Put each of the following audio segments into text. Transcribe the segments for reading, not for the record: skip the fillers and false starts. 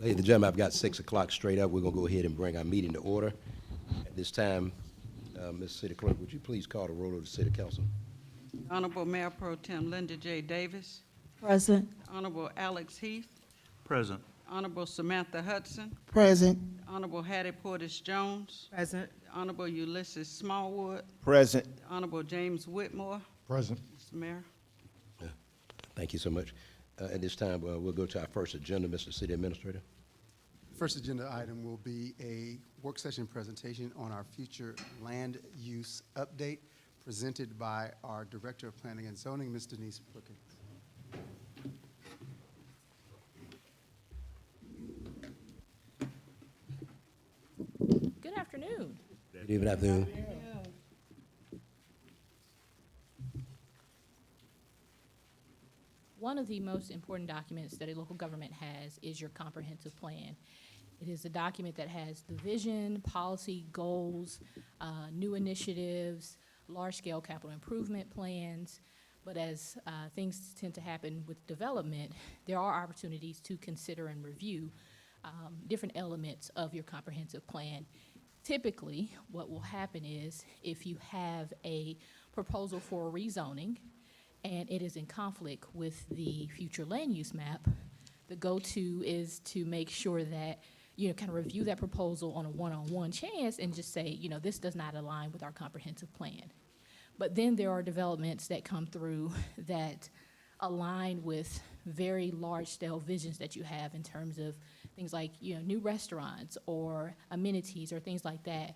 Ladies and gentlemen, I've got 6 o'clock straight up. We're going to go ahead and bring our meeting to order. At this time, Ms. City Clerk, would you please call the roll of the City Council? Honorable Mayor Pro Tem Linda J. Davis. Present. Honorable Alex Heath. Present. Honorable Samantha Hudson. Present. Honorable Hattie Portis Jones. Present. Honorable Ulysses Smallwood. Present. Honorable James Whitmore. Present. Mr. Mayor. Thank you so much. At this time, we'll go to our first agenda, Mr. City Administrator. First agenda item will be a work session presentation on our future land use update presented by our Director of Planning and Zoning, Ms. Denise Brookins. Good afternoon. Good afternoon. One of the most important documents that a local government has is your comprehensive plan. It is a document that has the vision, policy, goals, new initiatives, large-scale capital improvement plans. But as things tend to happen with development, there are opportunities to consider and review different elements of your comprehensive plan. Typically, what will happen is if you have a proposal for a rezoning and it is in conflict with the future land use map, the go-to is to make sure that kind of review that proposal on a one-on-one chance and just say, this does not align with our comprehensive plan. But then there are developments that come through that align with very large-scale visions that you have in terms of things like, new restaurants or amenities or things like that.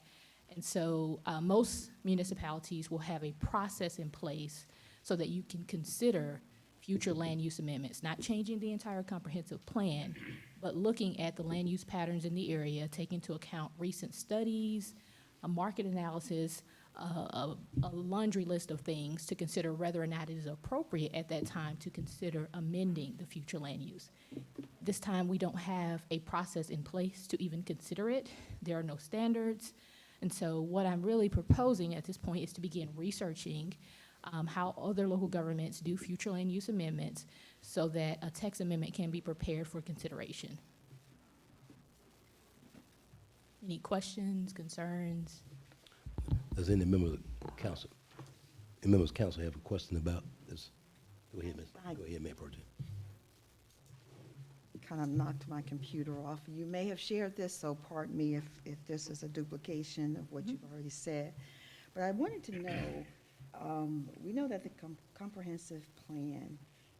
And so most municipalities will have a process in place so that you can consider future land use amendments, not changing the entire comprehensive plan, but looking at the land use patterns in the area, taking into account recent studies, a market analysis, a laundry list of things to consider whether or not it is appropriate at that time to consider amending the future land use. This time we don't have a process in place to even consider it. There are no standards. And so what I'm really proposing at this point is to begin researching how other local governments do future land use amendments so that a text amendment can be prepared for consideration. Any questions, concerns? Does any member of the council, have a question about this? Go ahead, Ms. Go ahead, Mayor Pro Tem. Kind of knocked my computer off. You may have shared this, so pardon me if this is a duplication of what you've already said. But I wanted to know, we know that the comprehensive plan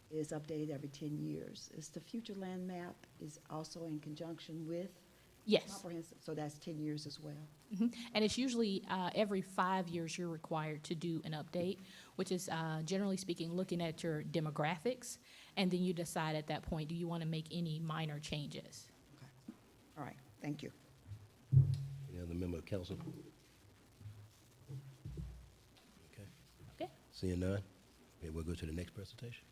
is updated every 10 years. Is the future land map is also in conjunction with Yes. comprehensive? So that's 10 years as well? Mm-hmm. And it's usually every 5 years you're required to do an update, which is generally speaking looking at your demographics, and then you decide at that point, do you want to make any minor changes? Okay. All right. Thank you. Any other member of council? Okay. Okay. Seeing none, okay, we'll go to the next presentation.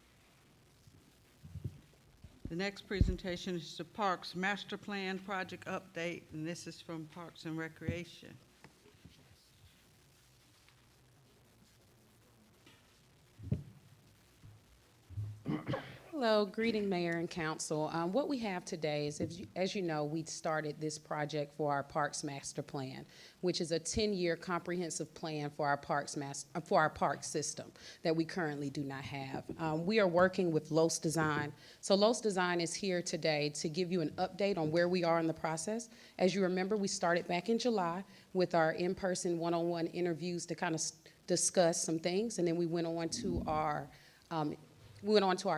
The next presentation is the Parks Master Plan Project Update, and this is from Parks and Recreation. Hello, greeting Mayor and Council. What we have today is, as you know, we started this project for our Parks Master Plan, which is a 10-year comprehensive plan for our park system that we currently do not have. We are working with Los Design. So Los Design is here today to give you an update on where we are in the process. As you remember, we started back in July with our in-person one-on-one interviews to kind of discuss some things, and then we went on to our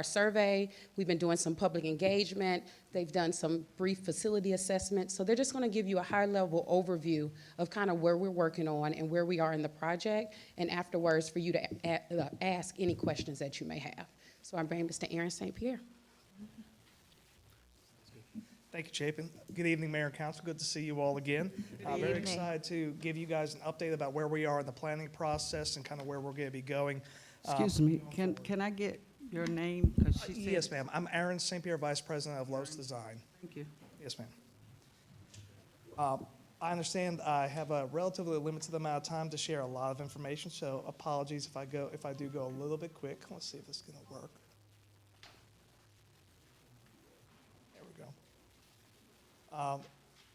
survey. We've been doing some public engagement. They've done some brief facility assessments. So they're just going to give you a high-level overview of kind of where we're working on and where we are in the project, and afterwards for you to ask any questions that you may have. So I bring Mr. Aaron St. Pierre. Thank you, Chapin. Good evening, Mayor and Council. Good to see you all again. I'm very excited to give you guys an update about where we are in the planning process and kind of where we're going to be going. Excuse me, can I get your name? 'Cause she said- Yes, ma'am. I'm Aaron St. Pierre, Vice President of Los Design. Thank you. Yes, ma'am. I understand I have a relatively limited amount of time to share a lot of information, so apologies if I do go a little bit quick. Let's see if this is going to work. There we go.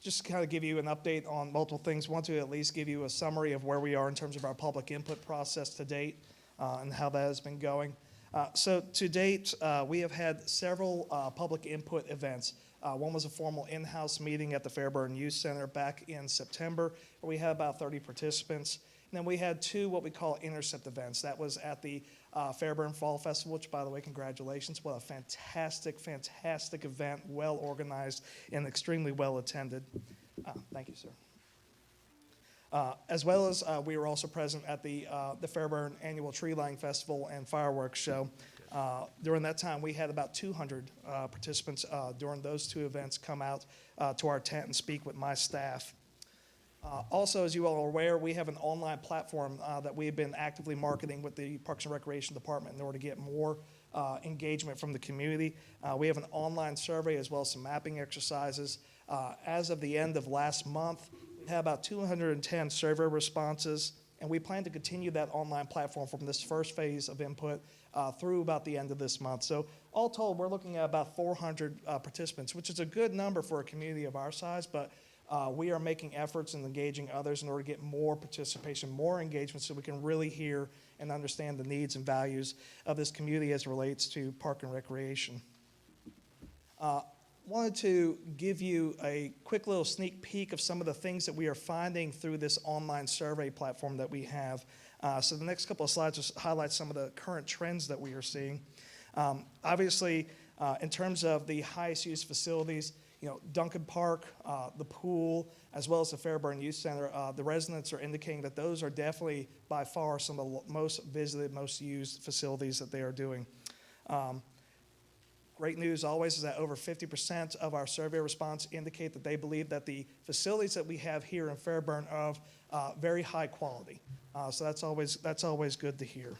Just to kind of give you an update on multiple things, want to at least give you a summary of where we are in terms of our public input process to date and how that has been going. So to date, we have had several public input events. One was a formal in-house meeting at the Fairburn Youth Center back in September, where we had about 30 participants. And then we had 2 what we call intercept events. That was at the Fairburn Fall Festival, which, by the way, congratulations. What a fantastic, fantastic event, well organized and extremely well attended. Thank you, sir. As well as we were also present at the Fairburn Annual Tree Lighting Festival and Fireworks Show. During that time, we had about 200 participants during those 2 events come out to our tent and speak with my staff. Also, as you all are aware, we have an online platform that we have been actively marketing with the Parks and Recreation Department in order to get more engagement from the community. We have an online survey as well as some mapping exercises. As of the end of last month, we had about 210 survey responses, and we plan to continue that online platform from this first phase of input through about the end of this month. So all told, we're looking at about 400 participants, which is a good number for a community of our size, but we are making efforts and engaging others in order to get more participation, more engagement, so we can really hear and understand the needs and values of this community as it relates to park and recreation. Wanted to give you a quick little sneak peek of some of the things that we are finding through this online survey platform that we have. So the next couple of slides just highlight some of the current trends that we are seeing. Obviously, in terms of the highest use facilities, Duncan Park, the pool, as well as the Fairburn Youth Center, the residents are indicating that those are definitely by far some of the most visited, most used facilities that they are doing. Great news always is that over 50% of our survey response indicate that they believe that the facilities that we have here in Fairburn are of very high quality. So that's always good to hear.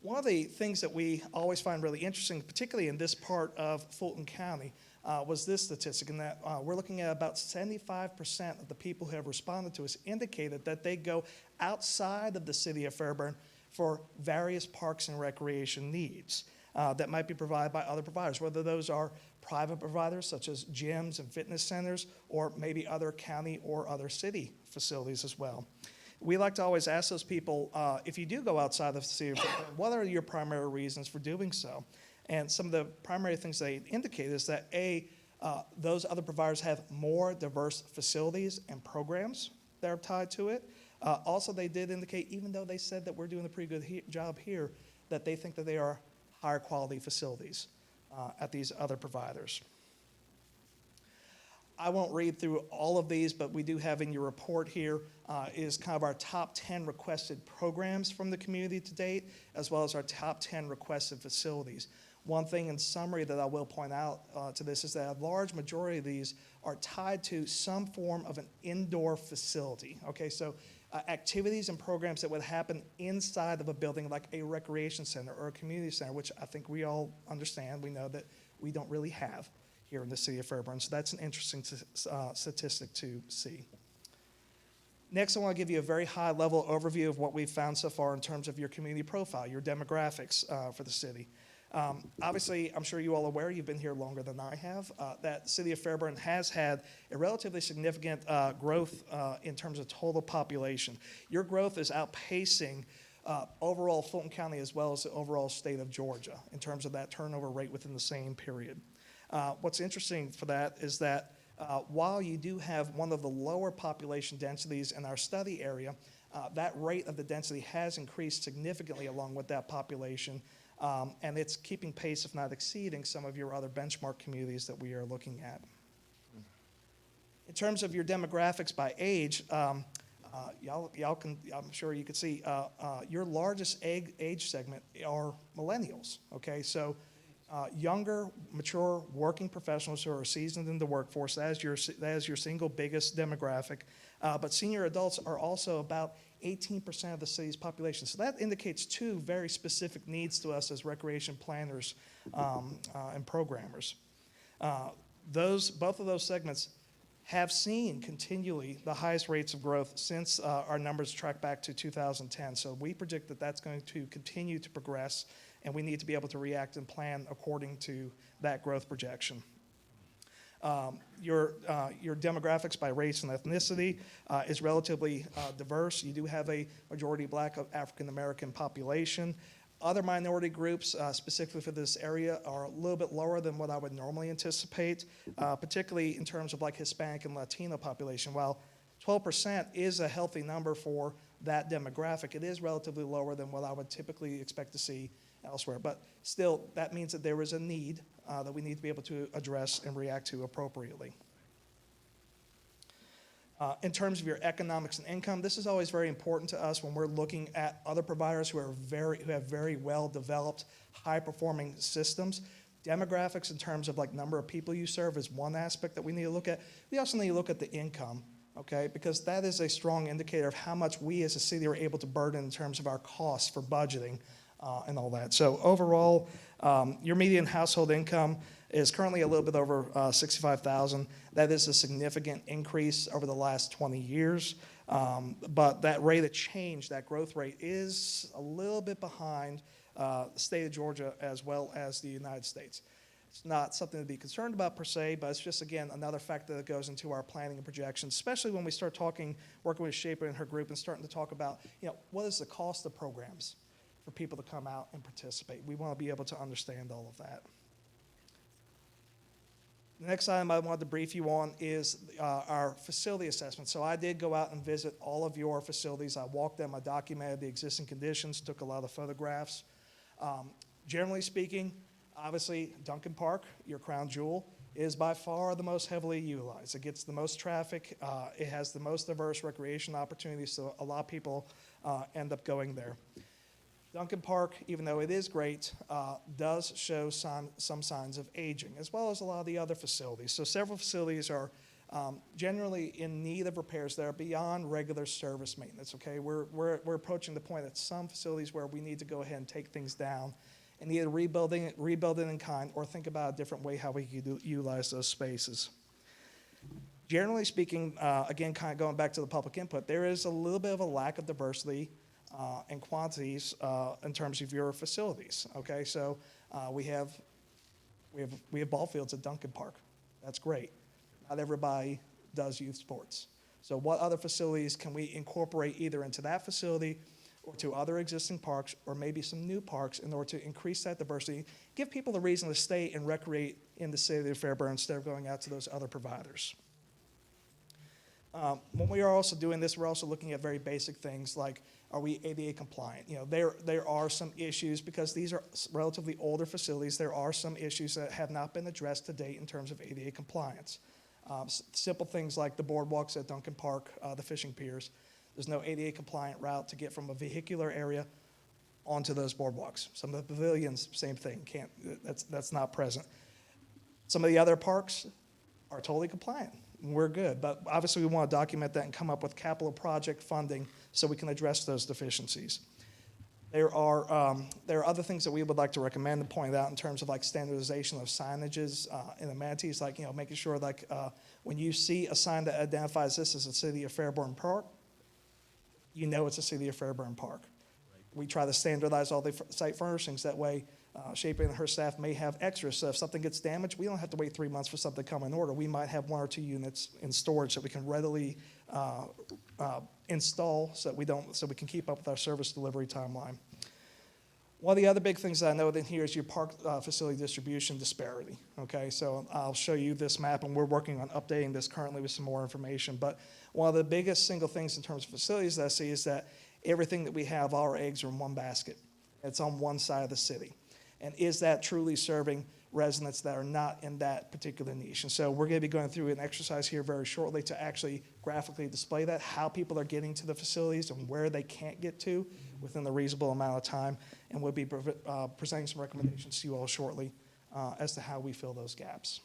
One of the things that we always find really interesting, particularly in this part of Fulton County, was this statistic, in that we're looking at about 75% of the people who have responded to us indicated that they go outside of the city of Fairburn for various parks and recreation needs that might be provided by other providers, whether those are private providers such as gyms and fitness centers, or maybe other county or other city facilities as well. We like to always ask those people, if you do go outside the city, what are your primary reasons for doing so? And some of the primary things they indicate is that those other providers have more diverse facilities and programs that are tied to it. Also, they did indicate, even though they said that we're doing a pretty good job here, that they think that they are higher quality facilities at these other providers. I won't read through all of these, but we do have in your report here is kind of our top 10 requested programs from the community to date, as well as our top 10 requested facilities. One thing in summary that I will point out to this is that a large majority of these are tied to some form of an indoor facility. Okay, so activities and programs that would happen inside of a building like a recreation center or a community center, which I think we all understand, we know that we don't really have here in the city of Fairburn. So that's an interesting statistic to see. Next, I want to give you a very high-level overview of what we've found so far in terms of your community profile, your demographics for the city. Obviously, I'm sure you all are aware, you've been here longer than I have, that the city of Fairburn has had a relatively significant growth in terms of total population. Your growth is outpacing overall Fulton County as well as the overall state of Georgia in terms of that turnover rate within the same period. What's interesting for that is that while you do have one of the lower population densities in our study area, that rate of the density has increased significantly along with that population, and it's keeping pace, if not exceeding, some of your other benchmark communities that we are looking at. In terms of your demographics by age, y'all can, I'm sure you can see, your largest age segment are millennials, okay? So younger, mature, working professionals who are seasoned in the workforce, that is your single biggest demographic. But senior adults are also about 18% of the city's population. So that indicates two very specific needs to us as recreation planners and programmers. Both of those segments have seen continually the highest rates of growth since our numbers track back to 2010. So we predict that that's going to continue to progress, and we need to be able to react and plan according to that growth projection. Your demographics by race and ethnicity is relatively diverse. You do have a majority Black African American population. Other minority groups, specifically for this area, are a little bit lower than what I would normally anticipate, particularly in terms of like Hispanic and Latino population. While 12% is a healthy number for that demographic, it is relatively lower than what I would typically expect to see elsewhere. But still, that means that there is a need that we need to be able to address and react to appropriately. In terms of your economics and income, this is always very important to us when we're looking at other providers who have very well-developed, high-performing systems. Demographics in terms of like number of people you serve is one aspect that we need to look at. We also need to look at the income, okay? Because that is a strong indicator of how much we as a city are able to burden in terms of our costs for budgeting and all that. So overall, your median household income is currently a little bit over $65,000. That is a significant increase over the last 20 years. But that rate of change, that growth rate, is a little bit behind the state of Georgia as well as the United States. It's not something to be concerned about per se, but it's just, again, another factor that goes into our planning and projections, especially when we start working with Shaper and her group and starting to talk about, what is the cost of programs for people to come out and participate. We want to be able to understand all of that. The next item I wanted to brief you on is our facility assessment. So I did go out and visit all of your facilities. I walked them, I documented the existing conditions, took a lot of photographs. Generally speaking, obviously Duncan Park, your crown jewel, is by far the most heavily utilized. It gets the most traffic. It has the most diverse recreation opportunities, so a lot of people end up going there. Duncan Park, even though it is great, does show some signs of aging, as well as a lot of the other facilities. So several facilities are generally in need of repairs that are beyond regular service maintenance, okay? We're approaching the point at some facilities where we need to go ahead and take things down and either rebuild it in kind or think about a different way how we could utilize those spaces. Generally speaking, again, kind of going back to the public input, there is a little bit of a lack of diversity and quantities in terms of your facilities. Okay, so we have ball fields at Duncan Park. That's great. Not everybody does youth sports. So what other facilities can we incorporate either into that facility or to other existing parks or maybe some new parks in order to increase that diversity, give people the reason to stay and recreate in the city of Fairburn instead of going out to those other providers. When we are also doing this, we're also looking at very basic things like, are we ADA compliant? There are some issues because these are relatively older facilities. There are some issues that have not been addressed to date in terms of ADA compliance. Simple things like the boardwalks at Duncan Park, the fishing piers. There's no ADA compliant route to get from a vehicular area onto those boardwalks. Some of the pavilions, same thing. That's not present. Some of the other parks are totally compliant. We're good, but obviously we want to document that and come up with capital project funding so we can address those deficiencies. There are other things that we would like to recommend and point out in terms of like standardization of signages and amenities, like making sure like when you see a sign that identifies this as a City of Fairburn Park, it's a City of Fairburn Park. Right. We try to standardize all the site furnishings. That way, Shaper and her staff may have extras, so if something gets damaged, we don't have to wait 3 months for something to come in order. We might have 1 or 2 units in storage that we can readily install so we can keep up with our service delivery timeline. One of the other big things that I know in here is your park facility distribution disparity. Okay, so I'll show you this map, and we're working on updating this currently with some more information. But one of the biggest single things in terms of facilities that I see is that everything that we have, all our eggs are in one basket. It's on one side of the city. And is that truly serving residents that are not in that particular niche? And so we're going to be going through an exercise here very shortly to actually graphically display that, how people are getting to the facilities and where they can't get to within the reasonable amount of time. And we'll be presenting some recommendations to you all shortly as to how we fill those gaps.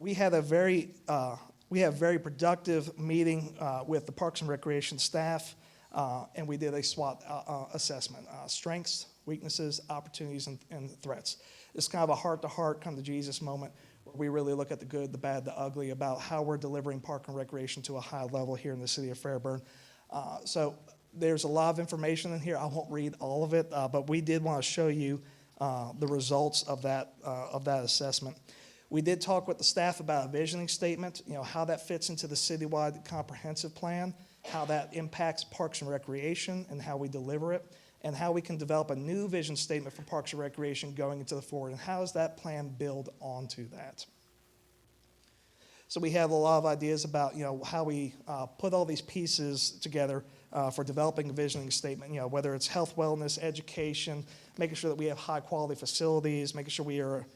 We had a very productive meeting with the Parks and Recreation staff, and we did a SWOT assessment, strengths, weaknesses, opportunities, and threats. It's kind of a heart-to-heart, come-to-Jesus moment where we really look at the good, the bad, the ugly about how we're delivering park and recreation to a high level here in the city of Fairburn. So there's a lot of information in here. I won't read all of it, but we did want to show you the results of that assessment. We did talk with the staff about a visioning statement, how that fits into the citywide comprehensive plan, how that impacts Parks and Recreation and how we deliver it, and how we can develop a new vision statement for Parks and Recreation going into the forward, and how does that plan build onto that. So we have a lot of ideas about, how we put all these pieces together for developing a visioning statement, whether it's health, wellness, education, making sure that we have high-quality facilities, making sure we are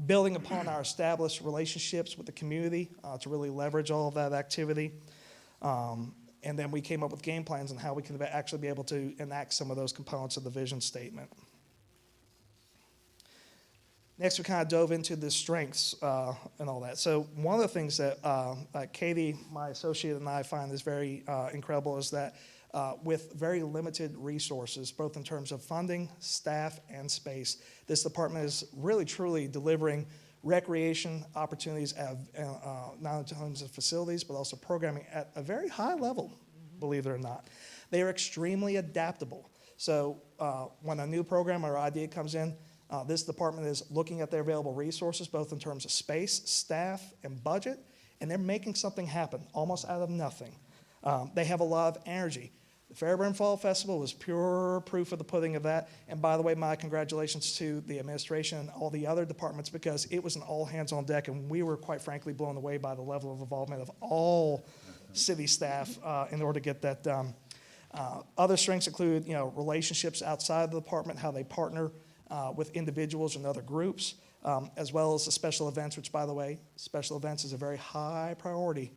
building upon our established relationships with the community to really leverage all of that activity. And then we came up with game plans on how we can actually be able to enact some of those components of the vision statement. Next, we kind of dove into the strengths and all that. So one of the things that Katie, my associate, and I find is very incredible is that with very limited resources, both in terms of funding, staff, and space, this department is really, truly delivering recreation opportunities at, not in terms of facilities, but also programming at a very high level, believe it or not. They are extremely adaptable. So when a new program or idea comes in, this department is looking at their available resources, both in terms of space, staff, and budget, and they're making something happen almost out of nothing. They have a lot of energy. The Fairburn Fall Festival was pure proof of the pudding of that. And by the way, my congratulations to the administration and all the other departments, because it was an all hands on deck, and we were quite frankly blown away by the level of involvement of all city staff in order to get that done. Other strengths include, relationships outside the department, how they partner with individuals and other groups, as well as the special events, which, by the way, special events is a very high priority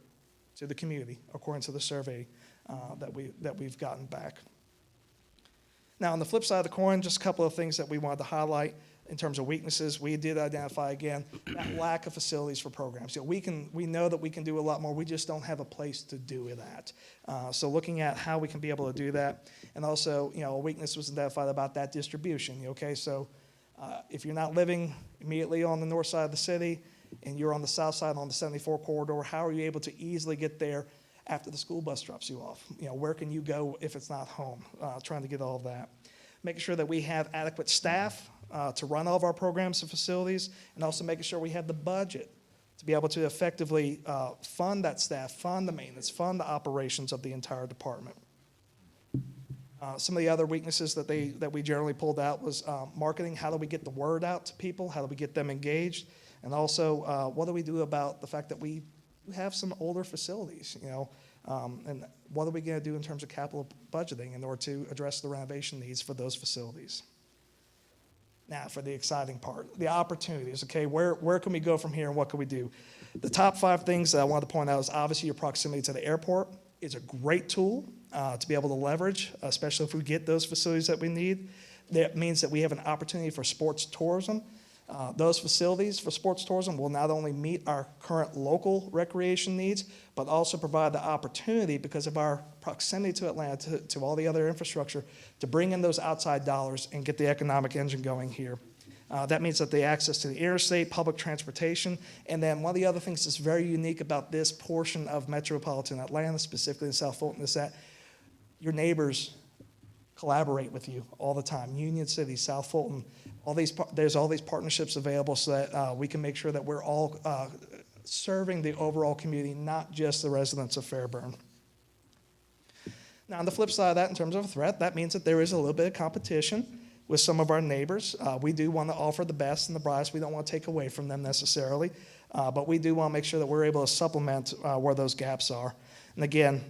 to the community, according to the survey that we've gotten back. Now, on the flip side of the coin, just a couple of things that we wanted to highlight in terms of weaknesses. We did identify, again, that lack of facilities for programs. We know that we can do a lot more. We just don't have a place to do it at. So looking at how we can be able to do that. And also, a weakness was identified about that distribution. Okay, so if you're not living immediately on the north side of the city and you're on the south side on the 74 corridor, how are you able to easily get there after the school bus drops you off? Where can you go if it's not home? Trying to get all of that. Making sure that we have adequate staff to run all of our programs and facilities, and also making sure we have the budget to be able to effectively fund that staff, fund the maintenance, fund the operations of the entire department. Some of the other weaknesses that we generally pulled out was marketing. How do we get the word out to people? How do we get them engaged? And also, what do we do about the fact that we have some older facilities, and what are we going to do in terms of capital budgeting in order to address the renovation needs for those facilities? Now, for the exciting part, the opportunities. Okay, where can we go from here, and what can we do? The top 5 things that I wanted to point out is obviously your proximity to the airport is a great tool to be able to leverage, especially if we get those facilities that we need. That means that we have an opportunity for sports tourism. Those facilities for sports tourism will not only meet our current local recreation needs, but also provide the opportunity, because of our proximity to Atlanta, to all the other infrastructure, to bring in those outside dollars and get the economic engine going here. That means that the access to the interstate, public transportation, and then one of the other things that's very unique about this portion of metropolitan Atlanta, specifically in South Fulton, is that your collaborate with you all the time. Union City, South Fulton, there's all these partnerships available so that we can make sure that we're all serving the overall community, not just the residents of Fairburn. Now, on the flip side of that, in terms of a threat, that means that there is a little bit of competition with some of our neighbors. We do want to offer the best and the brightest. We don't want to take away from them necessarily, but we do want to make sure that we're able to supplement where those gaps are. And again,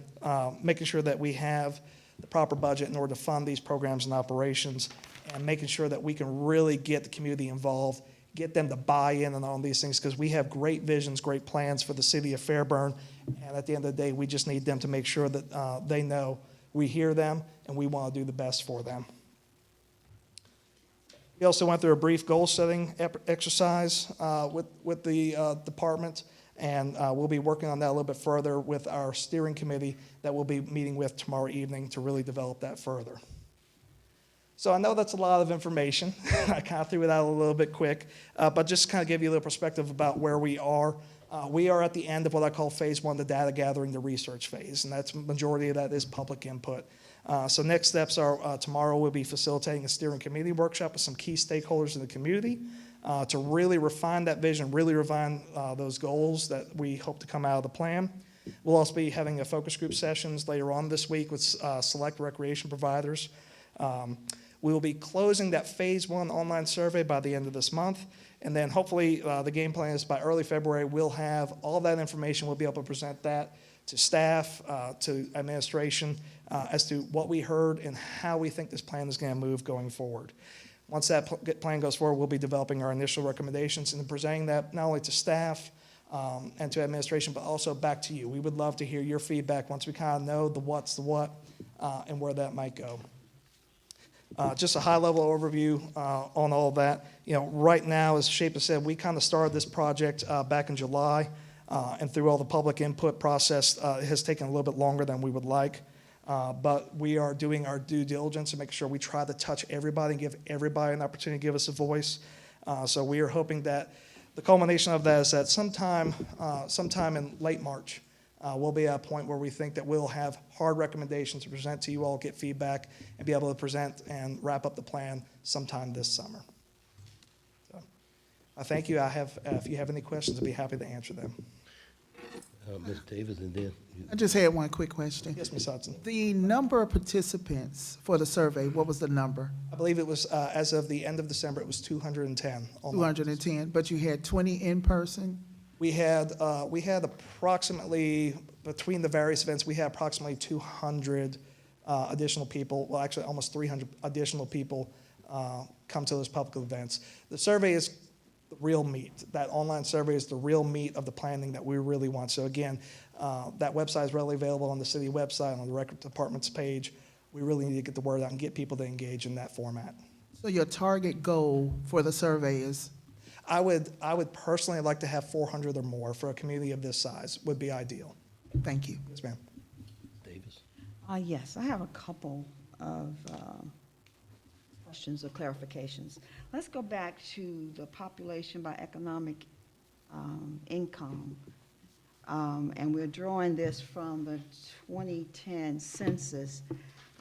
making sure that we have the proper budget in order to fund these programs and operations, and making sure that we can really get the community involved, get them to buy in on all these things, because we have great visions, great plans for the city of Fairburn, and at the end of the day, we just need them to make sure that they know we hear them and we want to do the best for them. We also went through a brief goal-setting exercise with the department, and we'll be working on that a little bit further with our steering committee that we'll be meeting with tomorrow evening to really develop that further. So I know that's a lot of information. I kind of threw it out a little bit quick, but just kind of give you a little perspective about where we are. We are at the end of what I call phase 1, the data gathering, the research phase, and that's majority of that is public input. So next steps are tomorrow we'll be facilitating a steering committee workshop with some key stakeholders in the community. to really refine that vision, really refine those goals that we hope to come out of the plan. We'll also be having a focus group sessions later on this week with select recreation providers. We will be closing that phase 1 online survey by the end of this month. And then hopefully the game plan is by early February, we'll have all that information. We'll be able to present that to staff, to administration, as to what we heard and how we think this plan is going to move going forward. Once that plan goes forward, we'll be developing our initial recommendations and presenting that not only to staff and to administration, but also back to you. We would love to hear your feedback once we kind of know the what's the what and where that might go. Just a high-level overview on all of that. You know, right now, as Shape said, we kind of started this project back in July, and through all the public input process, it has taken a little bit longer than we would like. But we are doing our due diligence and making sure we try to touch everybody and give everybody an opportunity to give us a voice. So we are hoping that the culmination of that is that sometime in late March, we'll be at a point where we think that we'll have hard recommendations to present to you all, get feedback, and be able to present and wrap up the plan sometime this summer. So, thank you. If you have any questions, I'd be happy to answer them. Ms. Davis, and then I just had one quick question. Yes, Ms. Hudson. The number of participants for the survey, what was the number? I believe it was, as of the end of December, it was 210. online. 210, but you had 20 in person? We had approximately, between the various events, we had approximately 200 additional people, well, actually almost 300 additional people come to those public events. The survey is the real meat. That online survey is the real meat of the planning that we really want. So again, that website is readily available on the city website, on the record department's page. We really need to get the word out and get people to engage in that format. So your target goal for the survey is? I would personally like to have 400 or more for a community of this size would be ideal. Thank you. Yes, ma'am. Davis. Yes, I have a couple of questions or clarifications. Let's go back to the population by economic income. And we're drawing this from the 2010 census.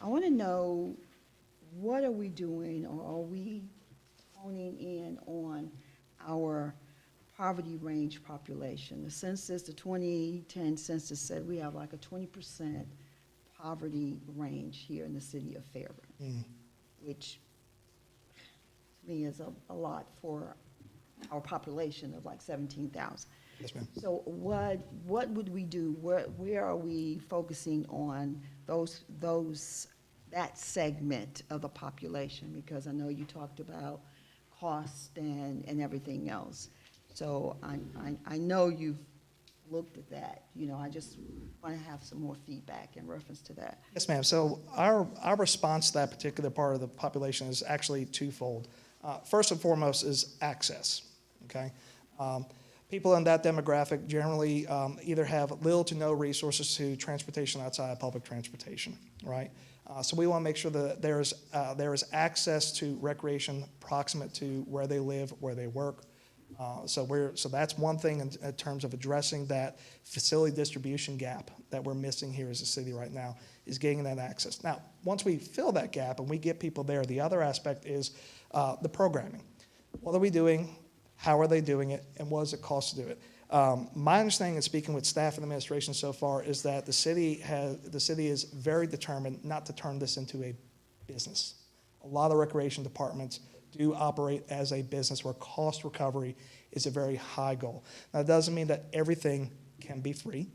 I want to know, what are we doing, or are we honing in on our poverty range population? The census, the 2010 census said we have like a 20% poverty range here in the city of Fairburn, which to me is a lot for our population of like 17,000. Yes, ma'am. So what would we do? Where are we focusing on that segment of the population? Because I know you talked about cost and everything else. So I know you've looked at that. You know, I just want to have some more feedback in reference to that. Yes, ma'am. So our response to that particular part of the population is actually twofold. First and foremost is access, okay? People in that demographic generally either have little to no resources to transportation outside of public transportation, right? So we want to make sure that there is access to recreation proximate to where they live, where they work. So that's one thing in terms of addressing that facility distribution gap that we're missing here as a city right now, is getting that access. Now, once we fill that gap and we get people there, the other aspect is the programming. What are we doing? How are they doing it? And what does it cost to do it? My understanding in speaking with staff and administration so far is that the city is very determined not to turn this into a business. A lot of recreation departments do operate as a business where cost recovery is a very high goal. Now, it doesn't mean that everything can be free,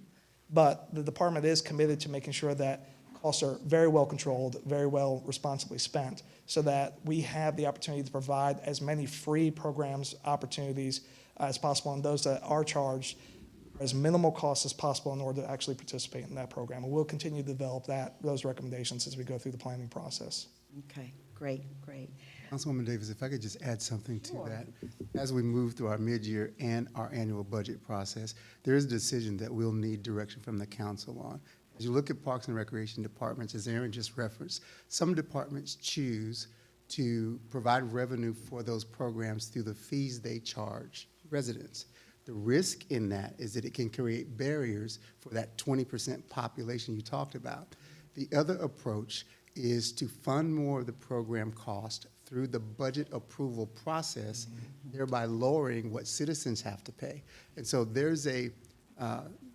but the department is committed to making sure that costs are very well controlled, very well responsibly spent, so that we have the opportunity to provide as many free programs, opportunities as possible, and those that are charged as minimal cost as possible in order to actually participate in that program. And we'll continue to develop those recommendations as we go through the planning process. Okay, great. Councilwoman Davis, if I could just add something to that. As we move through our mid-year and our annual budget process, there is a decision that we'll need direction from the council on. As you look at Parks and Recreation departments, as Aaron just referenced, some departments choose to provide revenue for those programs through the fees they charge residents. The risk in that is that it can create barriers for that 20% population you talked about. The other approach is to fund more of the program cost through the budget approval process thereby lowering what citizens have to pay. And so there's a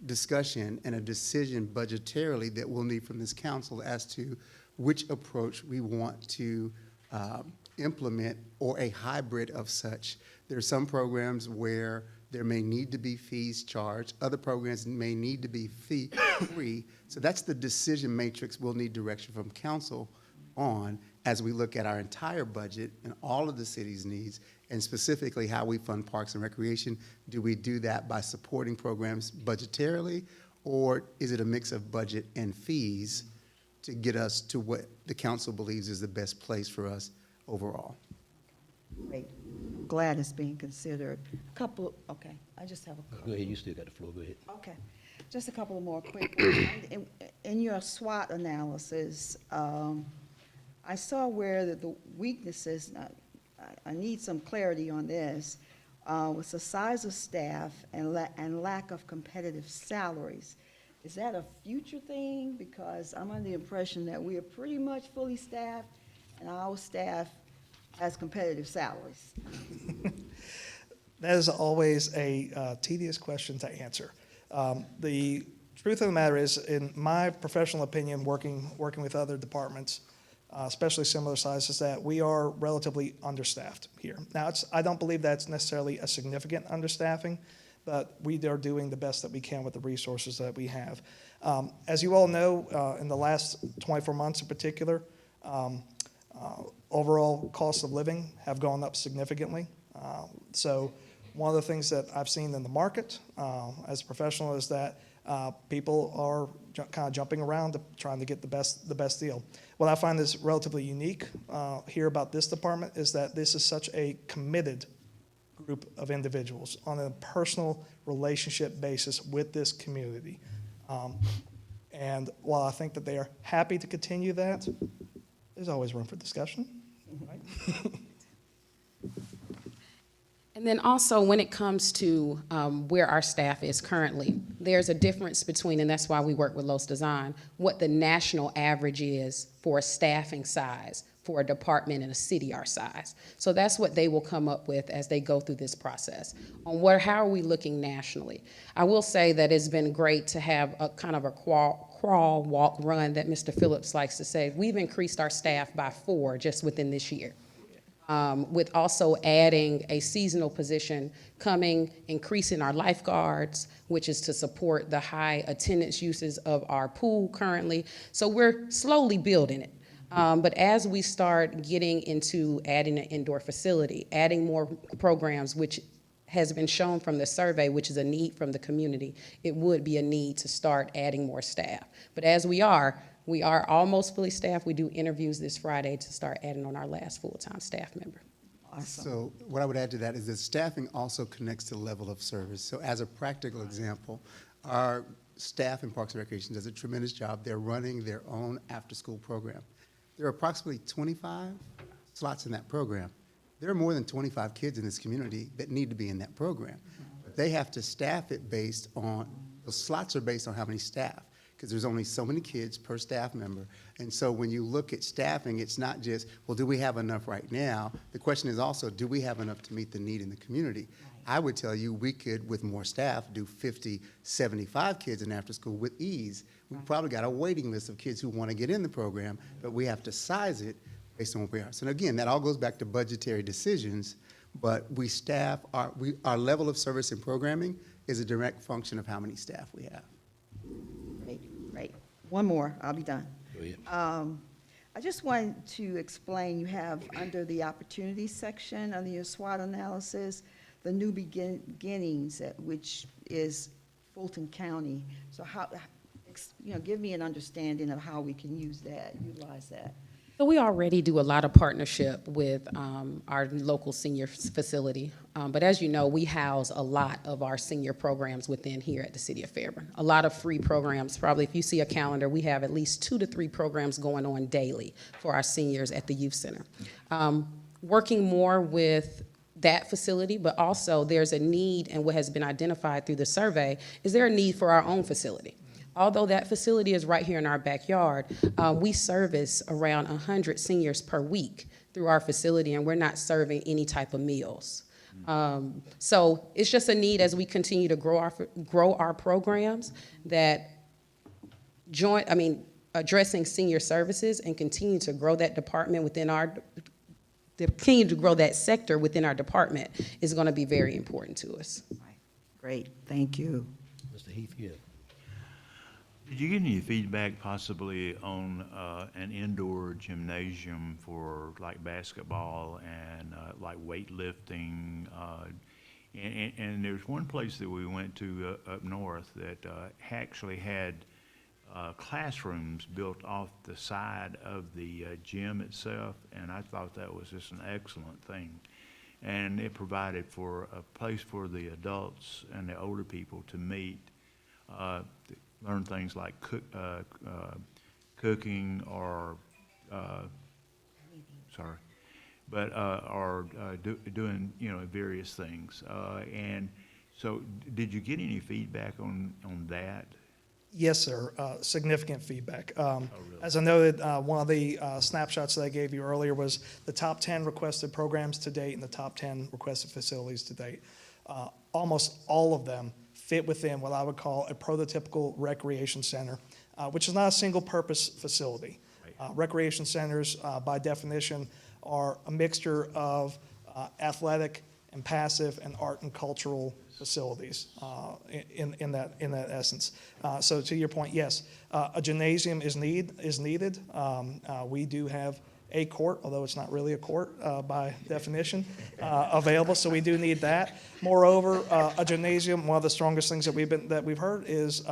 discussion and a decision budgetarily that we'll need from this council as to which approach we want to implement, or a hybrid of such. There are some programs where there may need to be fees charged. Other programs may need to be fee-free. So that's the decision matrix we'll need direction from council on as we look at our entire budget and all of the city's needs, and specifically how we fund parks and recreation. Do we do that by supporting programs budgetarily, or is it a mix of budget and fees to get us to what the council believes is the best place for us overall? Great. I'm glad it's being considered. Okay, I just have a couple. Go ahead, you still got the floor, go ahead. Okay, just a couple of more quick ones. In your SWOT analysis, I saw where the weaknesses, I need some clarity on this, was the size of staff and lack of competitive salaries. Is that a future thing? Because I'm under the impression that we are pretty much fully staffed and our staff has competitive salaries. That is always a tedious question to answer. The truth of the matter is, in my professional opinion, working with other departments, especially similar sizes, that we are relatively understaffed here. Now, I don't believe that's necessarily a significant understaffing, but we are doing the best that we can with the resources that we have. As you all know, in the last 24 months in particular, overall costs of living have gone up significantly. So one of the things that I've seen in the market as a professional is that people are kind of jumping around to trying to get the best deal. What I find is relatively unique here about this department is that this is such a committed group of individuals on a personal relationship basis with this community. And while I think that they are happy to continue that, there's always room for discussion. Right? And then also, when it comes to where our staff is currently, there's a difference between, and that's why we work with Los Design, what the national average is for a staffing size for a department in a city our size. So that's what they will come up with as they go through this process. On how are we looking nationally? I will say that it's been great to have a kind of a crawl, walk, run that Mr. Phillips likes to say. We've increased our staff by 4 just within this year. With also adding a seasonal position increasing our lifeguards, which is to support the high attendance uses of our pool currently. So we're slowly building it. But as we start getting into adding an indoor facility, adding more programs, which has been shown from the survey, which is a need from the community, it would be a need to start adding more staff. But as we are almost fully staffed. We do interviews this Friday to start adding on our last full-time staff member. Awesome. So what I would add to that is that staffing also connects to level of service. So as a practical example, our staff in Parks and Recreation does a tremendous job. They're running their own after-school program. There are approximately 25 slots in that program. There are more than 25 kids in this community that need to be in that program. But they have to staff it based on, the slots are based on how many staff, because there's only so many kids per staff member. And so when you look at staffing, it's not just, well, do we have enough right now? The question is also, do we have enough to meet the need in the community? I would tell you we could, with more staff, do 50, 75 kids in after school with ease. We've probably got a waiting list of kids who want to get in the program, but we have to size it based on what we are. So again, that all goes back to budgetary decisions, but we staff, our level of service and programming is a direct function of how many staff we have. Great. One more, I'll be done. Go ahead. I just wanted to explain, you have under the opportunities section, under your SWOT analysis, the new beginnings, which is Fulton County. So how, give me an understanding of how we can utilize that. So we already do a lot of partnership with our local senior facility. But as you know, we house a lot of our senior programs within here at the City of Fairburn. A lot of free programs. Probably if you see a calendar, we have at least 2 to 3 programs going on daily for our seniors at the Youth Center. Working more with that facility, but also there's a need, and what has been identified through the survey, is there a need for our own facility? Although that facility is right here in our backyard, we service around 100 seniors per week through our facility, and we're not serving any type of meals. So it's just a need as we continue to grow our programs that addressing senior services and continue to grow that department continue to grow that sector within our department is going to be very important to us. Great, thank you. Mr. Heath, yeah. Did you get any feedback possibly on an indoor gymnasium for like basketball and like weightlifting? And there's one place that we went to up north that actually had classrooms built off the side of the gym itself, and I thought that was just an excellent thing. And it provided for a place for the adults and the older people to meet, learn things like cooking or, doing, various things. And so did you get any feedback on that? Yes, sir. Significant feedback. Really? As I noted, one of the snapshots that I gave you earlier was the top 10 requested programs to date and the top 10 requested facilities to date. Almost all of them fit within what I would call a prototypical recreation center, which is not a single-purpose facility. Right. Recreation centers, by definition, are a mixture of athletic and passive and art and cultural facilities in that essence. So to your point, yes, a gymnasium is needed. We do have a court, although it's not really a court by definition, available. So we do need that. Moreover, a gymnasium. One of the strongest things that we've heard is,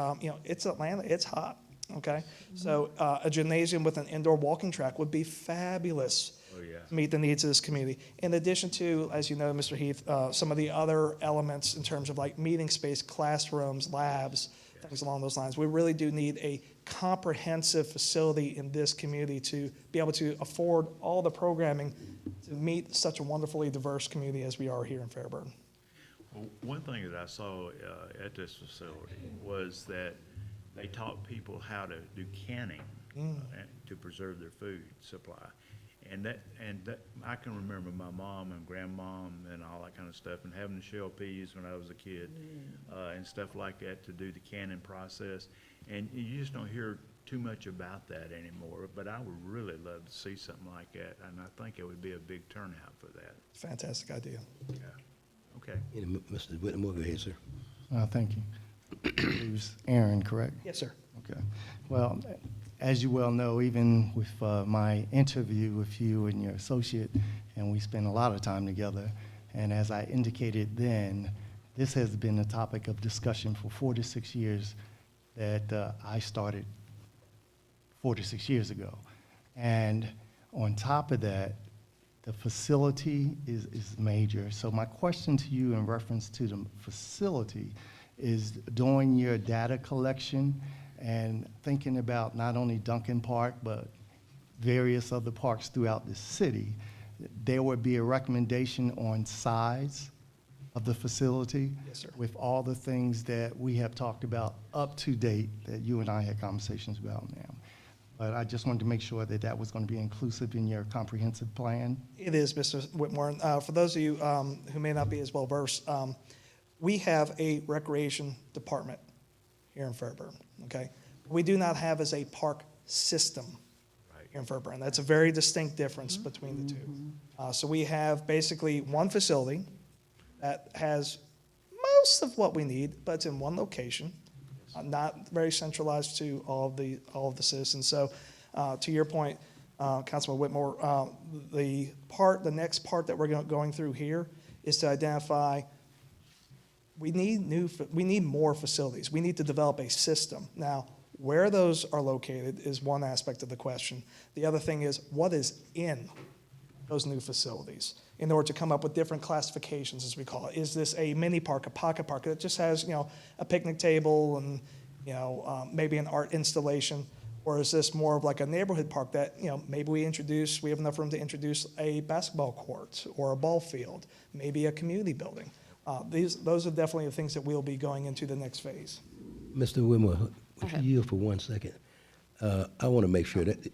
it's Atlanta. It's hot. Okay, so a gymnasium with an indoor walking track would be fabulous. Oh, yeah. To meet the needs of this community. In addition to, as you know, Mr. Heath, some of the other elements in terms of like meeting space, classrooms, labs, things along those lines. We really do need a comprehensive facility in this community to be able to afford all the programming to meet such a wonderfully diverse community as we are here in Fairburn. Well, one thing that I saw at this facility was that they taught people how to do canning to preserve their food supply. And that I can remember my mom and grandmom and all that kind of stuff, and having to shell peas when I was a kid, and stuff like that to do the canning process. And you just don't hear too much about that anymore. But I would really love to see something like that, and I think it would be a big turnout for that. Fantastic idea. Yeah. Okay. Mr. Whittemore, go ahead, sir. Thank you. It was Aaron, correct? Yes, sir. Okay. Well, as you well know, even with my interview with you and your associate, and we spent a lot of time together, and as I indicated then, this has been a topic of discussion for 4 to 6 years that I started 4 to 6 years ago. And on top of that, the facility is major. So my question to you in reference to the facility is, during your data collection and thinking about not only Duncan Park, but various other parks throughout the city, there would be a recommendation on size of the facility. Yes, sir. With all the things that we have talked about up to date that you and I had conversations about now. But I just wanted to make sure that that was going to be inclusive in your comprehensive plan. It is, Mr. Whitmore. For those of you who may not be as well versed, we have a recreation department here in Fairburn, okay? We do not have as a park system here in Fairburn. That's a very distinct difference between the two. So we have basically one facility that has most of what we need, but it's in one location, not very centralized to all of the citizens. So to your point, Councilman Whitmore, the next part that we're going through here is to identify we need more facilities. We need to develop a system. Now, where those are located is one aspect of the question. The other thing is, what is in those new facilities in order to come up with different classifications, as we call it. Is this a mini park, a pocket park that just has, a picnic table and, maybe an art installation? Or is this more of like a neighborhood park that, maybe we have enough room to introduce a basketball court or a ball field, maybe a community building? Those are definitely the things that we'll be going into the next phase. Mr. Whitmore, would you yield for 1 second? I want to make sure that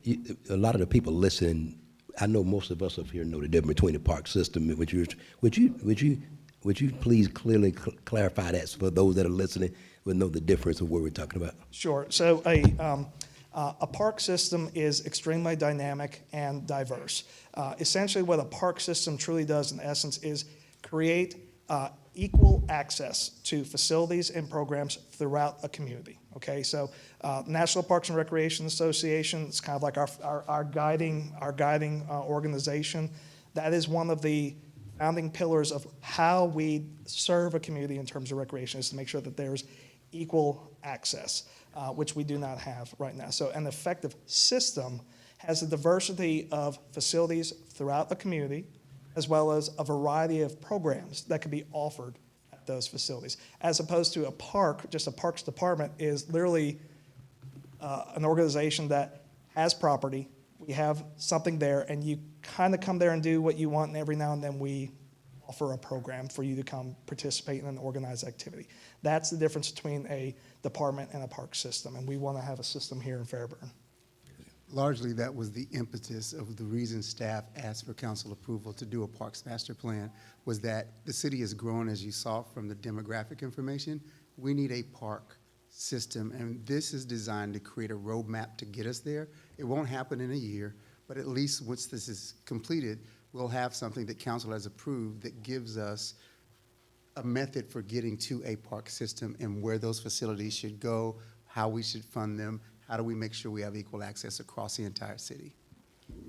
a lot of the people listening, I know most of us up here know the difference between the park system. Would you Would you please clearly clarify that so for those that are listening will know the difference of what we're talking about? Sure. So a park system is extremely dynamic and diverse. Essentially, what a park system truly does in essence is create equal access to facilities and programs throughout a community. Okay, so National Parks and Recreation Association is kind of like our guiding organization. That is one of the founding pillars of how we serve a community in terms of recreation, is to make sure that there's equal access, which we do not have right now. So an effective system has a diversity of facilities throughout the community, as well as a variety of programs that can be offered at those facilities. As opposed to a park, just a parks department is literally an organization that has property. We have something there, and you kind of come there and do what you want, and every now and then we offer a program for you to come participate in an organized activity. That's the difference between a department and a park system, and we want to have a system here in Fairburn. Largely, that was the impetus of the reason staff asked for council approval to do a parks master plan, was that the city has grown, as you saw from the demographic information. We need a park system, and this is designed to create a roadmap to get us there. It won't happen in a year, but at least once this is completed, we'll have something that council has approved that gives us a method for getting to a park system and where those facilities should go, how we should fund them, how do we make sure we have equal access across the entire city.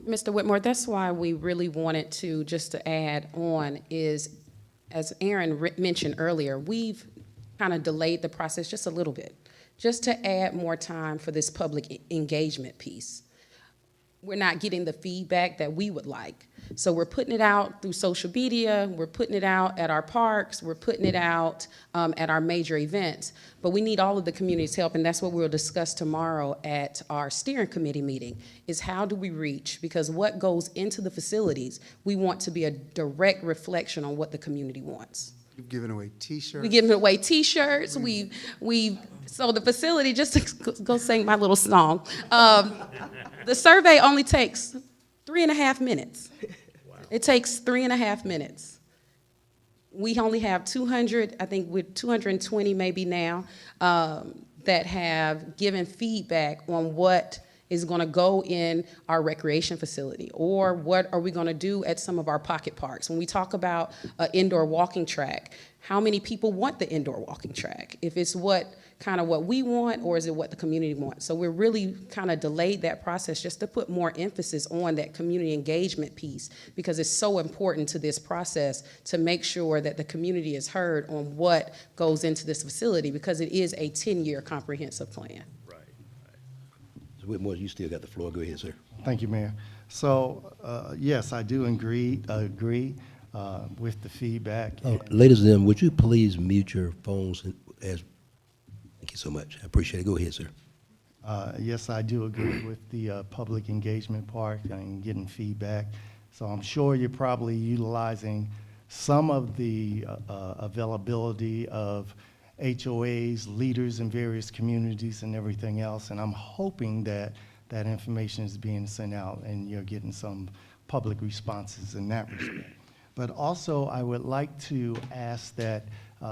Mr. Whitmore, that's why we really wanted to, just to add on, is, as Aaron mentioned earlier, we've kind of delayed the process just a little bit, just to add more time for this public engagement piece. We're not getting the feedback that we would like. So we're putting it out through social media, we're putting it out at our parks, we're putting it out at our major events, but we need all of the community's help, and that's what we'll discuss tomorrow at our steering committee meeting, is how do we reach, because what goes into the facilities, we want to be a direct reflection on what the community wants. You've given away T-shirts. We're giving away T-shirts. So the facility, just to go sing my little song, the survey only takes 3.5 minutes. Wow. It takes 3.5 minutes. We only have 200, I think we're 220 maybe now, that have given feedback on what is going to go in our recreation facility, or what are we going to do at some of our pocket parks. When we talk about an indoor walking track, how many people want the indoor walking track? If it's what we want, or is it what the community wants? So we're really kind of delayed that process just to put more emphasis on that community engagement piece, because it's so important to this process to make sure that the community is heard on what goes into this facility, because it is a 10-year comprehensive plan. Mr. Whitmore, you still got the floor. Go ahead, sir. Thank you, Mayor. So, yes, I do agree with the feedback. Ladies and gentlemen, would you please mute your phones? Thank you so much. I appreciate it. Go ahead, sir. Yes, I do agree with the public engagement part and getting feedback. So I'm sure you're probably utilizing some of the availability of HOAs, leaders in various communities and everything else, and I'm hoping that that information is being sent out and you're getting some public responses in that respect. But also, I would like to ask that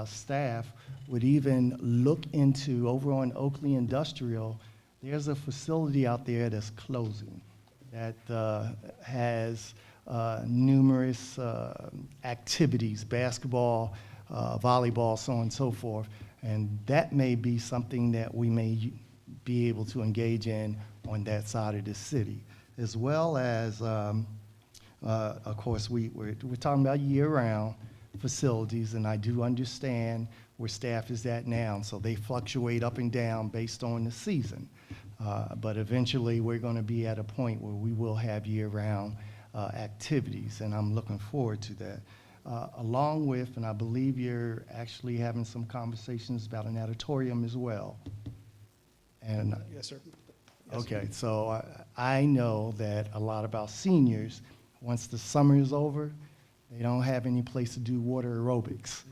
staff would even look into, over on Oakley Industrial, there's a facility out there that's closing that has numerous activities, basketball, volleyball, so on and so forth, and that may be something that we may be able to engage in on that side of the city, as well as, of course, we're talking about year-round facilities, and I do understand where staff is at now, so they fluctuate up and down based on the season, but eventually we're going to be at a point where we will have year-round activities, and I'm looking forward to that. Along with, and I believe you're actually having some conversations about an auditorium as well. And Yes, sir. Yes, okay, so I know that a lot of our seniors, once the summer is over, they don't have any place to do water aerobics,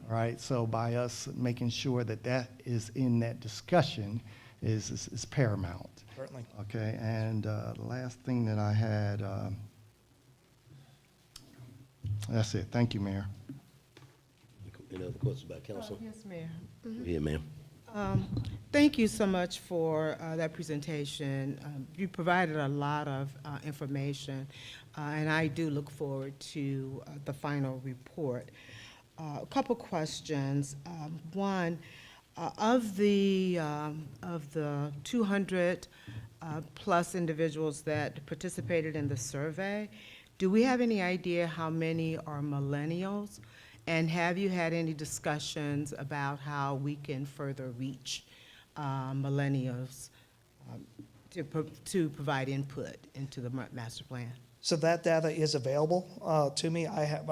right? So by us making sure that that is in that discussion is paramount. Certainly. Okay, and the last thing that I had, that's it. Thank you, Mayor. Any other questions by council? Yes, Mayor. Go ahead, ma'am. Thank you so much for that presentation. You provided a lot of information, and I do look forward to the final report. A couple questions. One, of the 200 plus individuals that participated in the survey, do we have any idea how many are millennials? And have you had any discussions about how we can further reach millennials to provide input into the master plan? So that data is available to me. I have,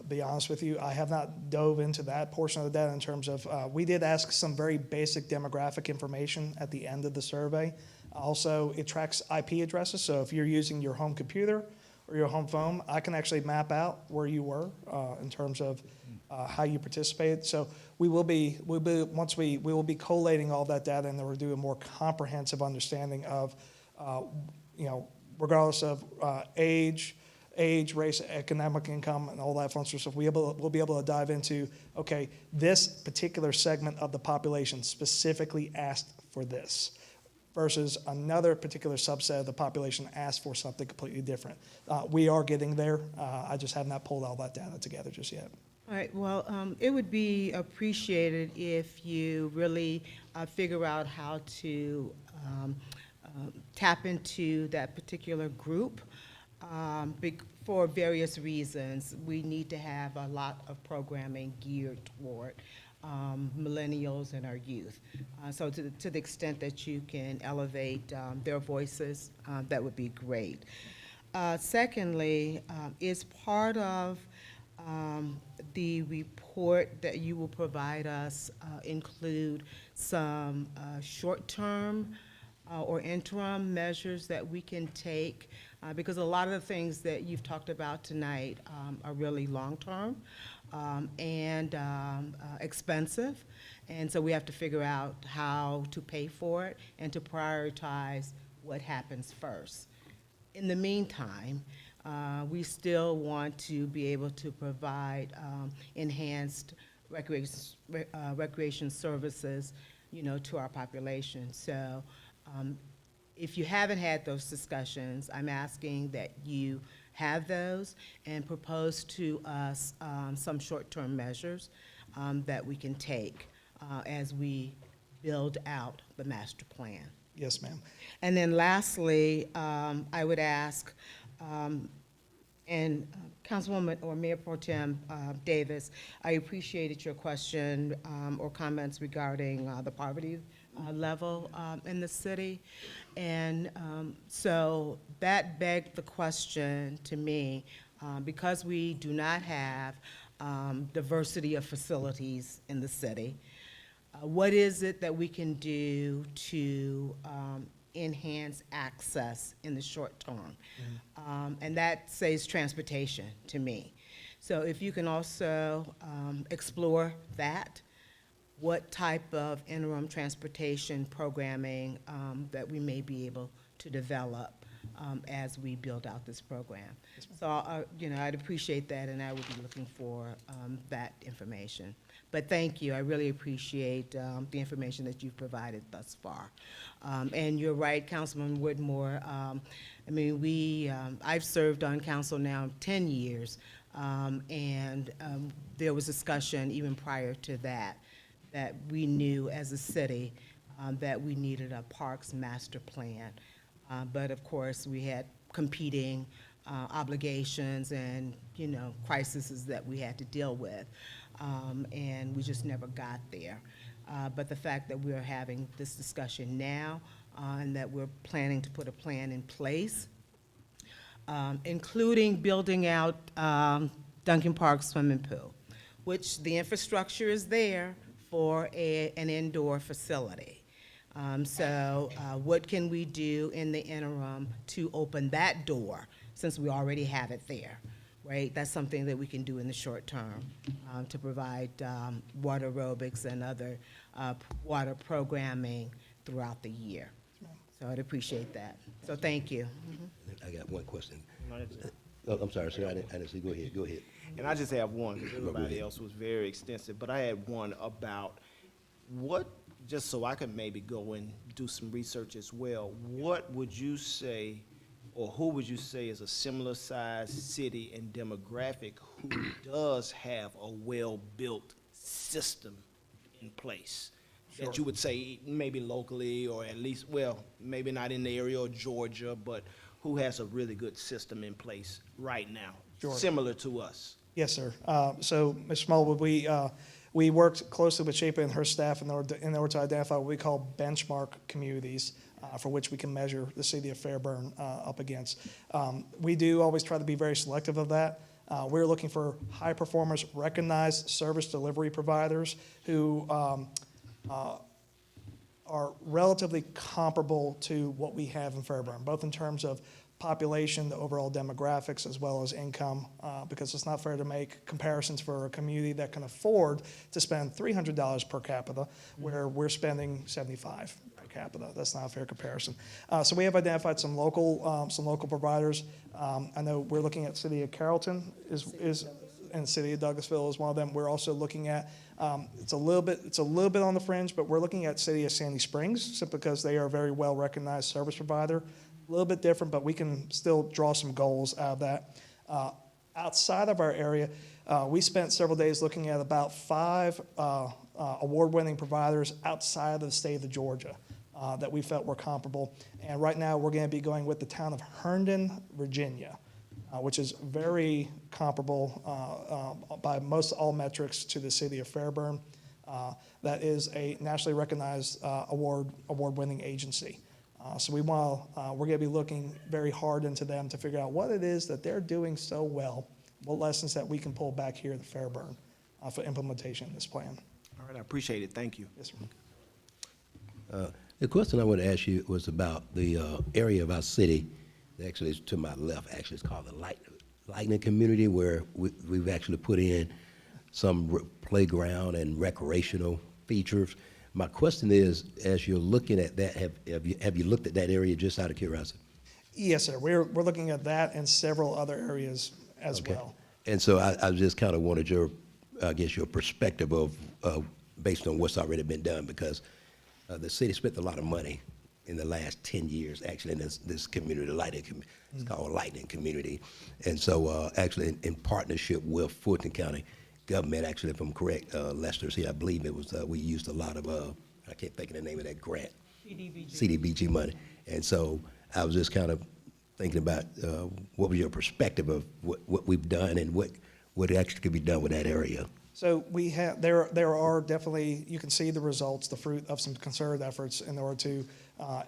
be honest with you, I have not dove into that portion of the data in terms of, we did ask some very basic demographic information at the end of the survey. Also, it tracks IP addresses, so if you're using your home computer or your home phone, I can actually map out where you were in terms of how you participated. So we will be collating all that data, and then we'll do a more comprehensive understanding of, regardless of age, race, economic income, and all that fun stuff. We'll be able to dive into, okay, this particular segment of the population specifically asked for this, versus another particular subset of the population asked for something completely different. We are getting there. I just have not pulled all that data together just yet. All right, well, it would be appreciated if you really figure out how to tap into that particular group for various reasons. We need to have a lot of programming geared toward millennials and our youth. So to the extent that you can elevate their voices, that would be great. Secondly, is part of the report that you will provide us include some short-term or interim measures that we can take? Because a lot of the things that you've talked about tonight are really long-term and expensive. And so we have to figure out how to pay for it and to prioritize what happens first. In the meantime, we still want to be able to provide enhanced recreation services, to our population. So if you haven't had those discussions, I'm asking that you have those and propose to us some short-term measures that we can take as we build out the master plan. Yes, ma'am. And then lastly, I would ask, and Councilwoman or Mayor Pro Tem Davis, I appreciated your question or comments regarding the poverty level in the city. And so that begged the question to me, because we do not have diversity of facilities in the city, what is it that we can do to enhance access in the short term? And that says transportation to me. So if you can also explore that, what type of interim transportation programming that we may be able to develop as we build out this program. So, I'd appreciate that, and I would be looking for that information. But thank you. I really appreciate the information that you've provided thus far. And you're right, Councilman Whitmore. I've served on council now 10 years, and there was discussion even prior to that we knew as a city that we needed a parks master plan. But of course, we had competing obligations and, crises that we had to deal with. And we just never got there. But the fact that we're having this discussion now and that we're planning to put a plan in place, including building out Duncan Park swimming pool, which the infrastructure is there for an indoor facility. So what can we do in the interim to open that door since we already have it there? Right, that's something that we can do in the short term to provide water aerobics and other water programming throughout the year. So I'd appreciate that. So thank you. I got one question. Oh, I'm sorry, sir, I didn't see, go ahead. And I just have one, because Go ahead. everybody else was very extensive, but I had one about what, just so I could maybe go and do some research as well, what would you say, or who would you say is a similar sized city and demographic who does have a well-built system in place? That you would say maybe locally, or at least, well, maybe not in the area of Georgia, but who has a really good system in place right now, Sure. similar to us? Yes, sir. So, Ms. Smallwood, we worked closely with Shapa and her staff in order to identify what we call benchmark communities for which we can measure the city of Fairburn up against. We do always try to be very selective of that. We're looking for high performers, recognized service delivery providers who are relatively comparable to what we have in Fairburn, both in terms of population, the overall demographics, as well as income, because it's not fair to make comparisons for a community that can afford to spend $300 per capita, where we're spending $75 per capita. That's not a fair comparison. So we have identified some local providers. I know we're looking at City of Carrollton and City of Douglasville is one of them. We're also looking at it's a little bit on the fringe, but we're looking at City of Sandy Springs simply because they are a very well recognized service provider. A little bit different, but we can still draw some goals out of that. Outside of our area, we spent several days looking at about 5 award-winning providers outside of the state of Georgia that we felt were comparable. And right now, we're going to be going with the town of Herndon, Virginia, which is very comparable by most all metrics to the city of Fairburn. That is a nationally recognized award-winning agency. So we're going to be looking very hard into them to figure out what it is that they're doing so well, what lessons that we can pull back here at Fairburn for implementation of this plan. All right, I appreciate it. Thank you. Yes, sir. The question I wanted to ask you was about the area of our city, actually it's to my left, actually it's called the Lightning Community, where we've actually put in some playground and recreational features. My question is, as you're looking at that, have you looked at that area just out of curiosity? Yes, sir. We're looking at that and several other areas as Okay. well. And so I just kind of wanted your perspective of, based on what's already been done, because the city spent a lot of money in the last 10 years, actually, in this community, the Lightning Community. It's called Lightning Community. And so actually in partnership with Fulton County government, actually, if I'm correct, Lester's here, I believe it was, we used a lot of, I can't think of the name of that grant. CDBG money. And so I was just kind of thinking about what was your perspective of what we've done and what actually could be done with that area. So we have, there are definitely, you can see the results, the fruit of some concerted efforts in order to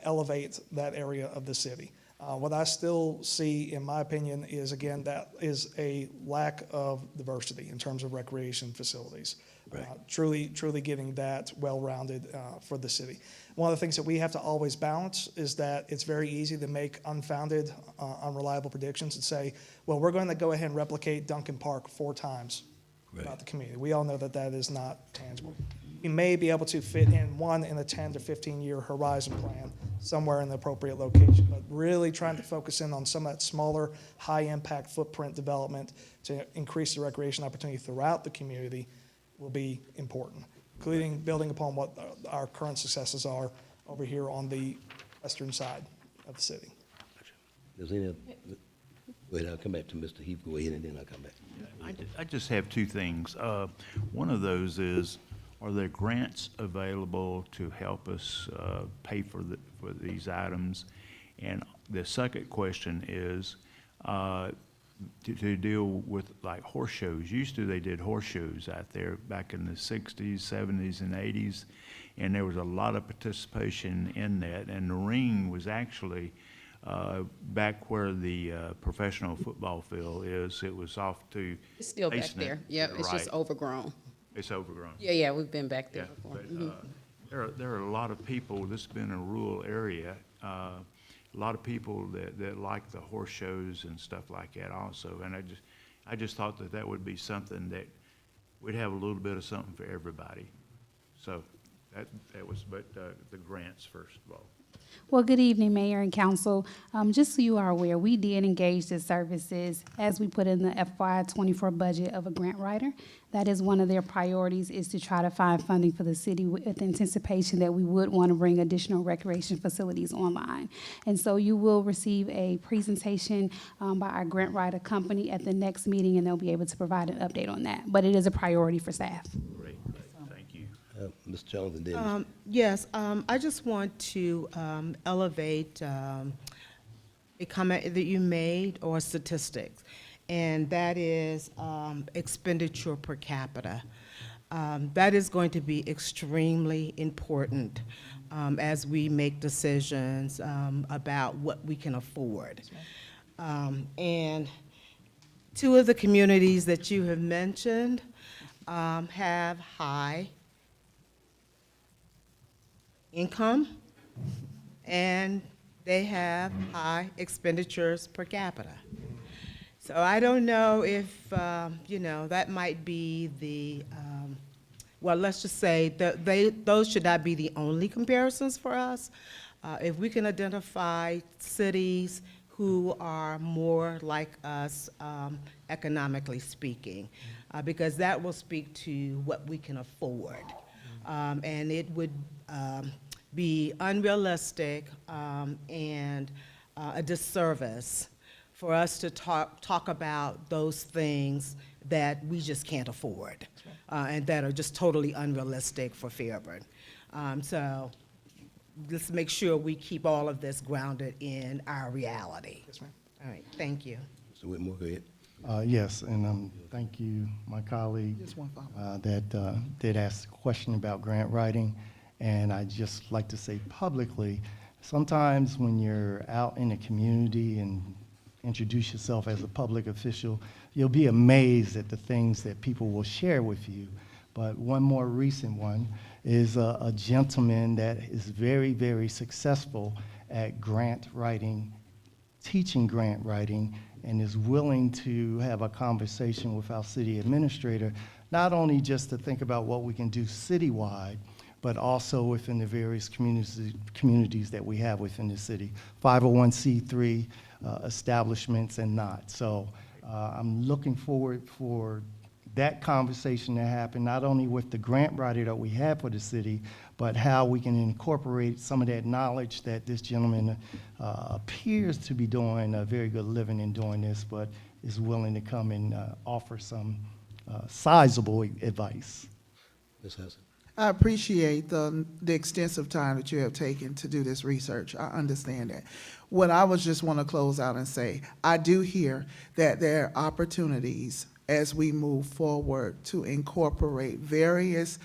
elevate that area of the city. What I still see, in my opinion, is, again, that is a lack of diversity in terms of recreation facilities. Right. Truly getting that well-rounded for the city. One of the things that we have to always balance is that it's very easy to make unfounded, unreliable predictions and say, well, we're going to go ahead and replicate Duncan Park 4 times throughout the community. We all know that that is not tangible. We may be able to fit in one in a 10 to 15-year horizon plan somewhere in the appropriate location, but really trying to focus in on some of that smaller, high-impact footprint development to increase the recreation opportunity throughout the community will be important, including building upon what our current successes are over here on the western side of the city. Does any of, wait, I'll come back to Mr. Heath, go ahead, and then I'll come back. I just have 2 things. One of those is, are there grants available to help us pay for these items? And the second question is to deal with like horse shows. Used to, they did horse shows out there back in the 60s, 70s, and 80s, and there was a lot of participation in that. And the ring was actually back where the professional football field is. It was off to It's still back Basement there. to Yeah, the it's just right. overgrown. It's overgrown. Yeah, we've been back Yeah, there before. but there are a lot of people, this has been a rural area, a lot of people that like the horse shows and stuff like that also. And I just thought that would be something that we'd have a little bit of something for everybody. So that was, but the grants first of all. Well, good evening, Mayor and Council. Just so you are aware, we did engage the services as we put in the FY24 budget of a grant writer. That is one of their priorities, is to try to find funding for the city with anticipation that we would want to bring additional recreation facilities online. And so you will receive a presentation by our grant writer company at the next meeting, and they'll be able to provide an update on that. But it is a priority for staff. Great, thank you. Mr. Jones, and then Yes, I just want to elevate a comment that you made, or statistics, and that is expenditure per capita. That is going to be extremely important as we make decisions about what we can afford. And two of the communities that you have mentioned have high income, and they have high expenditures per capita. So I don't know if, you know, that might be the, well, let's just say that those should not be the only comparisons for us. If we can identify cities who are more like us, economically speaking, because that will speak to what we can afford. And it would be unrealistic and a disservice for us to talk about those things that we just can't afford and that are just totally unrealistic for Fairburn. So let's make sure we keep all of this grounded in our reality. Yes, ma'am. All right, thank you. Mr. Whitmore, go ahead. Yes, and thank you, my colleague, Just one follow-up. that did ask a question about grant writing. And I'd just like to say publicly, sometimes when you're out in the community and introduce yourself as a public official, you'll be amazed at the things that people will share with you. But one more recent one is a gentleman that is very, very successful at grant writing, teaching grant writing, and is willing to have a conversation with our city administrator, not only just to think about what we can do citywide, but also within the various communities that we have within the city, 501c3 establishments and not. So I'm looking forward for that conversation to happen, not only with the grant writer that we have for the city, but how we can incorporate some of that knowledge that this gentleman appears to be doing a very good living in doing this, but is willing to come and offer some sizable advice. Ms. Hudson. I appreciate the extensive time that you have taken to do this research. I understand that. What I was just want to close out and say, I do hear that there are opportunities as we move forward to incorporate various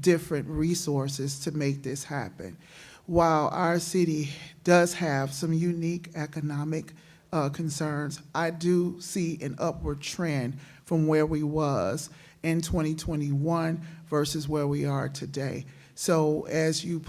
different resources to make this happen. While our city does have some unique economic concerns, I do see an upward trend from where we was in 2021 versus where we are today. So as you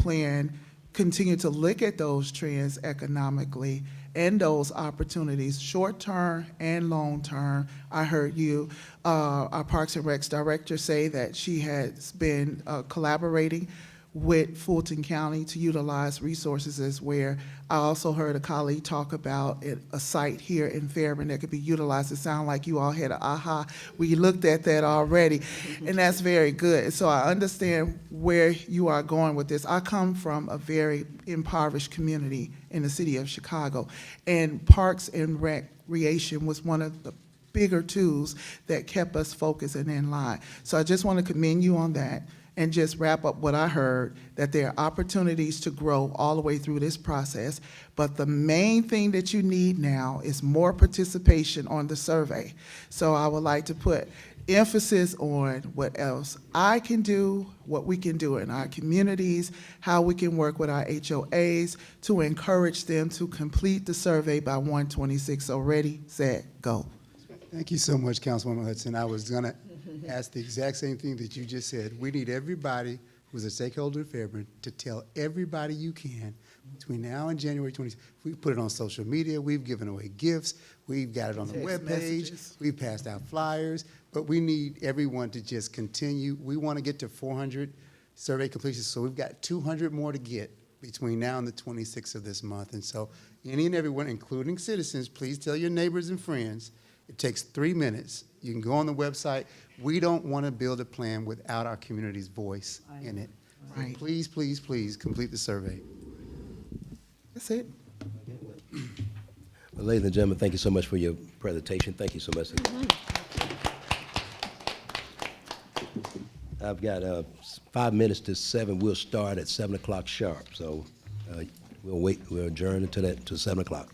continue to look at those trends economically and those opportunities, short-term and long-term. I heard you, our Parks and Recs director, say that she has been collaborating with Fulton County to utilize resources as where I also heard a colleague talk about a site here in Fairburn that could be utilized. It sounded like you all had an aha. We looked at that already, and that's very good. So I understand where you are going with this. I come from a very impoverished community in the city of Chicago, and Parks and Recreation was one of the bigger tools that kept us focused and in line. So I just want to commend you on that. And just wrap up what I heard, that there are opportunities to grow all the way through this process, but the main thing that you need now is more participation on the survey. So I would like to put emphasis on what else I can do, what we can do in our communities, how we can work with our HOAs to encourage them to complete the survey by 1/26. So ready, set, go. Thank you so much, Councilwoman Hudson. I was going to ask the exact same thing that you just said. We need everybody who's a stakeholder in Fairburn to tell everybody you can between now and January 20th. We put it on social media. We've given away gifts. We've got it on the Text webpage. messages. We've passed out flyers. But we need everyone to just continue. We want to get to 400 survey completions, so we've got 200 more to get between now and the 26th of this month. And so any and everyone, including citizens, please tell your neighbors and friends. It takes 3 minutes. You can go on the website. We don't want to build a plan without our community's voice in it. So Right. please, please, please complete the survey. That's it. Well, ladies and gentlemen, thank you so much for your presentation. Thank you so much. I've got 5 minutes to 7. We'll start at 7 o'clock sharp. So we'll adjourn until 7 o'clock.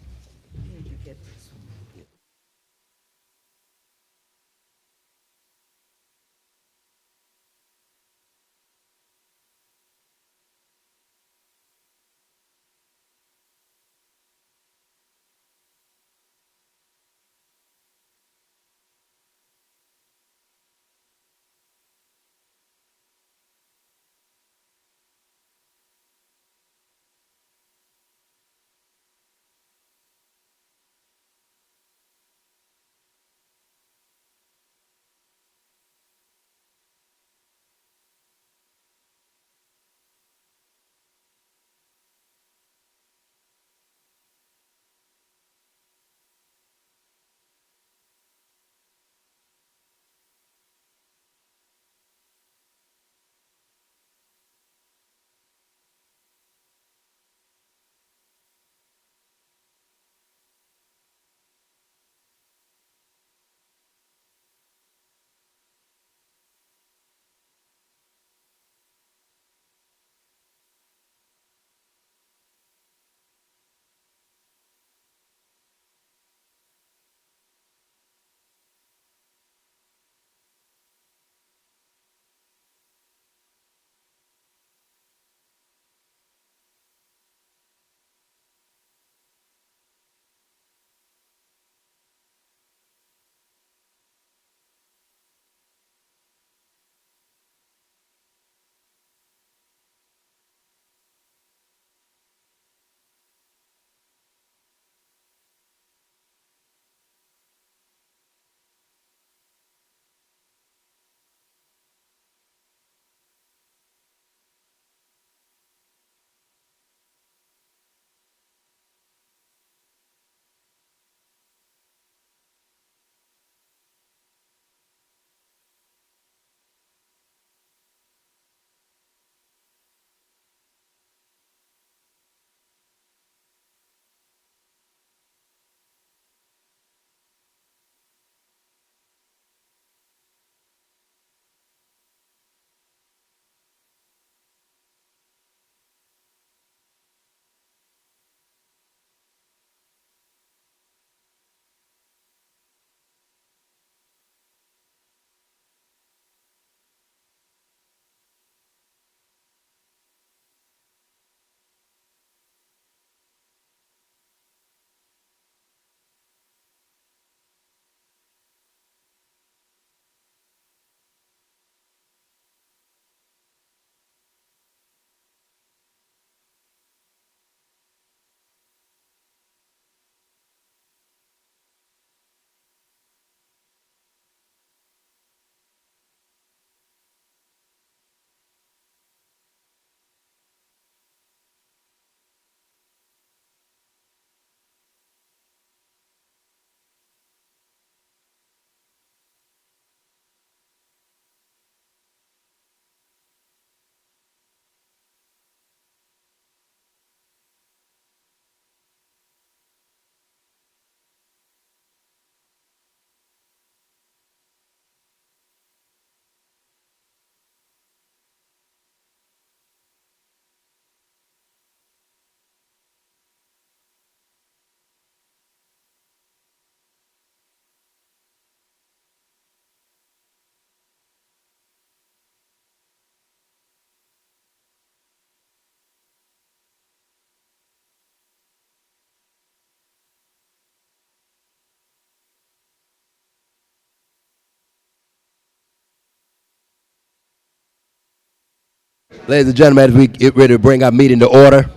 Ladies and gentlemen, as we get ready to bring our meeting to order,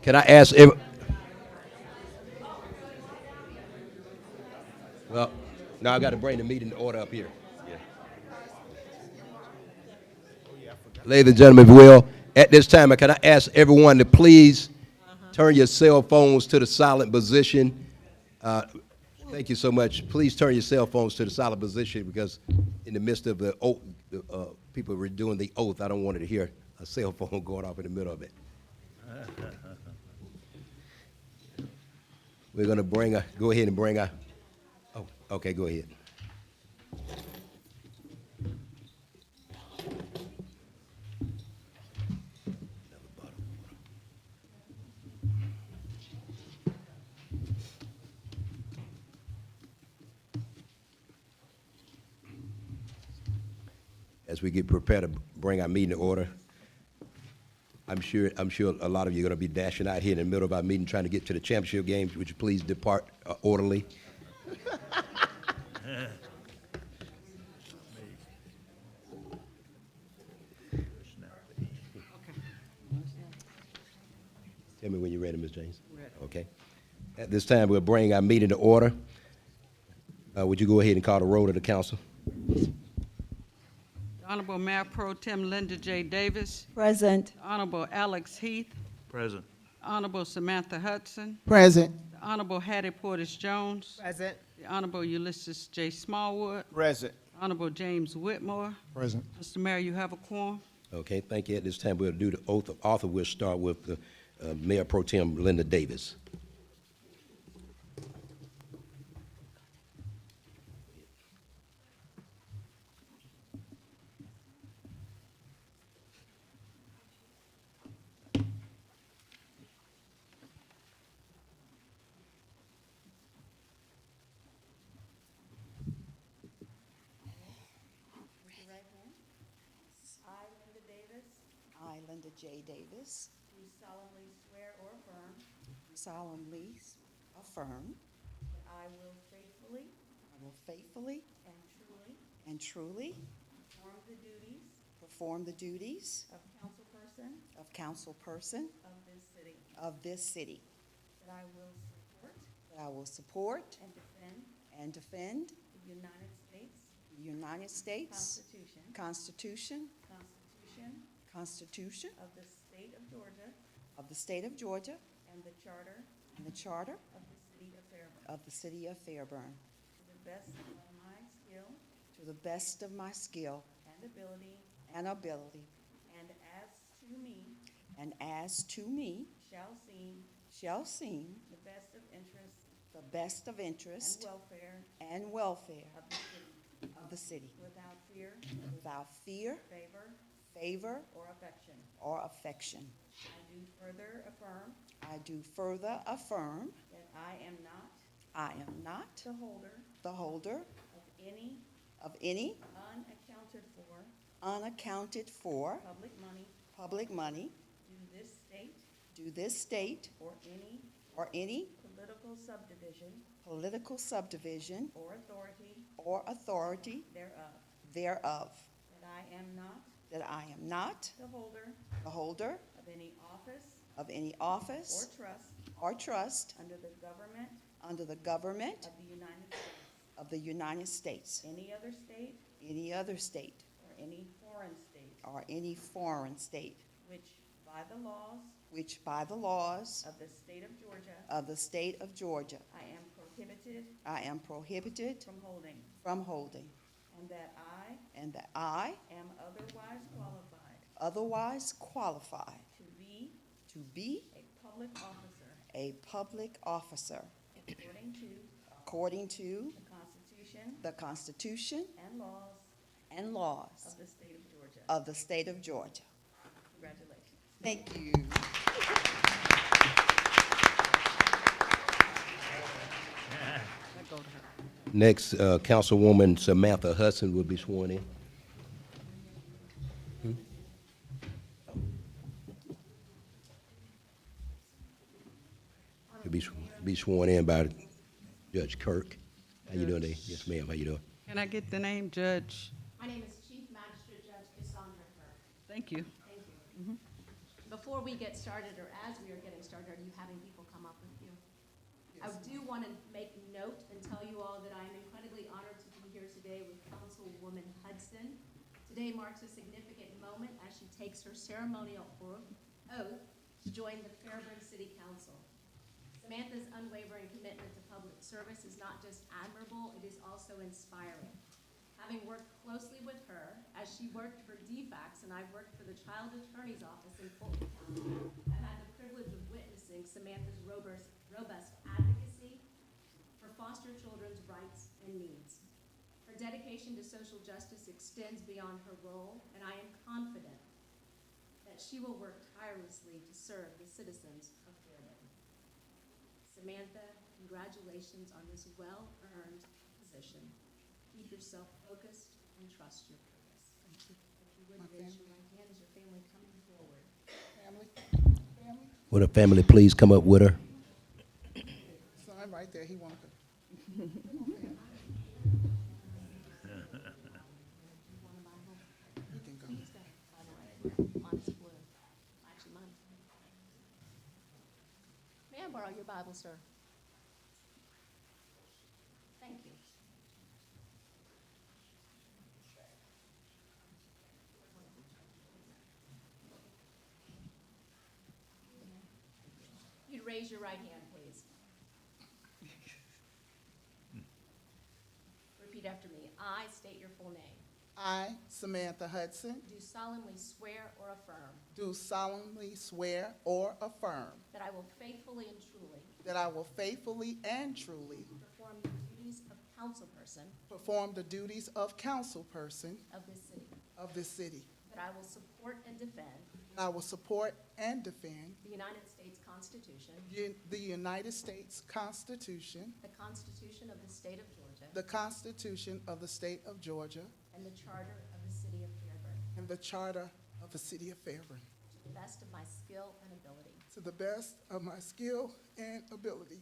can I ask well, now I got to bring the meeting to order up here. Ladies and gentlemen, if you will, At this time, can I ask everyone to please turn your cell phones to the silent position? Thank you so much. Please turn your cell phones to the silent position because in the midst of the oath, people were doing the oath. I don't want to hear a cell phone going off in the middle of it. We're going to go ahead and bring oh, okay, go ahead. As we get prepared to bring our meeting to order, I'm sure a lot of you are going to be dashing out here in the middle of our meeting trying to get to the championship games. Would you please depart orderly? Tell me when you're ready, Ms. James. Ready. Okay. At this time, we'll bring our meeting to order. Would you go ahead and call the roll of the council? Honorable Mayor Pro Tem Linda J. Davis. Present. Honorable Alex Heath. Present. Honorable Samantha Hudson. Present. Honorable Hattie Portis Jones. Present. The Honorable Ulysses J. Smallwood. Present. Honorable James Whitmore. Present. Mr. Mayor, you have a quorum. Okay, thank you. At this time, we'll do the oath of office. We'll start with the Mayor Pro Tem Linda Davis. I, Linda J. Davis. Do solemnly swear or affirm. Solemnly affirm. That I will faithfully. I will faithfully. And truly. And truly. Perform the duties. Perform the duties. Of councilperson. Of councilperson. Of this city. Of this city. That I will support. That I will support. And defend. And defend. The United States. The United States. Constitution. Constitution. Constitution. Constitution. Of the state of Georgia. Of the state of Georgia. And the charter. And the charter. Of the city of Fairburn. Of the city of Fairburn. To the best of my skill. To the best of my skill. And ability. And ability. And as to me. And as to me. Shall seem. Shall seem. The best of interest. The best of interest. And welfare. And welfare. Of the city. Of the city. Without fear. Without fear. Favor. Favor. Or affection. Or affection. I do further affirm. I do further affirm. That I am not. I am not. The holder. The holder. Of any. Of any. Unaccounted for. Unaccounted for. Public money. Public money. Do this state. Do this state. Or any. Or any. Political subdivision. Political subdivision. Or authority. Or authority. Thereof. Thereof. That I am not. That I am not. The holder. The holder. Of any office. Of any office. Or trust. Or trust. Under the government. Under the government. Of the United States. Of the United States. Any other state. Any other state. Or any foreign state. Or any foreign state. Which by the laws. Which by the laws. Of the state of Georgia. Of the state of Georgia. I am prohibited. I am prohibited. From holding. From holding. And that I. And that I. Am otherwise qualified. Otherwise qualified. To be. To be. A public officer. A public officer. According to. According to. The Constitution. The Constitution. And laws. And laws. Of the state of Georgia. Of the state of Georgia. Congratulations. Thank you. Let go to her. Next, Councilwoman Samantha Hudson will be sworn in. She'll be sworn in by Judge Kirk. How you doing today? Yes, ma'am. How you doing? Can I get the name, Judge? My name is Chief Magistrate Judge Cassandra Kirk. Thank you. Thank you. Before we get started, or as we are getting started, are you having people come up with you? I do want to make note and tell you all that I am incredibly honored to be here today with Councilwoman Hudson to Today marks a significant moment as she takes her ceremonial oath to join the Fairburn City Council. Samantha's unwavering commitment to public service is not just admirable, it is also inspiring. Having worked closely with her, as she worked for DFACS and I worked for the Child Attorney's Office in Fulton County, I've had the privilege of witnessing Samantha's robust advocacy for foster children's rights and needs. Her dedication to social justice extends beyond her role, and I am confident that she will work tirelessly to serve the citizens of Fairburn. Samantha, congratulations on this well-earned position. Keep yourself focused and trust your purpose. If you would raise your right hand as your family coming forward. Would the family please come up with her? Son right there, he wanted to. You can go. Mine's blue. Actually, mine's blue. May I borrow your Bible, sir? Thank you. You'd raise your right hand, please. Repeat after me. I state your full name. I, Samantha Hudson, Do solemnly swear or affirm do solemnly swear or affirm that I will faithfully and truly that I will faithfully and truly perform the duties of councilperson perform the duties of councilperson of this city, of this city. that I will support and defend I will support and defend the United States Constitution, the United States Constitution, the Constitution of the State of Georgia, the Constitution of the State of Georgia, and the Charter of the City of Fairburn, and the Charter of the City of Fairburn, to the best of my skill and ability. to the best of my skill and ability.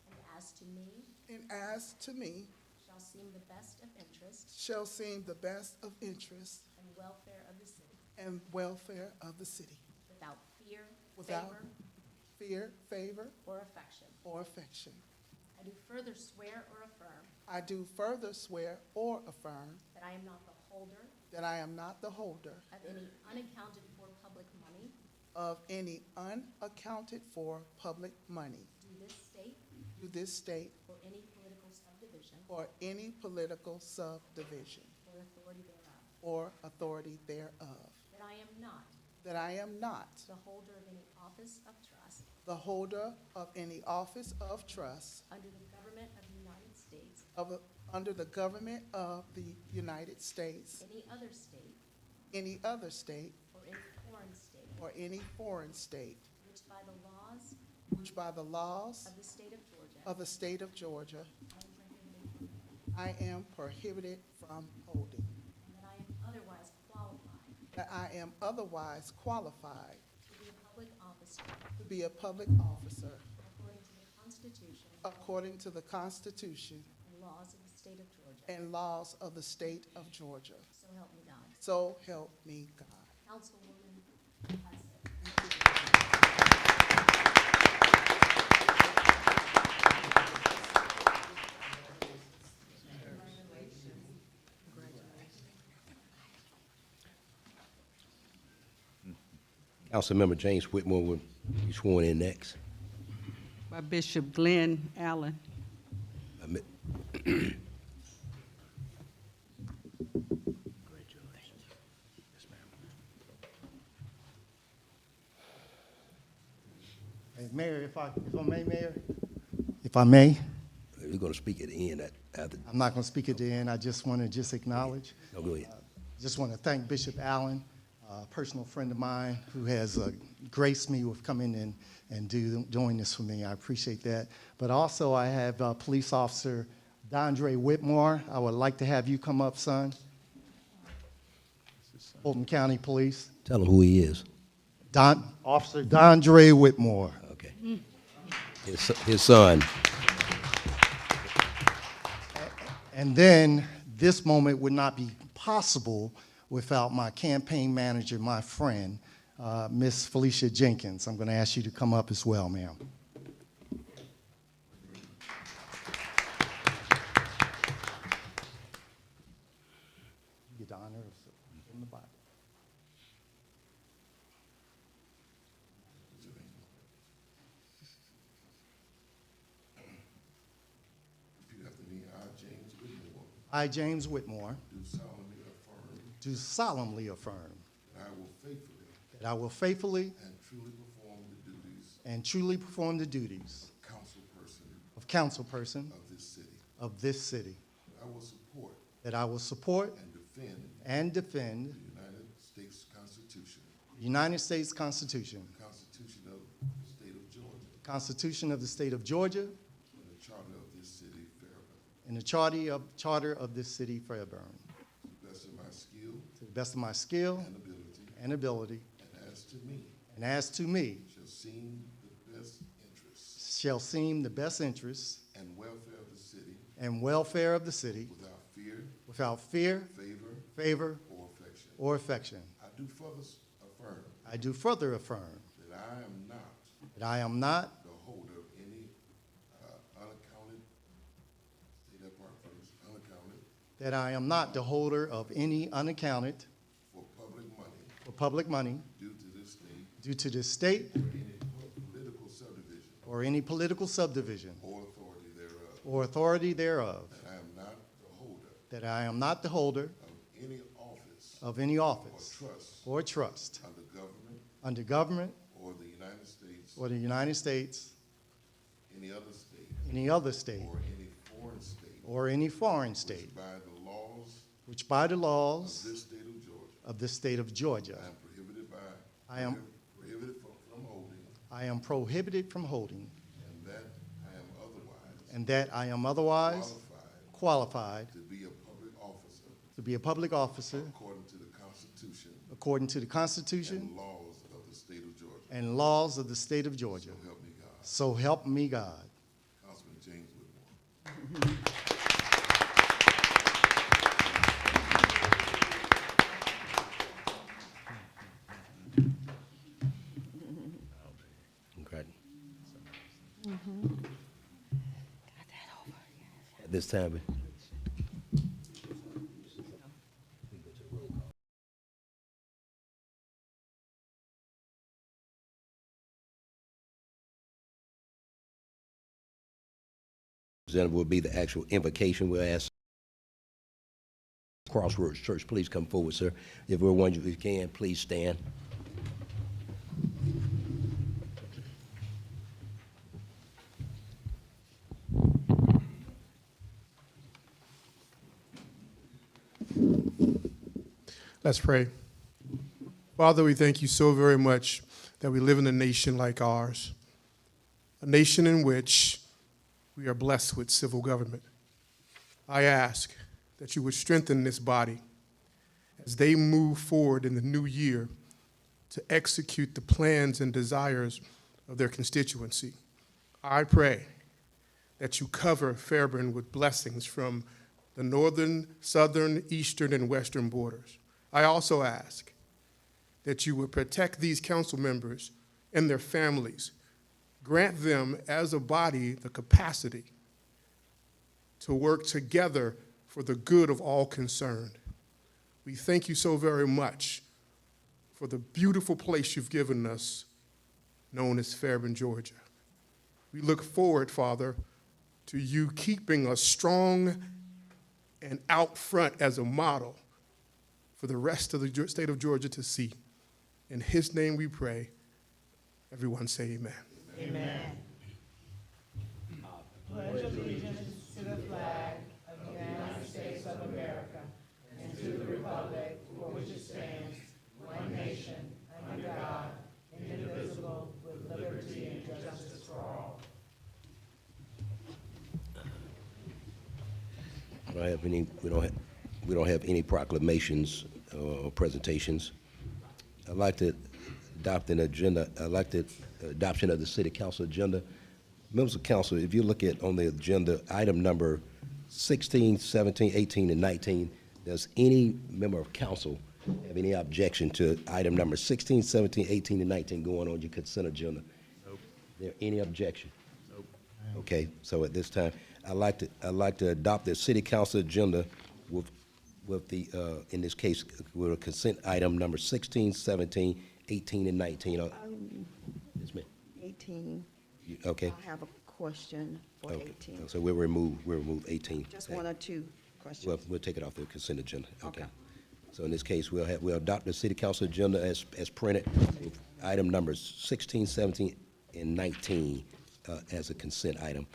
And as to me And as to me shall seem the best of interest shall seem the best of interest and welfare of the city, and welfare of the city, without fear, without favor, fear, favor, or affection. or affection. I do further swear or affirm I do further swear or affirm that I am not the holder that I am not the holder of any unaccounted for public money of any unaccounted for public money due this state to this state or any political subdivision or any political subdivision or authority thereof. or authority thereof. That I am not That I am not the holder of any office of trust the holder of any office of trust under the government of the United States, under the government of the United States, any other state, any other state, or any foreign state, or any foreign state, which by the laws which by the laws of the state of Georgia, of the state of Georgia, I am prohibited from holding. I am prohibited from holding, And that I am otherwise qualified that I am otherwise qualified to be a public officer to be a public officer according to the Constitution according to the Constitution and laws of the state of Georgia. and laws of the state of Georgia. So help me God. So help me God. Councilwoman Hudson. Councilmember James Whitmore will be sworn in next. By Bishop Glenn Allen. Hey, Mayor, if I may, Mayor? If I may? We're going to speak at the end. After. I'm not going to speak at the end. I just want to acknowledge. No, go ahead. Just want to thank Bishop Allen, a personal friend of mine who has graced me with coming in and doing this for me. I appreciate that. But also I have Police Officer Dondre Whitmore. I would like to have you come up, son. Fulton County Police. Tell him who he is. Officer Dondre Whitmore. Okay. His son. And then this moment would not be possible without my campaign manager, my friend, Miss Felicia Jenkins. I'm going to ask you to come up as well, ma'am. get the honor of in the Bible. Repeat after me. I, James Whitmore, I, James Whitmore, do solemnly affirm do solemnly affirm that I will faithfully that I will faithfully and truly perform the duties and truly perform the duties of councilperson of councilperson of this city. of this city, That I will support and defend the United States Constitution, the United States Constitution, the Constitution of the State of Georgia, the Constitution of the State of Georgia, and the Charter of this city, Fairburn, and the Charter of this city, Fairburn, to the best of my skill to the best of my skill and ability, and ability, and as to me shall seem the best interests and welfare of the city, and welfare of the city, without fear, favor, or affection. I do further affirm that that I am not the holder of any unaccounted, say that part first, unaccounted, that I am not the holder of any unaccounted for for public money due to this state due to this state or any political subdivision or any political subdivision or authority thereof, or authority thereof, that I am not the holder that I am not the holder of any office of any office or trust under government or the United States or the United States, any other state or any foreign state, which by the laws of this state of Georgia of this state of Georgia, I am I am prohibited from holding, and that I am otherwise qualified to be a public officer according to the Constitution according to the Constitution and laws of the state of Georgia. and laws of the state of Georgia. So help me God. So help me God. Councilman James Whitmore. Congratulations. At this time, representative will be the actual invocation. We'll ask Crossroads Church, please come forward, sir. If everyone, if you can, please stand. Let's pray. Father, we thank you so very much that we live in a nation like ours, a nation in which we are blessed with civil government. I ask that you would strengthen this body as they move forward in the new year to execute the plans and desires of their constituency. I pray that you cover Fairburn with blessings from the northern, southern, eastern, and western borders. I also ask that you would protect these council members and their families. Grant them, as a body, the capacity to work together for the good of all concerned. We thank you so very much for the beautiful place you've given us, known as Fairburn, Georgia. We look forward, Father, to you keeping us strong and out front as a model for the rest of the state of Georgia to see. In his name we pray. Everyone say amen. Amen. Pledge allegiance to the flag of the United States of America and to the republic for which it stands, one nation, under God, indivisible, with liberty and justice for all. We don't have any proclamations or presentations. I'd like to adopt an agenda. I'd like the adoption of the city council agenda. Members of council, if you look at on the agenda, item number 16, 17, 18, and 19, does any member of council have any objection to item number 16, 17, 18, and 19 going on your consent agenda? Nope. There any objection? Nope. Okay, so at this time, I'd like to adopt the city council agenda with with the, in this case, with a consent item number 16, 17, 18, and 19. Yes, ma'am. 18, Okay. I have a question for Okay. 18. So we'll remove 18. Just one or two questions. Well, we'll take it off the consent agenda. Okay. Okay. So in this case, we'll adopt the city council agenda as printed, with item numbers 16, 17, and 19 as a consent item.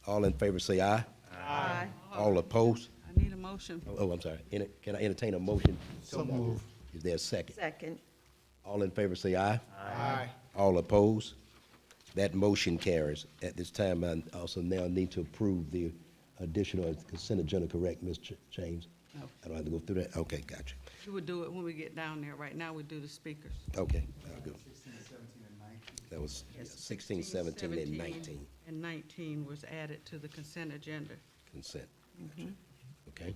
All in favor say aye. Aye. All opposed? I need a motion. Oh, I'm sorry. Can I entertain a motion? So moved. Is there a second? Second, All in favor say aye. Aye. All opposed? That motion carries. At this time, I also now need to approve the additional consent agenda, correct, Ms. James? No. I don't have to go through that? Okay, gotcha. We would do it when we get down there. Right now, we do the speakers. Okay, I'll go. That was 16, 17, and 19 And 19 was added to the consent agenda. consent. Okay.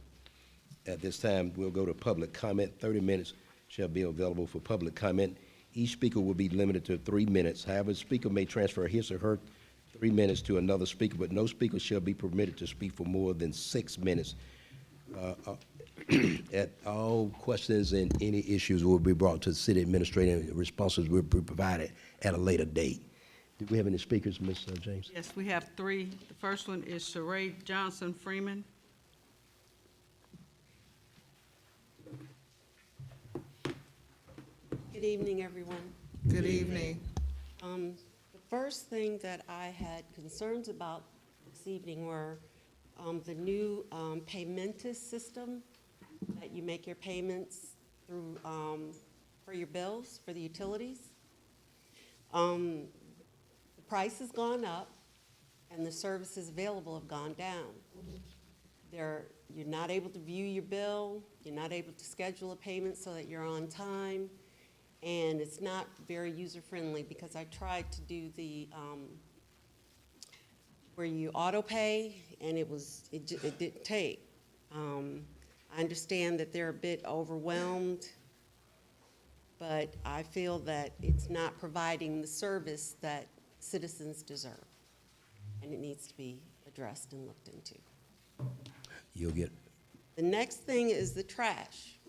At this time, we'll go to public comment. 30 minutes shall be available for public comment. Each speaker will be limited to 3 minutes. However, the speaker may transfer his or her 3 minutes to another speaker, but no speaker shall be permitted to speak for more than 6 minutes. At all questions and any issues will be brought to the city administrator, and responses will be provided at a later date. Do we have any speakers, Ms. James? Yes, we have 3. The first one is Sheree Johnson Freeman. Good evening, everyone. Good evening. The first thing that I had concerns about this evening were the new paymentus system that you make your payments through for your bills, for the utilities. The price has gone up and the services available have gone down. You're not able to view your bill, you're not able to schedule a payment so that you're on time, and it's not very user-friendly because I tried to do the, where you auto-pay, and it didn't take. I understand that they're a bit overwhelmed, but I feel that it's not providing the service that citizens deserve, and it needs to be addressed and looked into. You'll get, The next thing is the trash.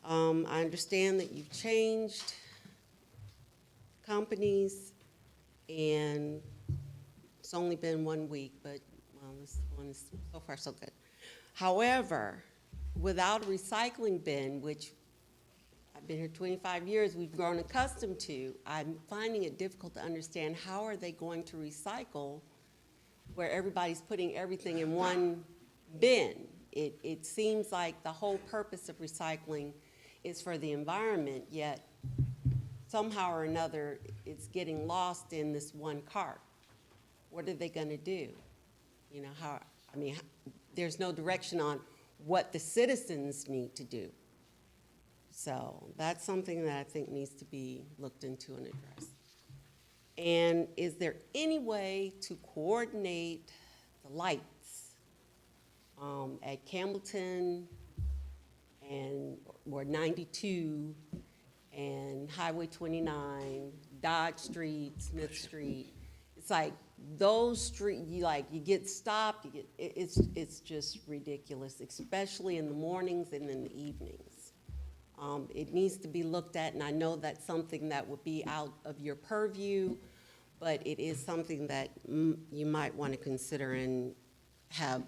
I understand that you've changed companies, and it's only been 1 week, but, well, this one is so far so good. However, without a recycling bin, which I've been here 25 years, we've grown accustomed to, I'm finding it difficult to understand how are they going to recycle where everybody's putting everything in one bin. It seems like the whole purpose of recycling is for the environment, yet somehow or another it's getting lost in this one cart. What are they gonna do? You know, there's no direction on what the citizens need to do. So that's something that I think needs to be looked into and addressed. And is there any way to coordinate the lights at Campbellton and, or 92 and Highway 29, Dodge Street, Smith Street? It's like those streets, you get stopped, it's just ridiculous, especially in the mornings and in the evenings. It needs to be looked at, and I know that's something that would be out of your purview, but it is something that you might want to consider and have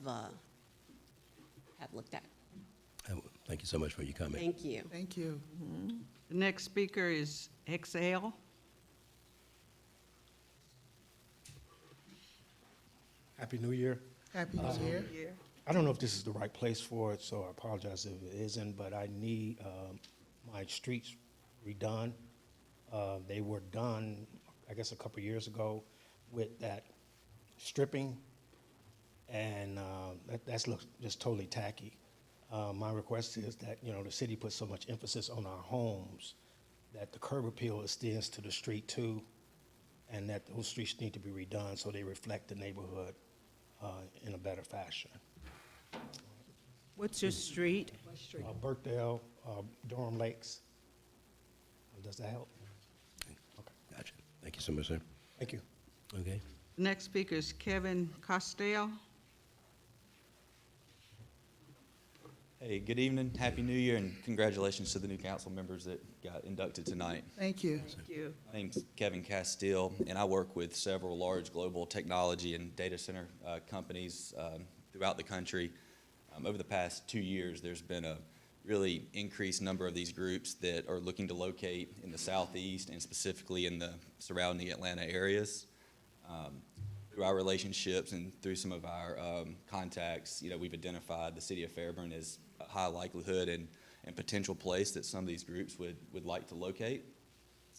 looked at. thank you so much for your comment. Thank you. Thank you. The next speaker is XL. Happy New Year. Happy New Year. I don't know if this is the right place for it, so I apologize if it isn't, but I need my streets redone. They were done, I guess, a couple years ago with that stripping, and that looks just totally tacky. My request is that, the city puts so much emphasis on our homes that the curb appeal extends to the street too, and that those streets need to be redone so they reflect the neighborhood in a better fashion. What's your street? Birkdale, Durham Lakes. Does that help? Gotcha. Thank you so much, sir. Thank you. Okay. The next speaker is Kevin Costello. Hey, good evening, Happy New Year, and congratulations to the new council members that got inducted tonight. Thank you. Thank you. My name's Kevin Castile, and I work with several large global technology and data center companies throughout the country. Over the past 2 years, there's been a really increased number of these groups that are looking to locate in the southeast and specifically in the surrounding Atlanta areas. Through our relationships and through some of our contacts, we've identified the city of Fairburn as a high likelihood and potential place that some of these groups would like to locate.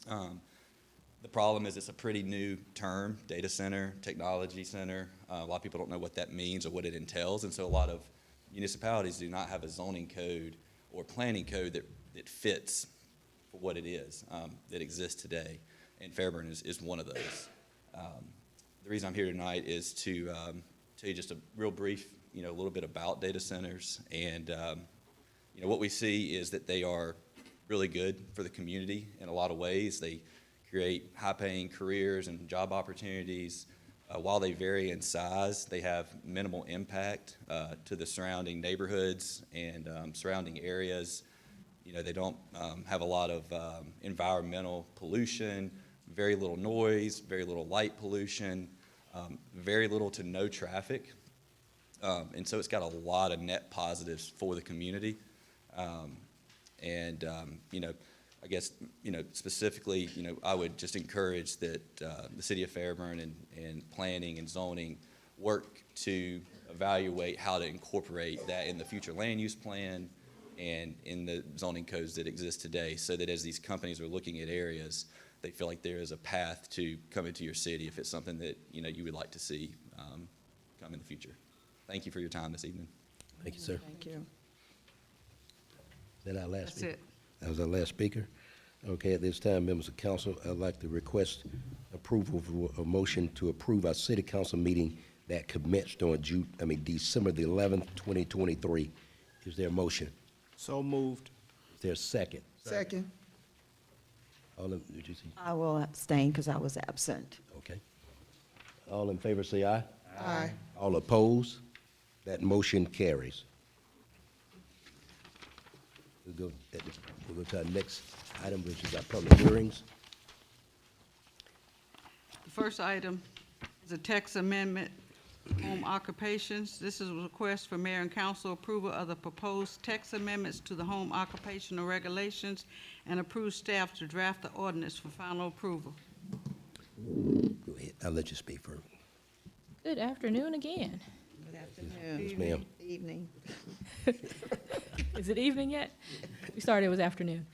The problem is it's a pretty new term, data center, technology center. A lot of people don't know what that means or what it entails, and so a lot of municipalities do not have a zoning code or planning code that fits for what it is that exists today, and Fairburn is one of those. The reason I'm here tonight is to tell you just a real brief, a little bit about data centers, and what we see is that they are really good for the community in a lot of ways. They create high-paying careers and job opportunities. While they vary in size, they have minimal impact to the surrounding neighborhoods and surrounding areas. They don't have a lot of environmental pollution, very little noise, very little light pollution, very little to no traffic. And so it's got a lot of net positives for the community. I guess, specifically, I would just encourage that the city of Fairburn and planning and zoning work to evaluate how to incorporate that in the future land use plan and in the zoning codes that exist today, so that as these companies are looking at areas, they feel like there is a path to come into your city if it's something that, you would like to see come in the future. Thank you for your time this evening. Thank you, sir. Thank you. Is that our last That's speaker? it. That was our last speaker. Okay, at this time, members of council, I'd like to request approval for a motion to approve our city council meeting that commenced on December the 11th, 2023. Is there a motion? So moved. Is there a second? Second. Did you see? I will abstain because I was absent. Okay. All in favor, say aye. Aye. All opposed? That motion carries. We'll go to our next item, which is our public hearings. The first item is a text amendment, home occupations. This is a request for mayor and council approval of the proposed text amendments to the home occupational regulations and approve staff to draft the ordinance for final approval. Go ahead. I'll let you speak first. Good afternoon again. Good afternoon. Yes, ma'am. Evening. Is it evening yet? We started, it was afternoon.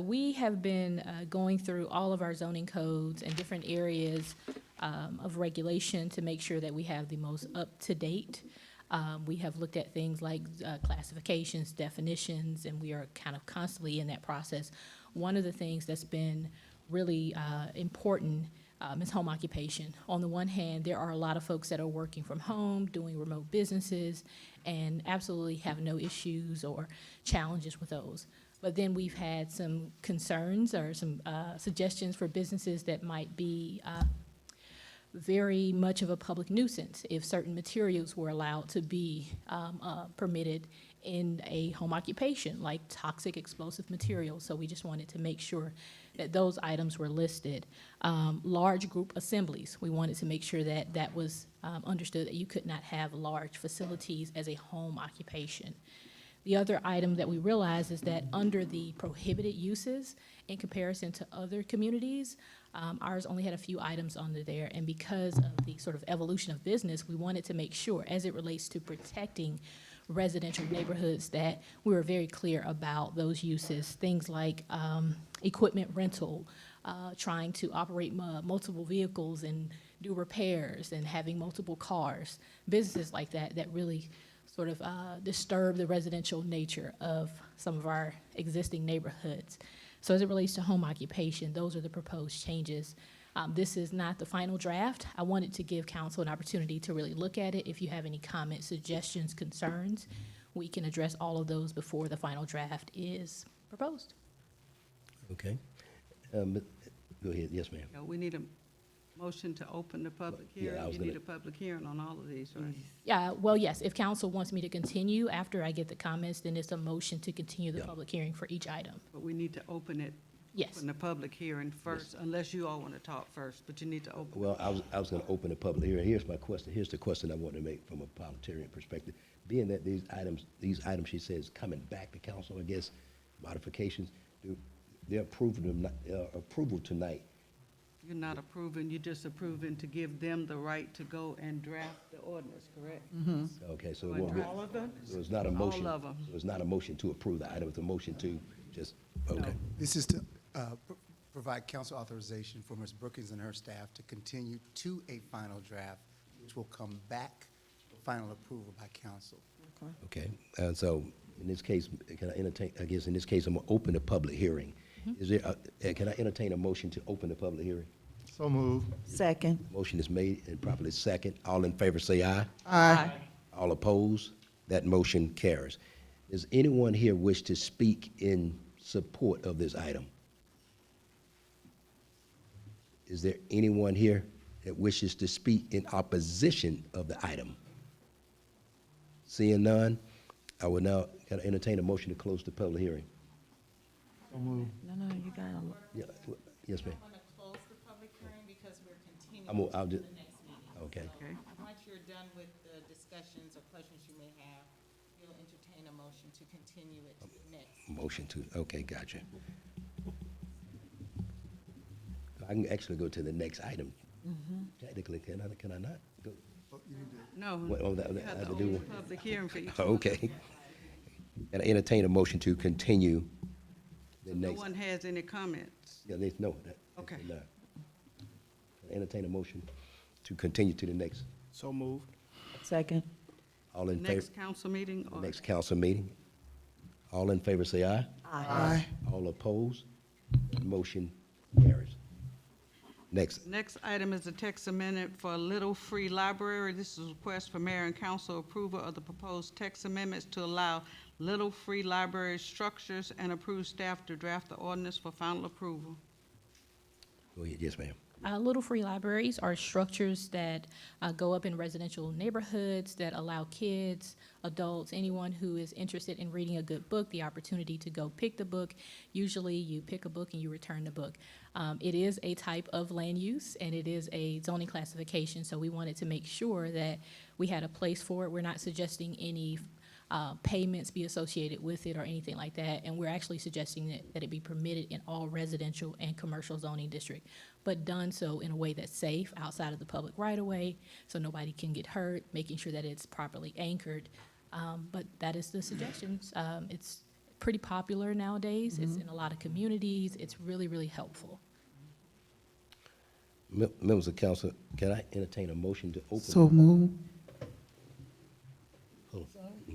We have been going through all of our zoning codes and different areas of regulation to make sure that we have the most up-to-date. We have looked at things like classifications, definitions, and we are kind of constantly in that process. One of the things that's been really important is home occupation. On the one hand, there are a lot of folks that are working from home, doing remote businesses, and absolutely have no issues or challenges with those. But then we've had some concerns or some suggestions for businesses that might be very much of a public nuisance if certain materials were allowed to be permitted in a home occupation, like toxic explosive materials. So we just wanted to make sure that those items were listed. Large group assemblies, we wanted to make sure that that was understood, that you could not have large facilities as a home occupation. The other item that we realized is that under the prohibited uses, in comparison to other communities, ours only had a few items under there, and because of the sort of evolution of business, we wanted to make sure, as it relates to protecting residential neighborhoods, that we were very clear about those uses, things like equipment rental, trying to operate multiple vehicles and do repairs and having multiple cars, businesses like that that really sort of disturb the residential nature of some of our existing neighborhoods. So as it relates to home occupation, those are the proposed changes. This is not the final draft. I wanted to give council an opportunity to really look at it. If you have any comments, suggestions, concerns, we can address all of those before the final draft is proposed. Okay. Go ahead. Yes, ma'am. We need a Motion to open the public Yeah, hearing. I was You need gonna- a public hearing on all of these, right? Yeah, well, yes, if council wants me to continue after I get the comments, then it's a motion to continue the Yeah. public hearing for each item. But we need to open it. Yes. Open the public hearing first, unless you all want to talk first, but you need to open. Well, I was gonna open the public hearing. Here's my question. Here's the question I want to make from a parliamentarian perspective. Being that these items she says coming back to council, I guess, modifications, their approval tonight. You're not approving, you're just approving to give them the right to go and draft the ordinance, correct? Okay, so it Like won't be. all of them? So it's not a motion. All of them. So it's not a motion to approve the item, it's a motion to just, okay. This is to provide council authorization for Ms. Brookings and her staff to continue to a final draft, which will come back for final approval by council. Okay, and so in this case, can I entertain, I guess in this case, I'm gonna open the public hearing. Is there, can I entertain a motion to open the public hearing? So move. Second. Motion is made and properly second. All in favor say aye. Aye. All opposed? That motion carries. Does anyone here wish to speak in support of this item? Is there anyone here that wishes to speak in opposition of the item? Seeing none, I will now kind of entertain a motion to close the public hearing. So move. No, you got to. Yeah, yes, ma'am. I want to close the public hearing because we're continuing I'll to just, the next meeting. okay. Okay. Once you're done with the discussions or questions you may have, you'll entertain a motion to continue it to the next. Motion to, okay, gotcha. I can actually go to the next item. Technically, can I not? Go- No, What, oh, that- you that have have to to do open with- the public hearing for each Oh, one. okay. And I entertain a motion to continue the No next. one has any comments. Yeah, there's no. Okay. No. Entertain a motion to continue to the next, So moved. Second. all in favor, Next council meeting the or? next council meeting. All in favor say aye. Aye. All opposed? Motion carries. Next, Next item is a text amendment for Little Free Library. This is a request for mayor and council approval of the proposed text amendments to allow Little Free Library structures and approve staff to draft the ordinance for final approval. go ahead, yes, ma'am. Little free libraries are structures that go up in residential neighborhoods that allow kids, adults, anyone who is interested in reading a good book, the opportunity to go pick the book. Usually you pick a book and you return the book. It is a type of land use and it is a zoning classification, so we wanted to make sure that we had a place for it. We're not suggesting any payments be associated with it or anything like that. And we're actually suggesting that it be permitted in all residential and commercial zoning district, but done so in a way that's safe outside of the public right-of-way, so nobody can get hurt, making sure that it's properly anchored. But that is the suggestions. It's pretty popular nowadays. It's in a lot of communities. It's really, really helpful. Members of council, can I entertain a motion to open? So move.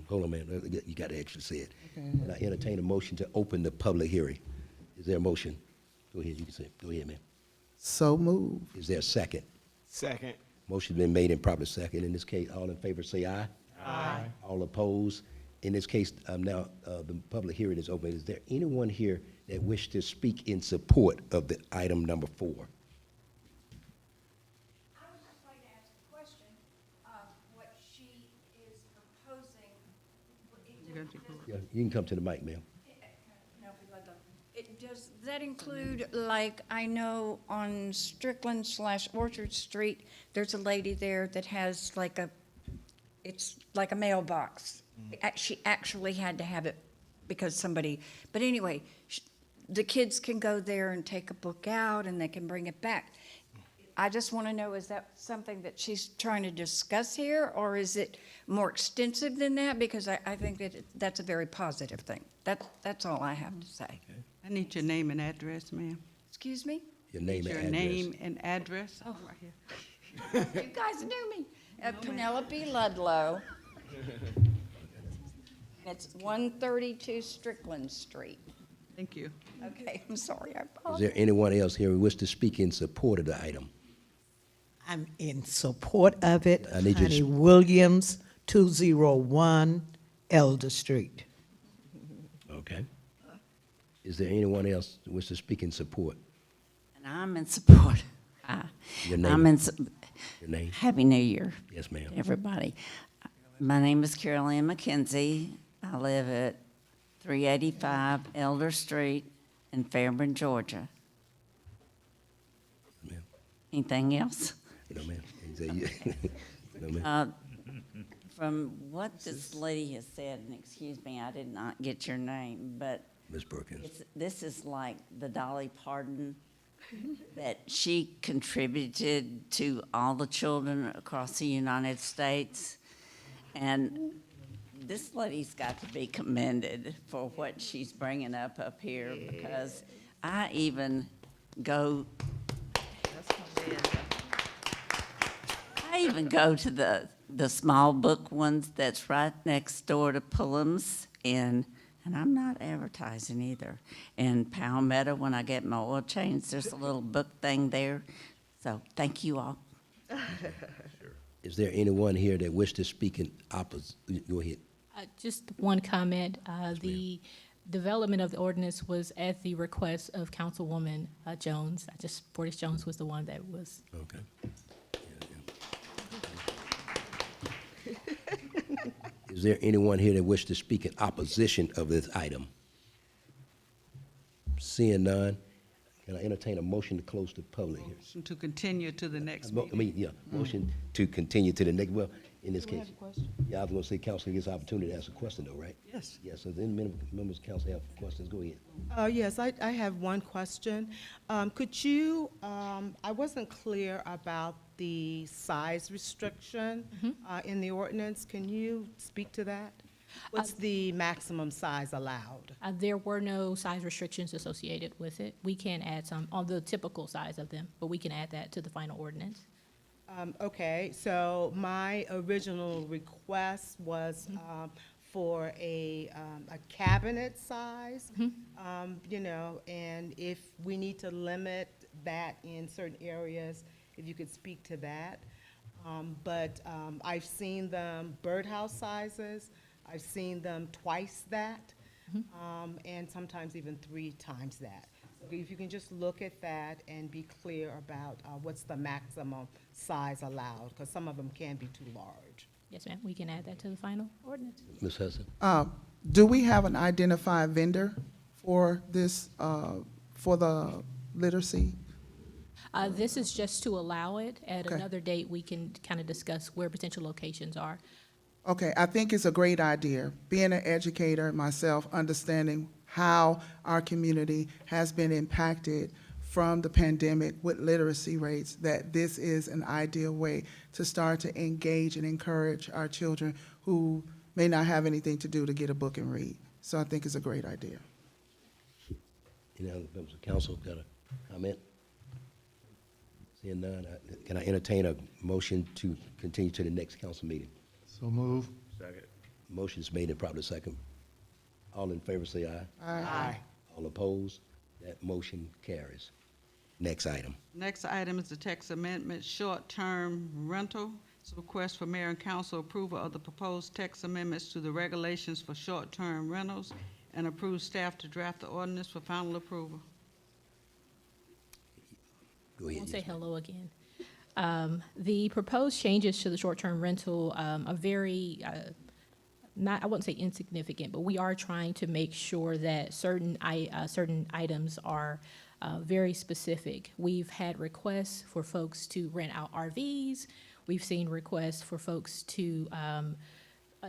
Hold on, man, you got to actually say it. And I entertain a motion to open the public hearing. Is there a motion? Go ahead, you can say it. Go ahead, ma'am. So move. Is there a second? Second. Motion's been made and properly second. In this case, all in favor say aye. Aye. All opposed? In this case, now, the public hearing is open. Is there anyone here that wish to speak in support of the item number 4? I would just like to ask a question. What she is proposing. Yeah, you can come to the mic, ma'am. Does that include, like, I know on Strickland/Orchard Street, there's a lady there that has like it's like a mailbox. She actually had to have it because somebody, but anyway, the kids can go there and take a book out and they can bring it back. I just want to know, is that something that she's trying to discuss here, or is it more extensive than that? Because I think that that's a very positive thing. That's all I have to say. I need your name and address, ma'am. Excuse me? Your name and Your address. name and address. Oh. Right here. You guys knew me. Penelope Ludlow. It's 132 Strickland Street. Thank you. Okay, I'm sorry, I Is apologize. there anyone else here who wish to speak in support of the item? I'm in support of it. I need you to Connie Williams, 201 Elder Street. Okay. Is there anyone else who wish to speak in support? And I'm in support. Your I'm name, in, your name? Happy New Year, Yes, ma'am. everybody. My name is Carol Ann McKenzie. I live at 385 Elder Street in Fairburn, Georgia. Ma'am. Anything else? No, ma'am. No, ma'am. From what this lady has said, and excuse me, I did not get your name, but Ms. Perkins. this is like the Dolly Parton that she contributed to all the children across the United States. And this lady's got to be commended for what she's bringing up here, because I even go to the small book ones that's right next door to Pullum's, and I'm not advertising either. In Palmetto, when I get my oil change, there's a little book thing there. So thank you all. Is there anyone here that wish to speak in go ahead. Just one comment. The development of the ordinance was at the request of Councilwoman Jones. Portis Jones was the one that was. Okay. Is there anyone here that wish to speak in opposition of this item? Seeing none, can I entertain a motion to close the public hearing? Motion to continue to the next meeting. Motion to continue to the next, well, in this Do we case. have a question? Yeah, I was gonna say, council gets an opportunity to ask a question though, right? Yes. Yes, so then members of council have questions, go ahead. Yes, I have one question. Could you, I wasn't clear about the size restriction in the ordinance. Can you speak to that? What's the maximum size allowed? There were no size restrictions associated with it. We can add some on the typical size of them, but we can add that to the final ordinance. Okay, so my original request was for a cabinet size, you know, and if we need to limit that in certain areas, if you could speak to that. But I've seen them birdhouse sizes, I've seen them twice that, and sometimes even 3 times that. So if you can just look at that and be clear about what's the maximum size allowed, because some of them can be too large. Yes, ma'am. We can add that to the final ordinance. Ms. Hudson? Do we have an identified vendor for this, for the literacy? This is just to allow it. At Okay. another date, we can kind of discuss where potential locations are. Okay, I think it's a great idea. Being an educator myself, understanding how our community has been impacted from the pandemic with literacy rates, that this is an ideal way to start to engage and encourage our children who may not have anything to do to get a book and read. So I think it's a great idea. Any other members of council got a comment? Seeing none, can I entertain a motion to continue to the next council meeting? So move. Second. Motion's made and probably second. All in favor say aye. Aye. All opposed? That motion carries. Next item. Next item is the text amendment, short-term rental. It's a request for mayor and council approval of the proposed text amendments to the regulations for short-term rentals and approve staff to draft the ordinance for final approval. Go I ahead. won't say yes, ma'am. hello again. The proposed changes to the short-term rental are very, not, I wouldn't say insignificant, but we are trying to make sure that certain items are very specific. We've had requests for folks to rent out RVs. We've seen requests for folks to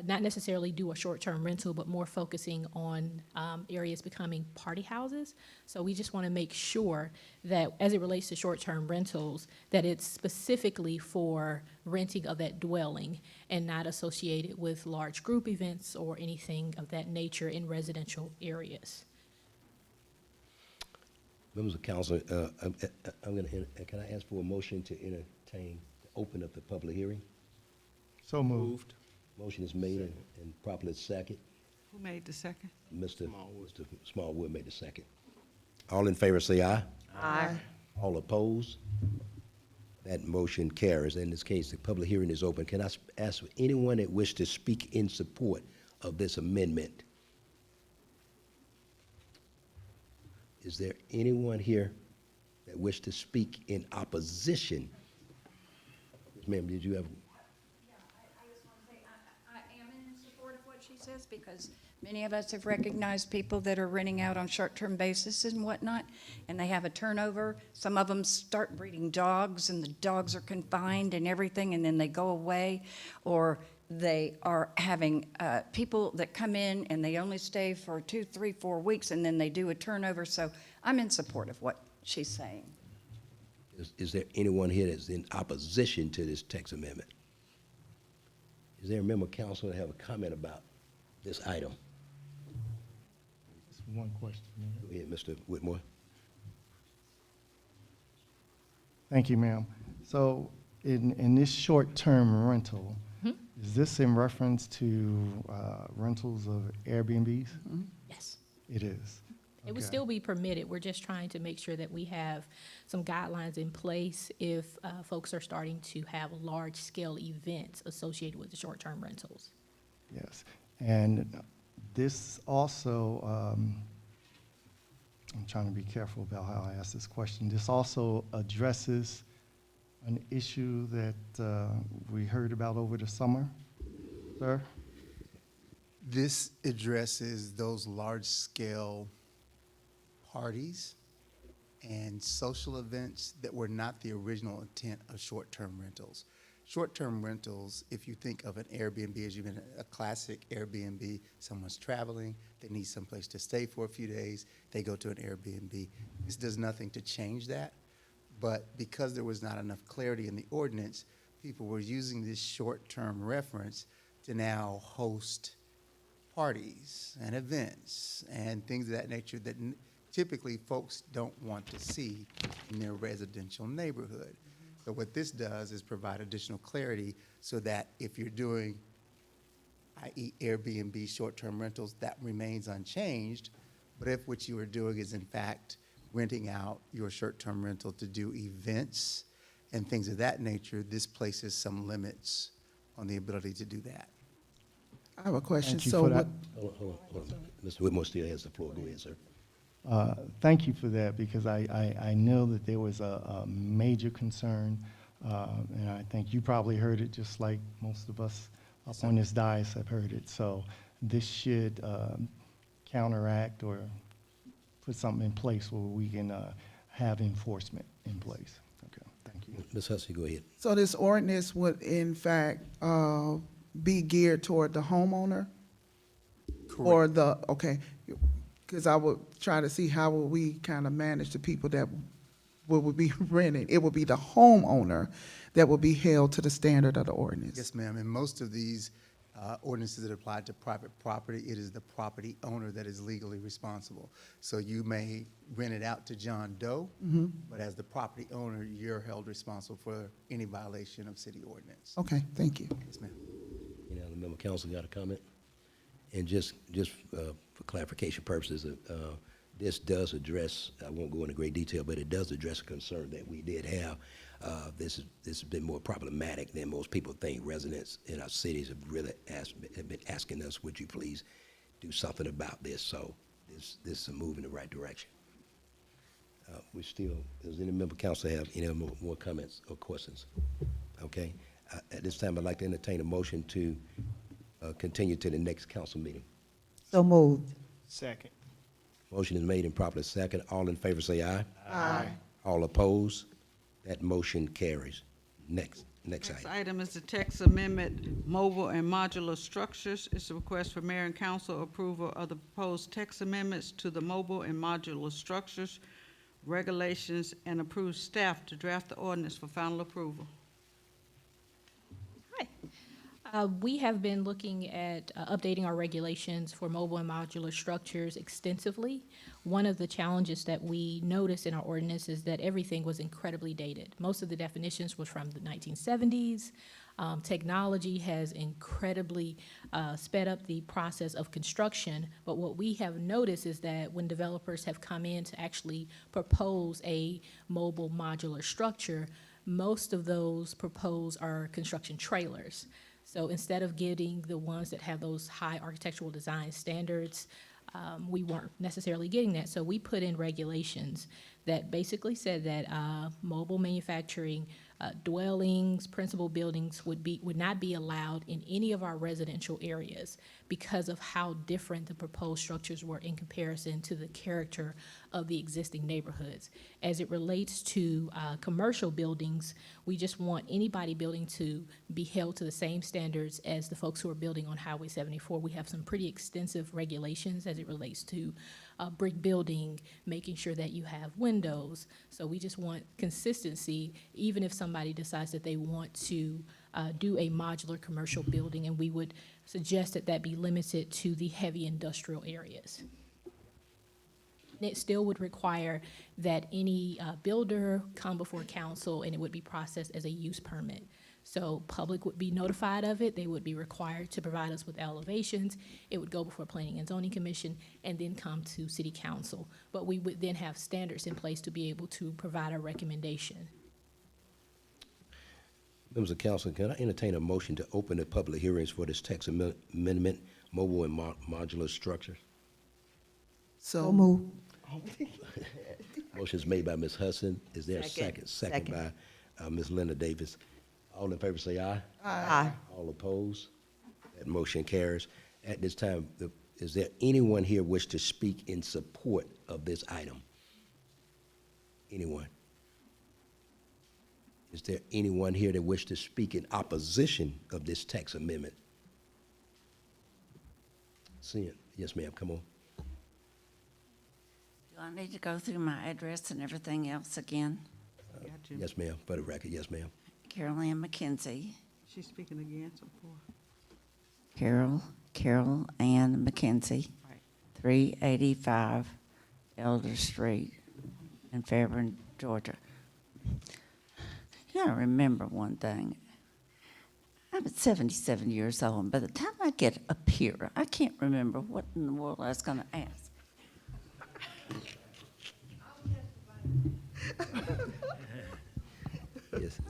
not necessarily do a short-term rental, but more focusing on areas becoming party houses. So we just want to make sure that, as it relates to short-term rentals, that it's specifically for renting of that dwelling and not associated with large group events or anything of that nature in residential areas. Members of council, can I ask for a motion to entertain, to open up the public hearing? So moved. Motion is made and properly second. Who made the second? Mr. Smallwood made the second. All in favor say aye. Aye. All opposed? That motion carries. In this case, the public hearing is open. Can I ask anyone that wish to speak in support of this amendment? Is there anyone here that wish to speak in opposition? Ma'am, did you have? I just want to say, I am in support of what she says, because many of us have recognized people that are renting out on short-term basis and whatnot, and they have a turnover. Some of them start breeding dogs, and the dogs are confined and everything, and then they go away, or they are having people that come in and they only stay for 2, 3, 4 weeks, and then they do a turnover. So I'm in support of what she's saying. Is there anyone here that's in opposition to this text amendment? Is there a member of council that have a comment about this item? Just one question. Go ahead, Mr. Whitmore. Thank you, ma'am. So in this short-term rental, is this in reference to rentals of Airbnbs? Yes. It is. It would Okay. still be permitted. We're just trying to make sure that we have some guidelines in place if folks are starting to have large-scale events associated with the short-term rentals. Yes. And this also, I'm trying to be careful about how I ask this question. This also addresses an issue that we heard about over the summer, sir? This addresses those large-scale parties and social events that were not the original intent of short-term rentals. Short-term rentals, if you think of an Airbnb as even a classic Airbnb, someone's traveling, they need someplace to stay for a few days, they go to an Airbnb. This does nothing to change that, but because there was not enough clarity in the ordinance, people were using this short-term reference to now host parties and events and things of that nature that typically folks don't want to see in their residential neighborhood. So what this does is provide additional clarity so that if you're doing, i.e. Airbnb short-term rentals, that remains unchanged. But if what you are doing is in fact renting out your short-term rental to do events and things of that nature, this places some limits on the ability to do that. I have a question. Thank you So for what, that. Hold on. Mr. Whitmore still has the floor. Go ahead, sir. Thank you for that, because I know that there was a major concern, and I think you probably heard it just like most of us up on this dais have heard it. So this should counteract or put something in place where we can have enforcement in place. Okay, thank you. Ms. Hussey, go ahead. so this ordinance would in fact be geared toward the homeowner? Or the, okay, because I would try to see how will we kind of manage the people that would be renting. It would be the homeowner that will be held to the standard of the ordinance. Yes, ma'am. In most of these ordinances that apply to private property, it is the property owner that is legally responsible. So you may rent it out to John Doe, but as the property owner, you're held responsible for any violation of city ordinance. Okay, thank you. Yes, ma'am. Any other member of council got a comment? And just for clarification purposes, this does address, I won't go into great detail, but it does address a concern that we did have. This has been more problematic than most people think. Residents in our cities have really have been asking us, would you please do something about this? So this is a move in the right direction. Does any member of council have any more comments or questions? Okay. At this time, I'd like to entertain a motion to continue to the next council meeting. So moved. Second. Motion is made and properly second. All in favor say aye. Aye. All opposed? That motion carries. Next Next item. item is the text amendment, mobile and modular structures. It's a request for mayor and council approval of the proposed text amendments to the mobile and modular structures regulations and approve staff to draft the ordinance for final approval. We have been looking at updating our regulations for mobile and modular structures extensively. One of the challenges that we noticed in our ordinance is that everything was incredibly dated. Most of the definitions were from the 1970s. Technology has incredibly sped up the process of construction, but what we have noticed is that when developers have come in to actually propose a mobile modular structure, most of those proposed are construction trailers. So instead of getting the ones that have those high architectural design standards, we weren't necessarily getting that. So we put in regulations that basically said that mobile manufacturing dwellings, principal buildings would not be allowed in any of our residential areas because of how different the proposed structures were in comparison to the character of the existing neighborhoods. As it relates to commercial buildings, we just want anybody building to be held to the same standards as the folks who are building on Highway 74. We have some pretty extensive regulations as it relates to brick building, making sure that you have windows. So we just want consistency, even if somebody decides that they want to do a modular commercial building, and we would suggest that that be limited to the heavy industrial areas. It still would require that any builder come before council, and it would be processed as a use permit. So public would be notified of it. They would be required to provide us with elevations. It would go before Planning and Zoning Commission and then come to City Council. But we would then have standards in place to be able to provide a recommendation. Members of council, can I entertain a motion to open the public hearings for this text amendment, mobile and modular structures? So move. Motion's made by Ms. Hudson. Is there a second? Second by Ms. Linda Davis. All in favor say aye. Aye. All opposed? That motion carries. At this time, is there anyone here wish to speak in support of this item? Anyone? Is there anyone here that wish to speak in opposition of this text amendment? Seeing, yes, ma'am, come on. Do I need to go through my address and everything else again? Yes, ma'am, for the record, yes, ma'am. Carol Ann McKenzie. She's speaking again, so for. Carol Ann McKenzie, Right. 385 Elder Street in Fairburn, Georgia. You gotta remember one thing. I'm 77 years old, and by the time I get up here, I can't remember what in the world I was gonna ask. Yes.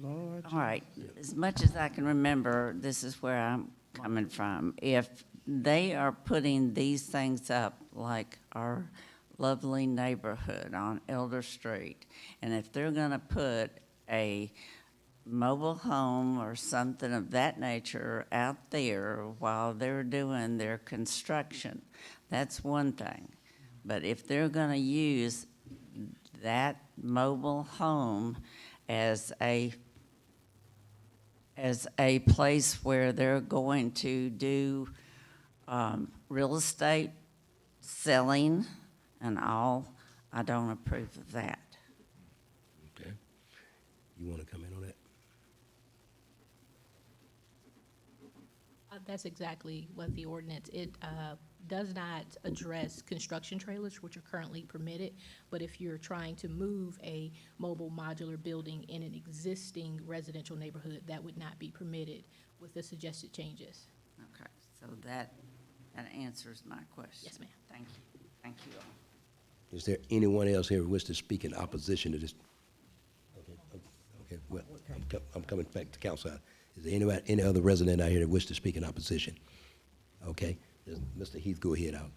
Lord. All right, as much as I can remember, this is where I'm coming from. If they are putting these things up, like our lovely neighborhood on Elder Street, and if they're gonna put a mobile home or something of that nature out there while they're doing their construction, that's one thing. But if they're gonna use that mobile home as a place where they're going to do real estate selling and all, I don't approve of that. Okay. You want to come in on that? That's exactly what the ordinance, it does not address construction trailers, which are currently permitted, but if you're trying to move a mobile modular building in an existing residential neighborhood, that would not be permitted with the suggested changes. Okay, so that answers my question. Yes, ma'am. Thank you. Thank you all. Is there anyone else here who wishes to speak in opposition to this? Okay, well, I'm coming back to council. Is there any other resident out here that wishes to speak in opposition? Okay, Mr. Heath, go ahead. I'll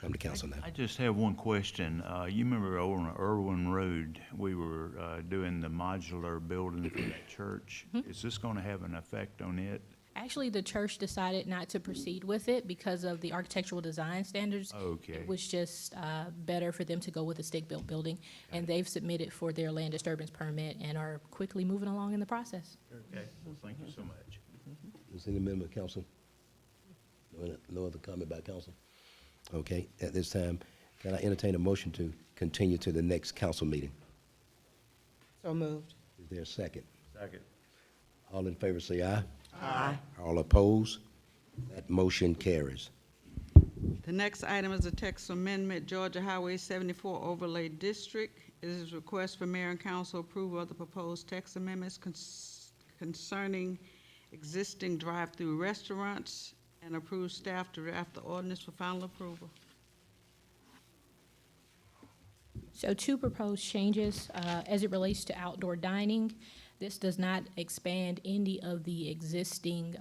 come to council now. I just have one question. You remember over on Irwin Road, we were doing the modular building for that church. Is this going to have an effect on it? Actually, the church decided not to proceed with it because of the architectural design standards. Okay. It was just better for them to go with a stick-built building, and they've submitted for their land disturbance permit and are quickly moving along in the process. Okay, well, thank you so much. Is any member of council? No other comment by council? Okay, at this time, can I entertain a motion to continue to the next council meeting? So moved. Is there a second? Second. All in favor say aye. Aye. All opposed? That motion carries. The next item is a text amendment, Georgia Highway 74 Overlay District. It is a request for mayor and council approval of the proposed text amendments concerning existing drive-through restaurants and approve staff to draft the ordinance for final approval. So two proposed changes as it relates to outdoor dining. This does not expand any of the existing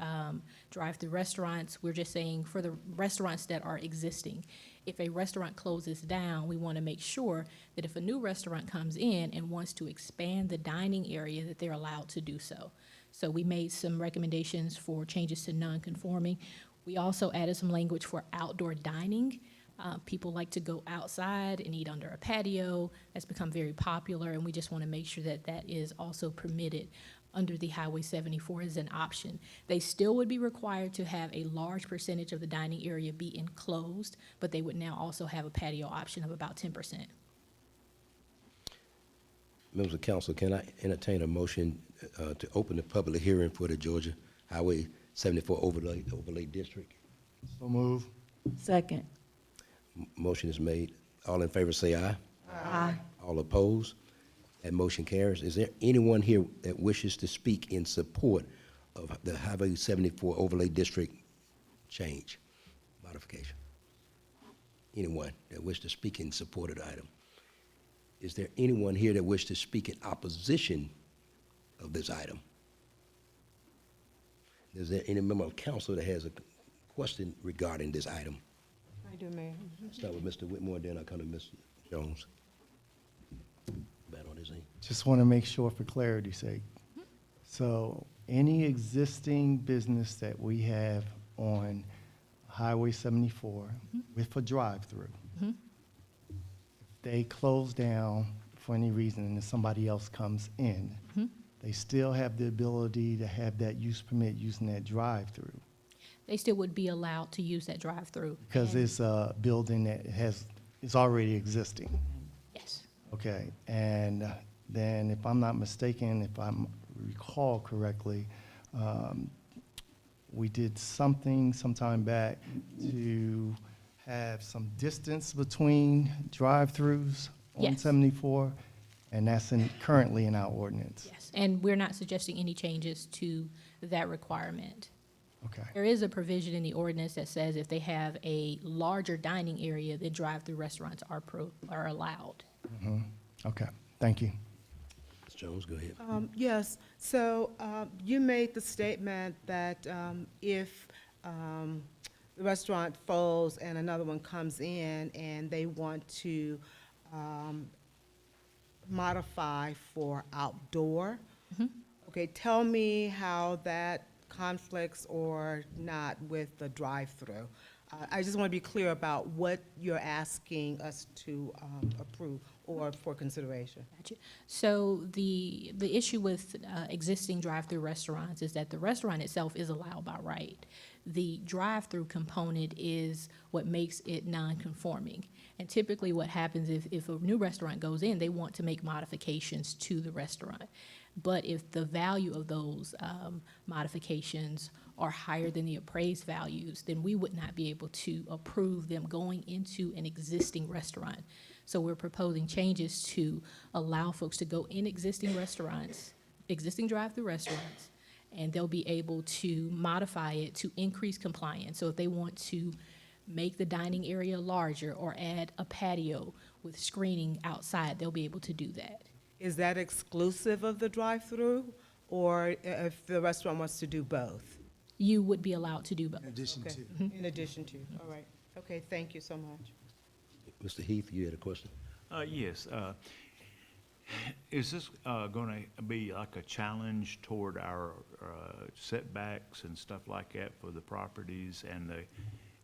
drive-through restaurants. We're just saying for the restaurants that are existing. If a restaurant closes down, we want to make sure that if a new restaurant comes in and wants to expand the dining area, that they're allowed to do so. So we made some recommendations for changes to non-conforming. We also added some language for outdoor dining. People like to go outside and eat under a patio. That's become very popular, and we just want to make sure that that is also permitted under the Highway 74 as an option. They still would be required to have a large percentage of the dining area be enclosed, but they would now also have a patio option of about 10%. Members of council, can I entertain a motion to open the public hearing for the Georgia Highway 74 overlay district? So move. Second. Motion is made. All in favor say aye. Aye. All opposed? That motion carries. Is there anyone here that wishes to speak in support of the Highway 74 overlay district change, modification? Anyone that wishes to speak in support of the item? Is there anyone here that wishes to speak in opposition of this item? Is there any member of council that has a question regarding this item? I do, Mayor. Start with Mr. Whitmore, then I'll come to Ms. Jones. Bad on his name. Just want to make sure for clarity's sake. So any existing business that we have on Highway 74 with a drive-through, if they close down for any reason and somebody else comes in, they still have the ability to have that use permit using that drive-through. They still would be allowed to use that drive-through. Because And- it's a building that is already existing. Yes. Okay, and then if I'm not mistaken, if I recall correctly, we did something sometime back to have some distance between drive-throughs on Yes. 74, and that's currently in our ordinance. Yes, and we're not suggesting any changes to that requirement. Okay, There is a provision in the ordinance that says if they have a larger dining area, then drive-through restaurants are allowed. okay, thank you. Ms. Jones, go ahead. Yes, so you made the statement that if the restaurant folds and another one comes in and they want to modify for outdoor, okay, tell me how that conflicts or not with the drive-through. I just want to be clear about what you're asking us to approve or for consideration. Gotcha. So the issue with existing drive-through restaurants is that the restaurant itself is allowed by right. The drive-through component is what makes it non-conforming. And typically what happens if a new restaurant goes in, they want to make modifications to the restaurant. But if the value of those modifications are higher than the appraised values, then we would not be able to approve them going into an existing restaurant. So we're proposing changes to allow folks to go in existing restaurants, existing drive-through restaurants, and they'll be able to modify it to increase compliance. So if they want to make the dining area larger or add a patio with screening outside, they'll be able to do that. Is that exclusive of the drive-through, or if the restaurant wants to do both? You would be allowed to do both. In addition Okay, to. in addition to, all right. Okay, thank you so much. Mr. Heath, you had a question? Yes. Is this going to be like a challenge toward our setbacks and stuff like that for the properties and the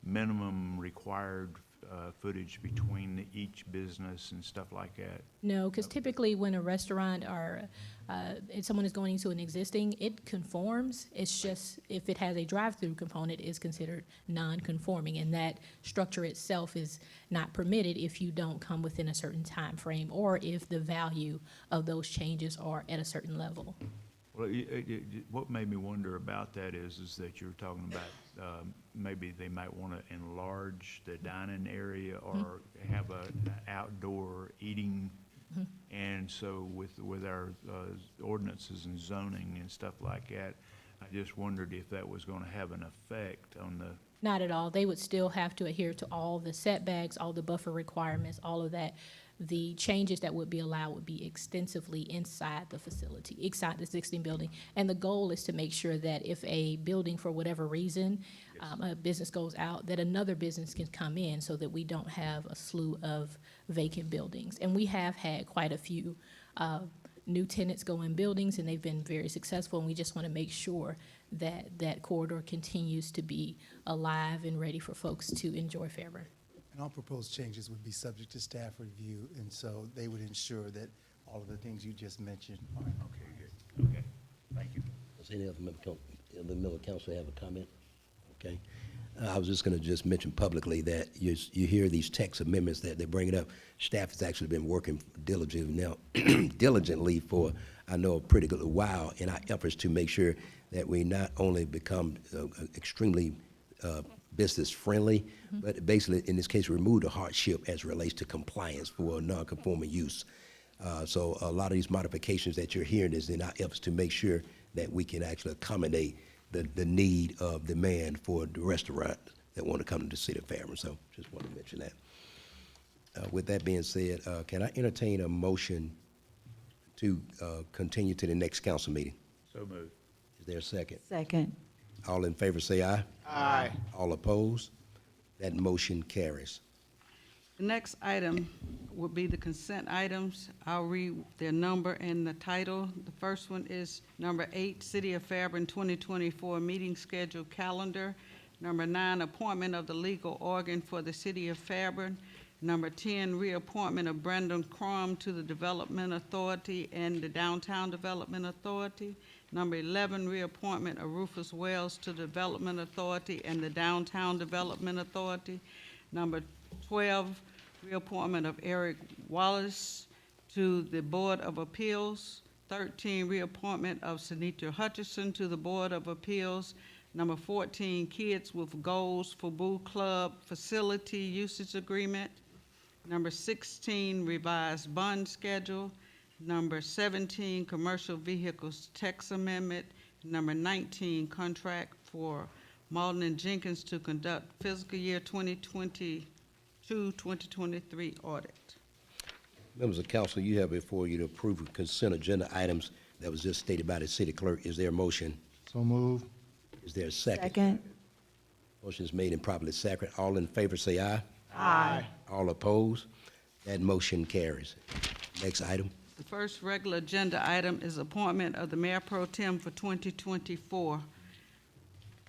minimum required footage between each business and stuff like that? No, because typically when a restaurant or if someone is going into an existing, it conforms. It's just if it has a drive-through component, it's considered non-conforming, and that structure itself is not permitted if you don't come within a certain time frame or if the value of those changes are at a certain level. Well, what made me wonder about that is that you're talking about maybe they might want to enlarge the dining area or have an outdoor eating. And so with our ordinances and zoning and stuff like that, I just wondered if that was going to have an effect on the. Not at all. They would still have to adhere to all the setbacks, all the buffer requirements, all of that. The changes that would be allowed would be extensively inside the facility, inside the existing building. And the goal is to make sure that if a building, for whatever reason, a business goes out, that another business can come in so that we don't have a slew of vacant buildings. And we have had quite a few new tenants go in buildings, and they've been very successful, and we just want to make sure that that corridor continues to be alive and ready for folks to enjoy Fairburn. And all proposed changes would be subject to staff review, and so they would ensure that all of the things you just mentioned are. Okay, good. Okay, thank you. Does any other member council have a comment? Okay. I was just going to just mention publicly that you hear these text amendments that they're bringing up. Staff has actually been working diligently for, I know, a pretty good while in our efforts to make sure that we not only become extremely business friendly, but basically, in this case, remove the hardship as it relates to compliance for non-conforming use. So a lot of these modifications that you're hearing is in our efforts to make sure that we can actually accommodate the need of demand for the restaurant that want to come to the city of Fairburn. So just want to mention that. With that being said, can I entertain a motion to continue to the next council meeting? So moved. Is there a second? Second. All in favor say aye. Aye. All opposed? That motion carries. The next item will be the consent items. I'll read their number and the title. The first one is number 8, City of Fairburn 2024 Meeting Schedule Calendar. Number 9, Appointment of the Legal Organ for the City of Fairburn. Number 10, Reappointment of Brandon Crum to the Development Authority and the Downtown Development Authority. Number 11, Reappointment of Rufus Wells to the Development Authority and the Downtown Development Authority. Number 12, reappointment of Eric Wallace to the Board of Appeals. 13, reappointment of Sunita Hutchison to the Board of Appeals. Number 14, Kids with Goals for Boo Club Facility Usage Agreement. Number 16, revised bond schedule. Number 17, commercial vehicles tax amendment. Number 19, contract for Malden and Jenkins to conduct fiscal year 2022-2023 audit. Members of council, you have before you to approve consent agenda items that was just stated by the city clerk. Is there a motion? So move. Is there a second? Second. Motion is made and properly second. All in favor say aye. Aye. All opposed? That motion carries. Next item. The first regular agenda item is appointment of the Mayor Pro Tem for 2024.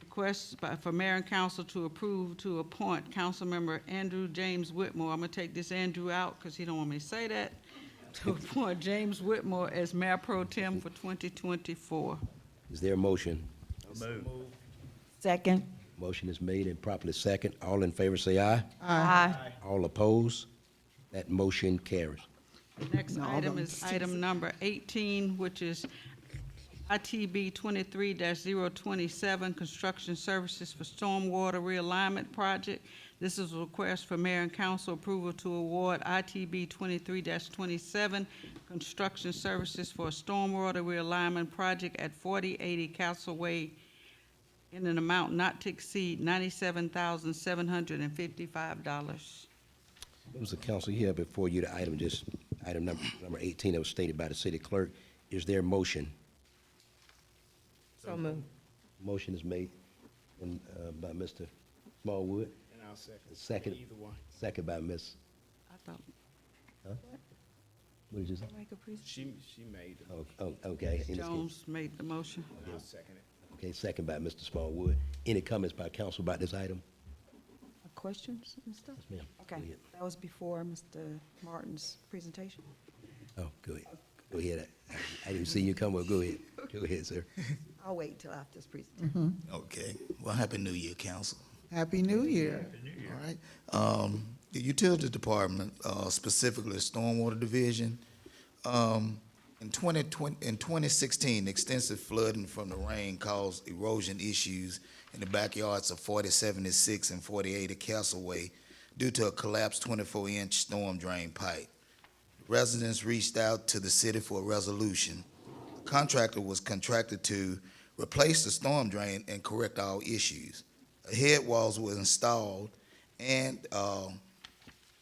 Request for Mayor and Council to approve to appoint Councilmember Andrew James Whitmore. I'm gonna take this Andrew out because he don't want me to say that. To appoint James Whitmore as Mayor Pro Tem for 2024. Is there a motion? So moved. Second. Motion is made and properly second. All in favor say aye. Aye. All opposed? That motion carries. The next item is item number 18, which is ITB 23-027, Construction Services for Stormwater Realignment Project. This is a request for Mayor and Council approval to award ITB 23-27, Construction Services for a Stormwater Realignment Project at 4080 Castle Way in an amount not to exceed $97,755. Members of council, you have before you the item number 18 that was stated by the city clerk. Is there a motion? So moved. Motion is made by Mr. Smallwood. And I'll second. Second. Either one. Second by Ms. I thought, What did you say? She made it. Okay. In this case- Jones made the motion. And I'll second it. Okay, second by Mr. Smallwood. Any comments by council about this item? Questions and stuff? Yes, ma'am. Go Okay, ahead. that was before Mr. Martin's presentation. Oh, go ahead. Go ahead. I didn't see you come. Well, go ahead. Go ahead, sir. I'll wait till after his presentation. Okay. Well, Happy New Year, Council. Happy New Year. All right. The Utility Department, specifically Stormwater Division, in 2016, extensive flooding from the rain caused erosion issues in the backyards of 4076 and 4080 Castleway due to a collapsed 24-inch storm drain pipe. Residents reached out to the city for a resolution. The contractor was contracted to replace the storm drain and correct all issues. Head walls were installed and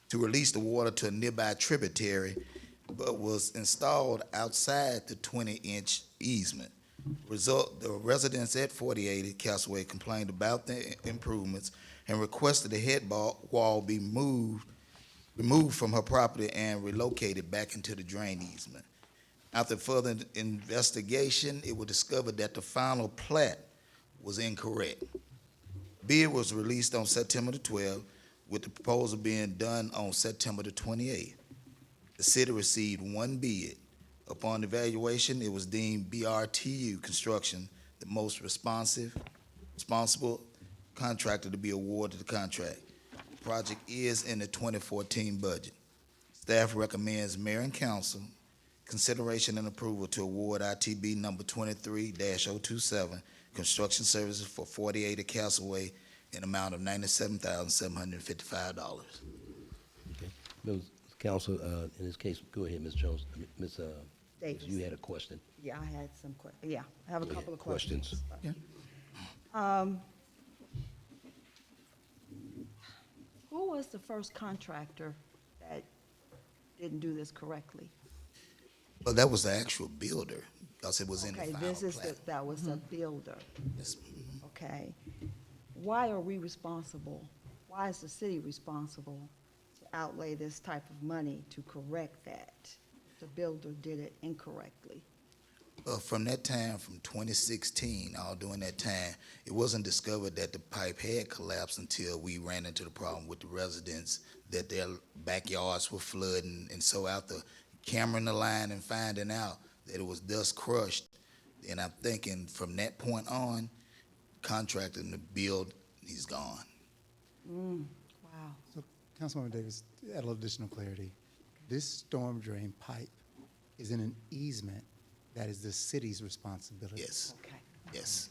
to to release the water to a nearby tributary, but was installed outside the 20-inch easement. The residents at 4080 Castaway complained about the improvements and requested the head wall be removed from her property and relocated back into the drain easement. After further investigation, it was discovered that the final plat was incorrect. Bid was released on September the 12th, with the proposal being done on September the 28th. The city received one bid. Upon evaluation, it was deemed BRTU Construction the most responsible contractor to be awarded the contract. The project is in the 2014 budget. Staff recommends mayor and council consideration and approval to award ITB number 23-027, construction services for 48 Castaway in amount of $97,755. Okay. Council, in this case, go ahead, Ms. Jones. Ms. Davis. You had a question. Yeah, I had some I have a couple of Questions. questions. Who was the first contractor that didn't do this correctly? Well, that was the actual builder, because it was in the Okay, final this is, plat. that was a builder. Yes. Okay. Why are we responsible? Why is the city responsible to outlay this type of money to correct that? The builder did it incorrectly. From that time, from 2016, all during that time, it wasn't discovered that the pipe had collapsed until we ran into the problem with the residents, that their backyards were flooding. And so after cameraing the line and finding out that it was dust crushed, and I'm thinking from that point on, contracting to build, he's gone. Wow. So, Councilwoman Davis, to add a little additional clarity, this storm drain pipe is in an easement that is the city's responsibility. Yes, Okay. yes.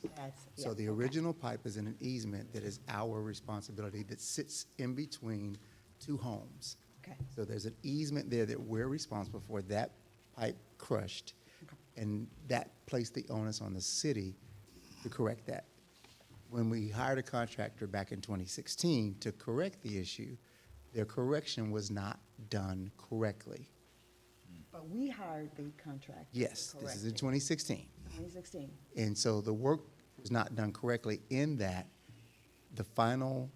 So the original pipe is in an easement that is our responsibility, that sits in between two homes. Okay. So there's an easement there that we're responsible for. That pipe crushed, and that placed the onus on the city to correct that. When we hired a contractor back in 2016 to correct the issue, their correction was not done correctly. But we hired the contractor. Yes, this is in Correct. 2016. 2016. And so the work was not done correctly in that the final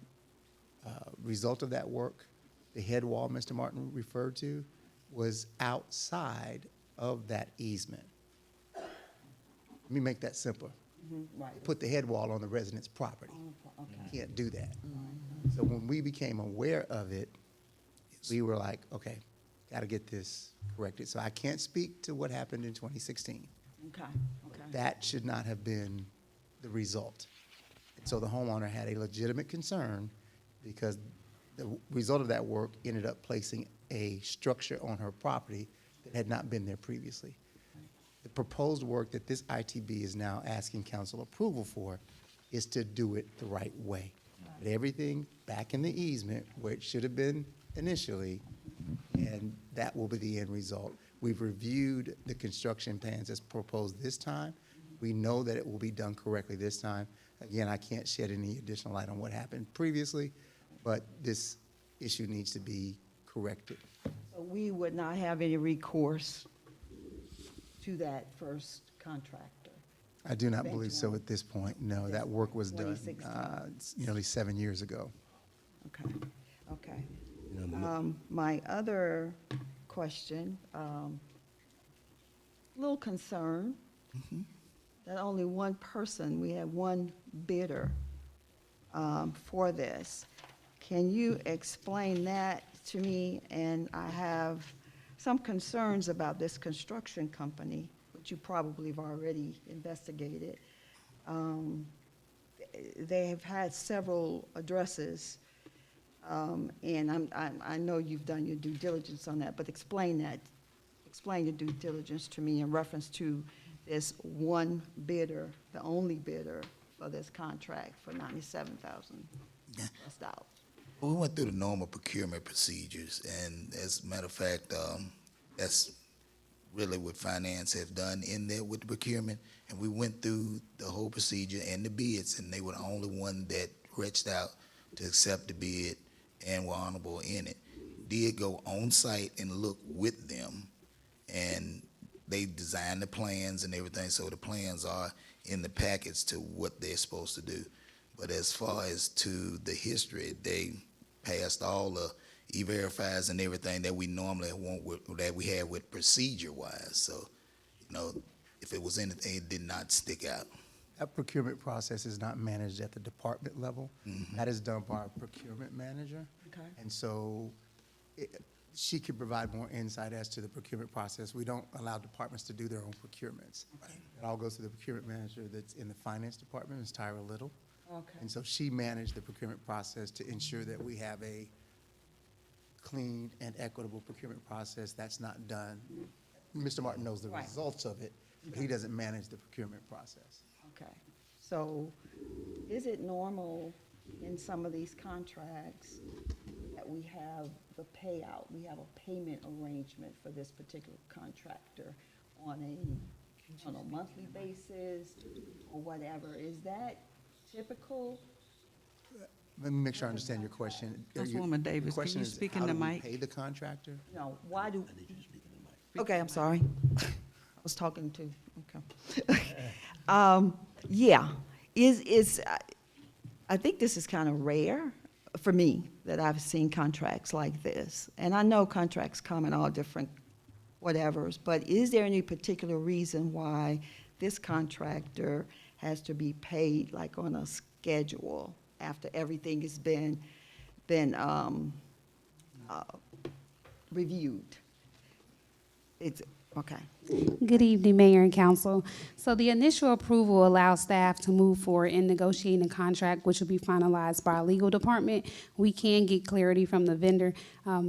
result of that work, the head wall Mr. Martin referred to, was outside of that easement. Let me make that simpler. Right. Put the head wall on the resident's property. Okay. Can't do that. So when we became aware of it, we were like, okay, got to get this corrected. So I can't speak to what happened in 2016. Okay, okay. That should not have been the result. And so the homeowner had a legitimate concern because the result of that work ended up placing a structure on her property that had not been there previously. The proposed work that this ITB is now asking council approval for is to do it the right way. Put everything back in the easement where it should have been initially, and that will be the end result. We've reviewed the construction plans as proposed this time. We know that it will be done correctly this time. Again, I can't shed any additional light on what happened previously, but this issue needs to be corrected. So we would not have any recourse to that first contractor. I do not Bench believe so one. at this point. No, that work was done 2016. it's nearly 7 years ago. Okay, okay. My other question, little concern that only one person, we had one bidder for this. Can you explain that to me? And I have some concerns about this construction company, which you probably have already investigated. They have had several addresses, and I know you've done your due diligence on that, but explain your due diligence to me in reference to this one bidder, the only bidder for this contract for $97,000 plus. We went through the normal procurement procedures, and as a matter of fact, that's really what finance have done in there with the procurement. And we went through the whole procedure and the bids, and they were the only one that reached out to accept the bid and were honorable in it. did go on site and look with them, and they designed the plans and everything, so the plans are in the package to what they're supposed to do. But as far as to the history, they passed all the E-Verifies and everything that we normally want with, that we have with procedure-wise. So, you know, if it was anything, it did not stick out. That procurement process is not managed at the department level. That is done by our procurement manager. Okay. And so she could provide more insight as to the procurement process. We don't allow departments to do their own procurements. It all goes to the procurement manager that's in the finance department, Ms. Tyra Little. Okay. And so she managed the procurement process to ensure that we have a clean and equitable procurement process. That's not done. Mr. Martin knows the Right. results of it, but he doesn't manage the procurement process. Okay, so is it normal in some of these contracts that we have the payout, we have a payment arrangement for this particular contractor on a monthly basis or whatever? Is that typical? Let me make sure I understand your question. Councilwoman Davis, The can question you is, speak in how the do we mic? pay the contractor? No, why do? Okay, I'm sorry. I was talking to, okay. Yeah, I think this is kind of rare for me, that I've seen contracts like this. And I know contracts come in all different whatevers, but is there any particular reason why this contractor has to be paid like on a schedule after everything has been reviewed? It's, okay. Good evening, Mayor and Council. So the initial approval allows staff to move forward in negotiating a contract, which will be finalized by our legal department. We can get clarity from the vendor.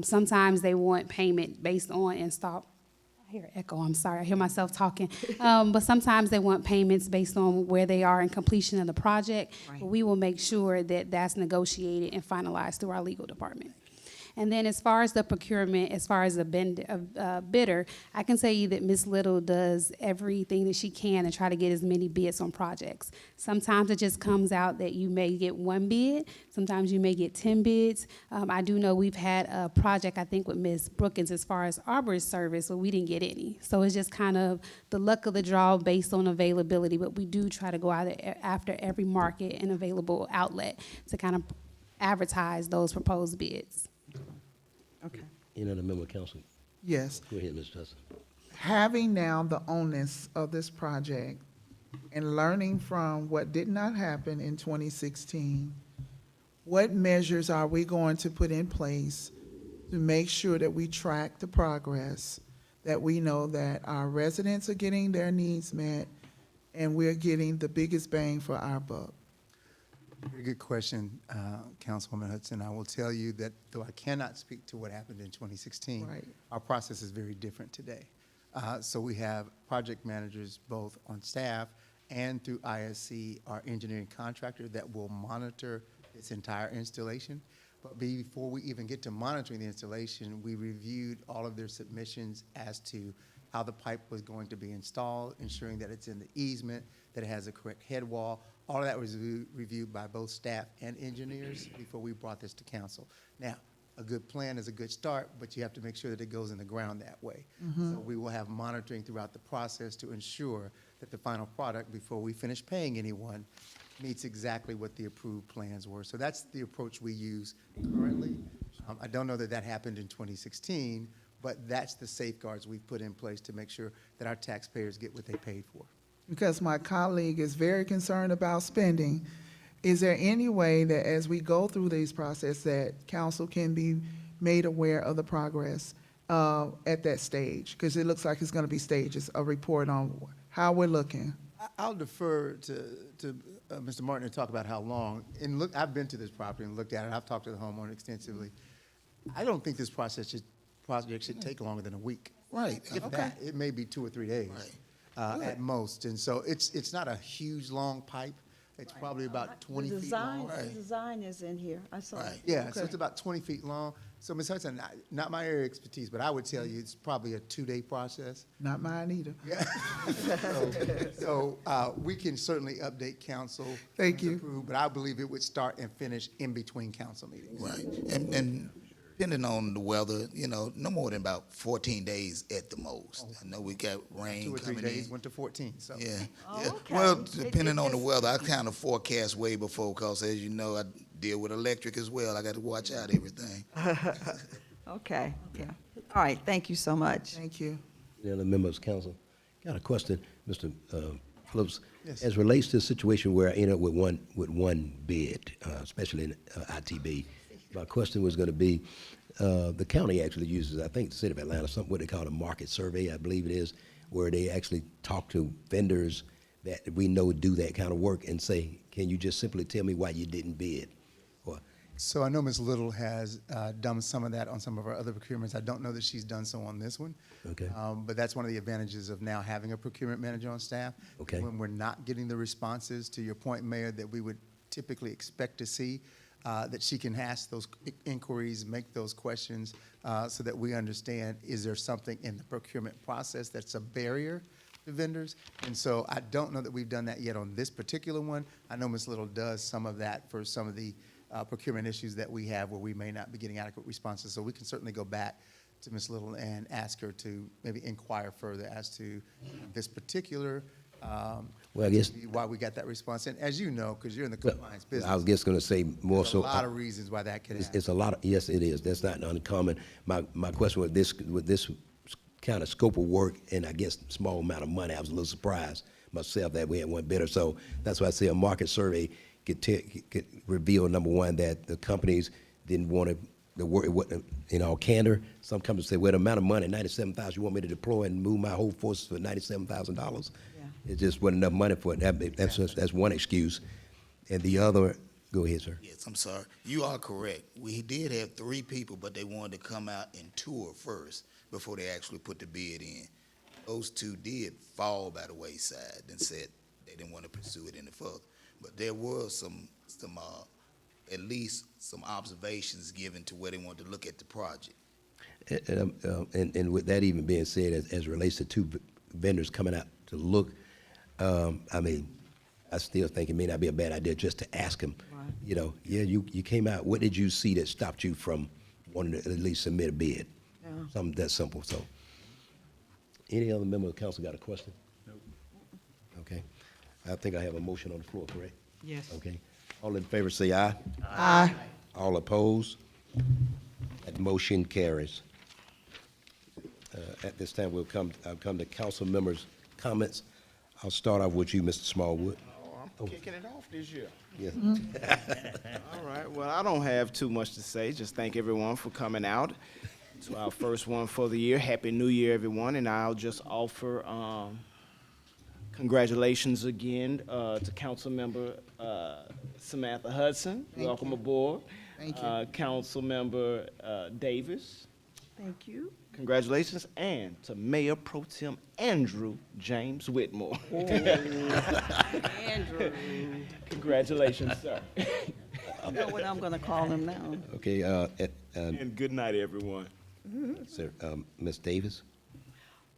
Sometimes they want payment based on install. I hear echo, I'm sorry, I hear myself talking. But sometimes they want payments based on where they are in completion of the project. Right. But we will make sure that that's negotiated and finalized through our legal department. And then as far as the procurement, as far as the bidder, I can tell you that Ms. Little does everything that she can to try to get as many bids on projects. Sometimes it just comes out that you may get one bid, sometimes you may get 10 bids. I do know we've had a project, I think with Ms. Brookins, as far as arborist service, but we didn't get any. So it's just kind of the luck of the draw based on availability, but we do try to go out after every market and available outlet to kind of advertise those proposed bids. Okay. Any other member of council? Yes. Go ahead, Ms. Justin. Having now the onus of this project and learning from what did not happen in 2016, what measures are we going to put in place to make sure that we track the progress, that we know that our residents are getting their needs met, and we're getting the biggest bang for our buck? Very good question, Councilwoman Hudson. I will tell you that though I cannot speak to what happened in 2016, Right. our process is very different today. So we have project managers both on staff and through ISC, our engineering contractor, that will monitor this entire installation. But before we even get to monitoring the installation, we reviewed all of their submissions as to how the pipe was going to be installed, ensuring that it's in the easement, that it has the correct head wall. All of that was reviewed by both staff and engineers before we brought this to council. Now, a good plan is a good start, but you have to make sure that it goes in the ground that way. So we will have monitoring throughout the process to ensure that the final product, before we finish paying anyone, meets exactly what the approved plans were. So that's the approach we use currently. I don't know that that happened in 2016, but that's the safeguards we've put in place to make sure that our taxpayers get what they paid for. Because my colleague is very concerned about spending, is there any way that as we go through these processes that council can be made aware of the progress at that stage? Because it looks like it's going to be stages, a report on how we're looking. I'll defer to Mr. Martin to talk about how long. And look, I've been to this property and looked at it. I've talked to the homeowner extensively. I don't think this project should take longer than a week. Right. If that, it may be 2 or 3 days. Right. At most. And so it's not a huge, long pipe. It's probably about 20 feet long. The design is in here, I saw it. Yeah, so Okay. it's about 20 feet long. So, Ms. Hudson, not my area of expertise, but I would tell you it's probably a 2-day process. Not mine either. Yeah. So we can certainly update council. Thank when you. approved, but I believe it would start and finish in between council meetings. Right. And depending on the weather, you know, no more than about 14 days at the most. I know we got rain 2 or 3 coming days, in. went to 14, so. Yeah, Oh, yeah. okay. Well, It depending on the just- weather, I kind of forecast way before, because as you know, I deal with electric as well. I got to watch out everything. Okay, yeah. All right, thank you so much. Thank you. Any other members of council? Got a question, Mr. Phillips. Yes. As relates to a situation where I end up with one bid, especially in ITB, my question was gonna be, the county actually uses, I think the city of Atlanta, something what they call a market survey, I believe it is, where they actually talk to vendors that we know do that kind of work and say, can you just simply tell me why you didn't bid? Or, So I know Ms. Little has done some of that on some of our other procurements. I don't know that she's done so on this one. Okay. But that's one of the advantages of now having a procurement manager on staff. Okay. When we're not getting the responses, to your point, Mayor, that we would typically expect to see, that she can ask those inquiries, make those questions, so that we understand, is there something in the procurement process that's a barrier to vendors? And so I don't know that we've done that yet on this particular one. I know Ms. Little does some of that for some of the procurement issues that we have where we may not be getting adequate responses. So we can certainly go back to Ms. Little and ask her to maybe inquire further as to this particular, Well, I guess- why we got that response. And as you know, because you're in the compliance business, I was just gonna say more there's so. a lot of reasons why that could happen. It's a lot of, yes, it is. That's not uncommon. My question with this kind of scope of work and I guess small amount of money, I was a little surprised myself that we had one bidder. So that's why I say a market survey could reveal, number one, that the companies didn't want to work, in all candor. Some companies say, well, the amount of money, $97,000, you want me to deploy and move my whole force for $97,000? Yeah. It just wasn't enough money for it. That's one excuse. And the other, go ahead, sir. Yes, I'm sorry. You are correct. We did have 3 people, but they wanted to come out and tour first before they actually put the bid in. Those 2 did fall by the wayside and said they didn't want to pursue it any further. But there was some at least some observations given to where they wanted to look at the project. And with that even being said, as relates to 2 vendors coming out to look, I mean, I still think it may not be a bad idea just to ask them, Right. you know, yeah, you came out, what did you see that stopped you from wanting to at least submit a bid? Yeah. Something that simple, so. Any other member of the council got a question? Nope. Okay. I think I have a motion on the floor, correct? Yes. Okay. All in favor say aye. Aye. All opposed? That motion carries. At this time, I'll come to council members' comments. I'll start off with you, Mr. Smallwood. I'm kicking it off this year. Yeah. All right, well, I don't have too much to say. Just thank everyone for coming out to our first one for the year. Happy New Year, everyone. And I'll just offer congratulations again to Councilmember Samantha Hudson. Thank Welcome you. aboard. Thank you. Councilmember Davis. Thank you. Congratulations. And to Mayor Pro Tem Andrew James Whitmore. Andrew. Congratulations, sir. You know what I'm gonna call him now. Okay, And good night, everyone. sir, Ms. Davis?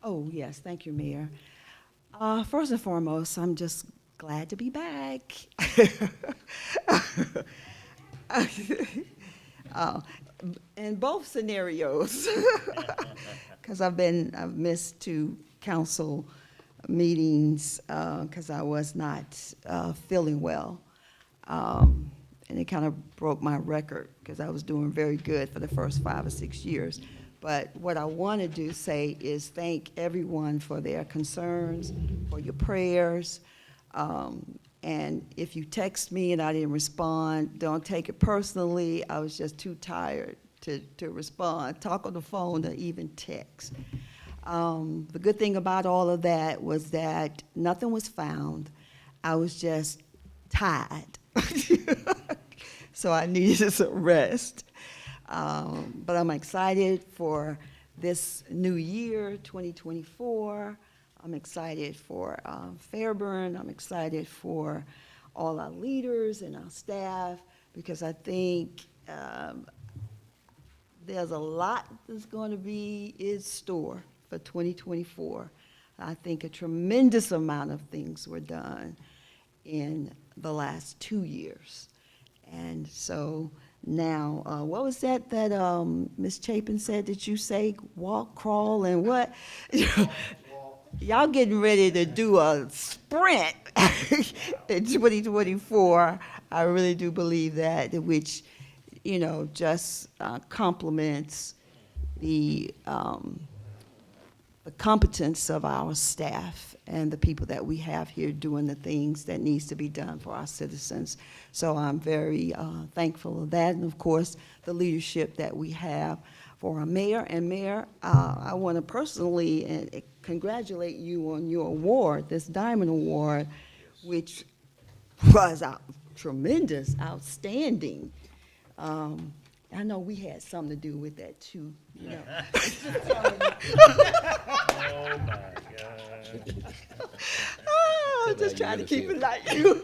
Oh, yes, thank you, Mayor. First and foremost, I'm just glad to be back. In both scenarios, because I've missed 2 council meetings because I was not feeling well. And it kind of broke my record because I was doing very good for the first 5 or 6 years. But what I want to say is thank everyone for their concerns, for your prayers. And if you text me and I didn't respond, don't take it personally. I was just too tired to respond, talk on the phone, or even text. The good thing about all of that was that nothing was found. I was just tired. So I needed some rest. But I'm excited for this new year, 2024. I'm excited for Fairburn. I'm excited for all our leaders and our staff because I think there's a lot that's going to be in store for 2024. I think a tremendous amount of things were done in the last 2 years. And so Now, what was that Ms. Chapin said that you say, walk, crawl, and what? Y'all getting ready to do a sprint in 2024. I really do believe that, which, just complements the competence of our staff and the people that we have here doing the things that needs to be done for our citizens. So I'm very thankful of that, and of course, the leadership that we have for our mayor. And Mayor, I want to personally congratulate you on your award, this Diamond Award, which was tremendous, outstanding. I know we had something to do with that too, Oh, my God. I'm just trying to keep it like you.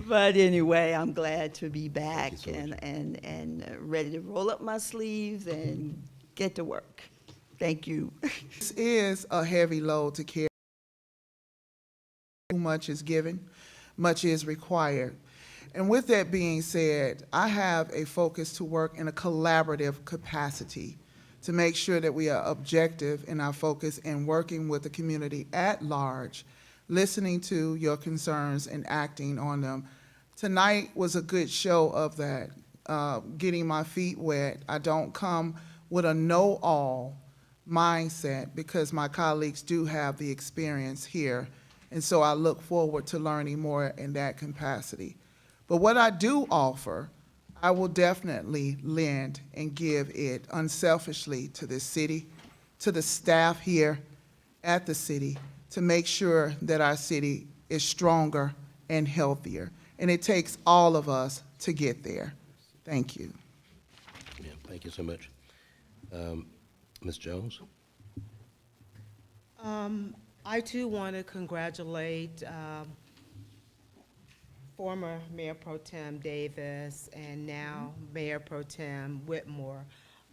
But anyway, I'm glad to be back and ready to roll up my sleeves and get to work. Thank you. This is a heavy load to carry. Too much is given, much is required. And with that being said, I have a focus to work in a collaborative capacity to make sure that we are objective in our focus and working with the community at large, listening to your concerns and acting on them. Tonight was a good show of that, getting my feet wet. I don't come with a know-all mindset because my colleagues do have the experience here, and so I look forward to learning more in that capacity. But what I do offer, I will definitely lend and give it unselfishly to this city, to the staff here at the city, to make sure that our city is stronger and healthier. And it takes all of us to get there. Thank you. Yeah, thank you so much. Ms. Jones? I too want to congratulate former Mayor Pro Tem Davis and now Mayor Pro Tem Whitmore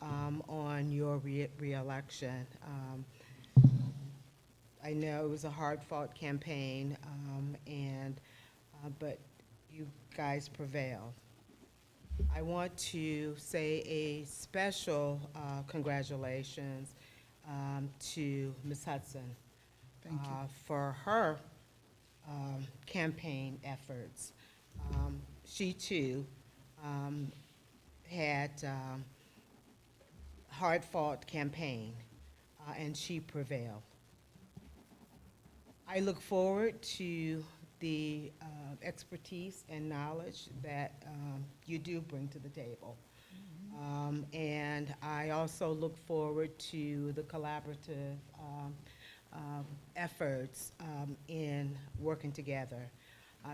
on your re-election. I know it was a hard-fought campaign, but you guys prevailed. I want to say a special congratulations to Ms. Hudson for her campaign efforts. She too had hard-fought campaign, and she prevailed. I look forward to the expertise and knowledge that you do bring to the table. And I also look forward to the collaborative efforts in working together,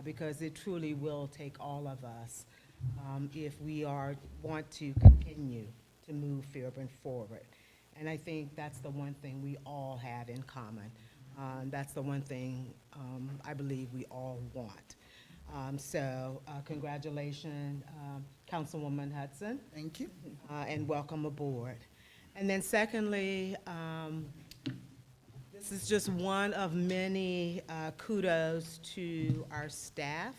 because it truly will take all of us if we want to continue to move Fairburn forward. And I think that's the one thing we all have in common. That's the one thing I believe we all want. So congratulations, Councilwoman Hudson. Thank you. And welcome aboard. And then secondly, this is just one of many kudos to our staff,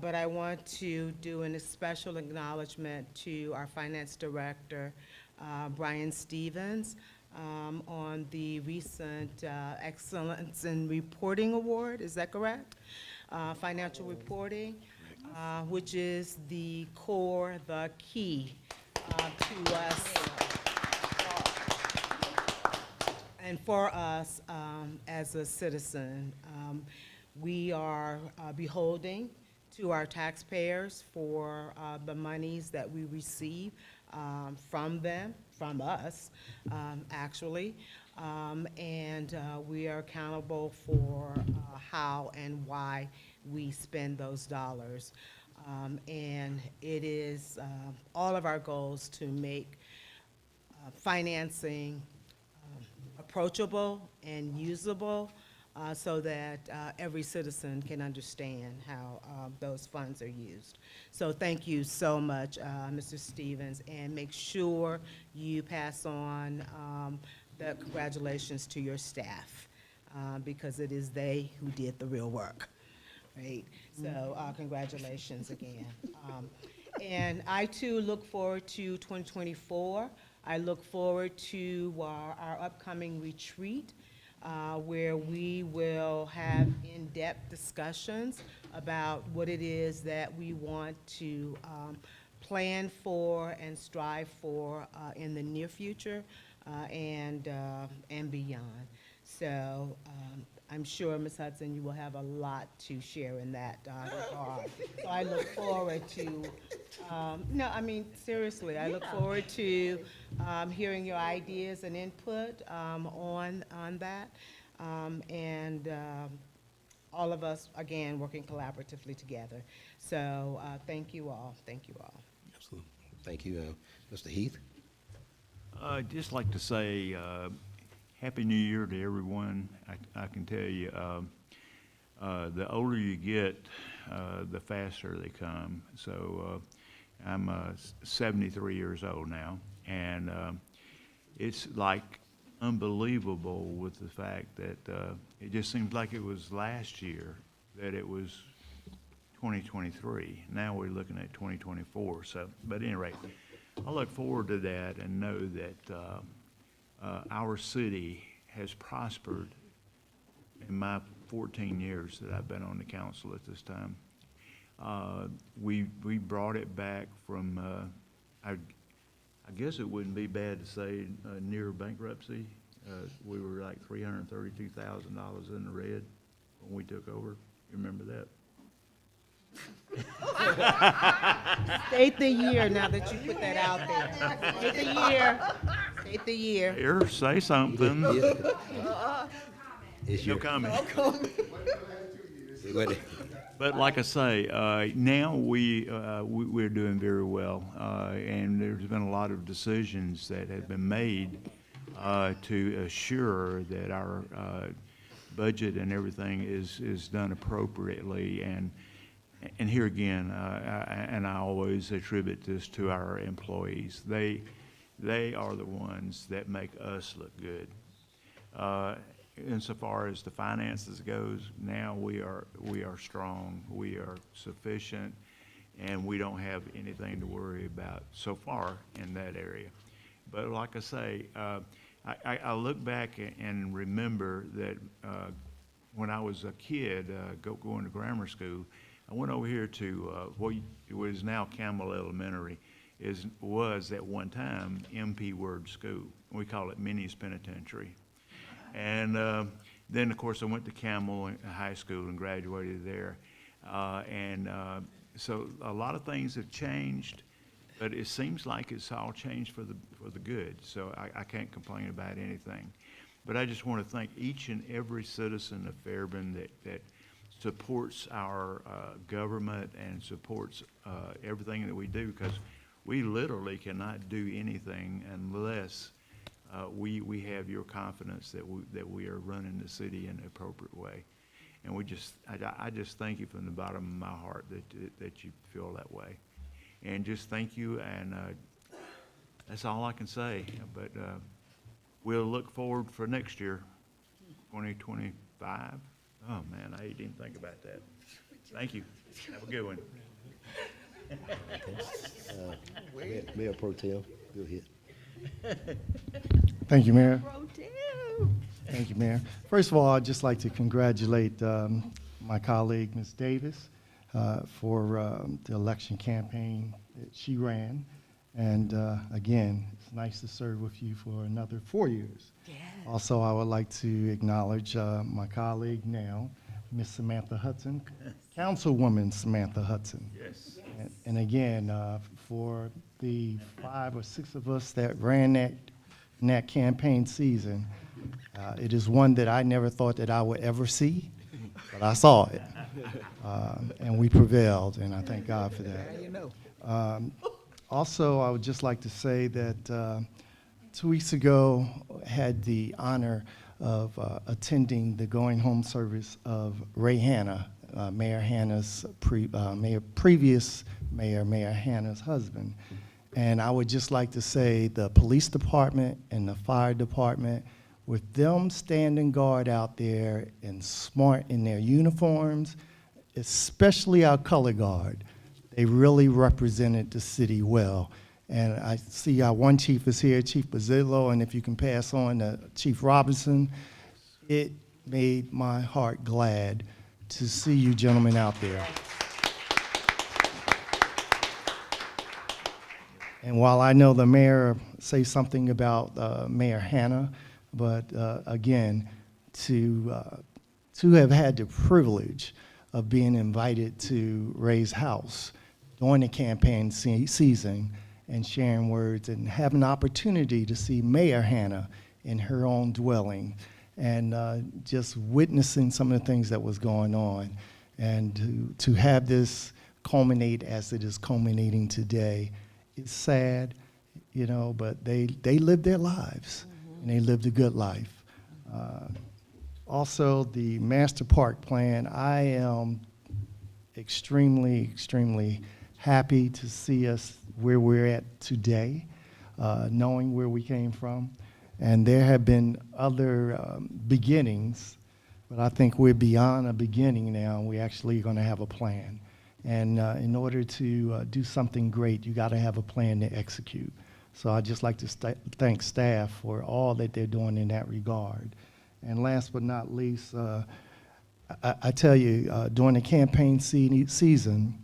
but I want to do a special acknowledgement to our finance director, Brian Stevens, on the recent Excellence in Reporting Award, is that correct? Financial reporting, which is the core, the key to us. And for us as a citizen, we are beholding to our taxpayers for the monies that we receive from them, from us, actually. And we are accountable for how and why we spend those dollars. And it is all of our goals to make financing approachable and usable so that every citizen can understand how those funds are used. So thank you so much, Mr. Stevens, and make sure you pass on the congratulations to your staff because it is they who did the real work, right? So congratulations again. And I too look forward to 2024. I look forward to our upcoming retreat, where we will have in-depth discussions about what it is that we want to plan for and strive for in the near future and beyond. So I'm sure, Ms. Hudson, you will have a lot to share in that regard. So I look forward to, no, I mean, seriously, I look forward to hearing your ideas and input on that. And all of us, again, working collaboratively together. So thank you all. Thank you all. Absolutely. Thank you. Mr. Heath? I'd just like to say Happy New Year to everyone. I can tell you, the older you get, the faster they come. So I'm 73 years old now, and it's like unbelievable with the fact that it just seems like it was last year that it was 2023. Now we're looking at 2024. So, but at any rate, I look forward to that and know that our city has prospered in my 14 years that I've been on the council at this time. We brought it back from, I guess it wouldn't be bad to say near bankruptcy. We were like $332,000 in the red when we took over. You remember that? State the year now that you put that out there. State the year. State the year. Here, say something. It's No your comment. Wait. But like I say, now we're doing very well, and there's been a lot of decisions that have been made to assure that our budget and everything is done appropriately. And here again, and I always attribute this to our employees. They are the ones that make us look good. Insofar as the finances goes, now we are strong, we are sufficient, and we don't have anything to worry about so far in that area. But like I say, I look back and remember that when I was a kid going to grammar school, I went over here to what is now Campbell Elementary, was at one time MP Word School. We call it Minnie's Penitentiary. And then, of course, I went to Campbell High School and graduated there. So a lot of things have changed, but it seems like it's all changed for the good. So I can't complain about anything. But I just want to thank each and every citizen of Fairburn that supports our government and supports everything that we do, because we literally cannot do anything unless we have your confidence that we are running the city in the appropriate way. And I just thank you from the bottom of my heart that you feel that way. And just thank you, and that's all I can say. But we'll look forward for next year, 2025. Oh, man, I didn't even think about that. Thank you. Have a good one. Mayor Pro Tem, go ahead. Thank you, Mayor. Thank you, Mayor. First of all, I'd just like to congratulate my colleague, Ms. Davis, for the election campaign that she ran. And again, it's nice to serve with you for another 4 years. Yes. Also, I would like to acknowledge my colleague now, Ms. Samantha Hudson, Councilwoman Samantha Hudson. Yes. And again, for the 5 or 6 of us that ran that campaign season, it is one that I never thought that I would ever see, but I saw it. And we prevailed, and I thank God for that. You know. Also, I would just like to say that 2 weeks ago, had the honor of attending the going home service of Ray Hanna, Mayor Hanna's previous mayor, Mayor Hanna's husband. And I would just like to say the police department and the fire department, with them standing guard out there and smart in their uniforms, especially our color guard, They really represented the city well. And I see our one chief is here, Chief Bazzillo, and if you can pass on to Chief Robinson, it made my heart glad to see you gentlemen out there. And while I know the mayor say something about Mayor Hanna, but again, to have had the privilege of being invited to Ray's house during the campaign season and sharing words and having an opportunity to see Mayor Hanna in her own dwelling and just witnessing some of the things that was going on, and to have this culminate as it is culminating today. It's sad, you know, but they lived their lives, and they lived a good life. Also, the master park plan, I am extremely, extremely happy to see us where we're at today, knowing where we came from. And there have been other beginnings, but I think we're beyond a beginning now, and we're actually going to have a plan. And in order to do something great, you got to have a plan to execute. So I'd just like to thank staff for all that they're doing in that regard. And last but not least, I tell you, during the campaign season,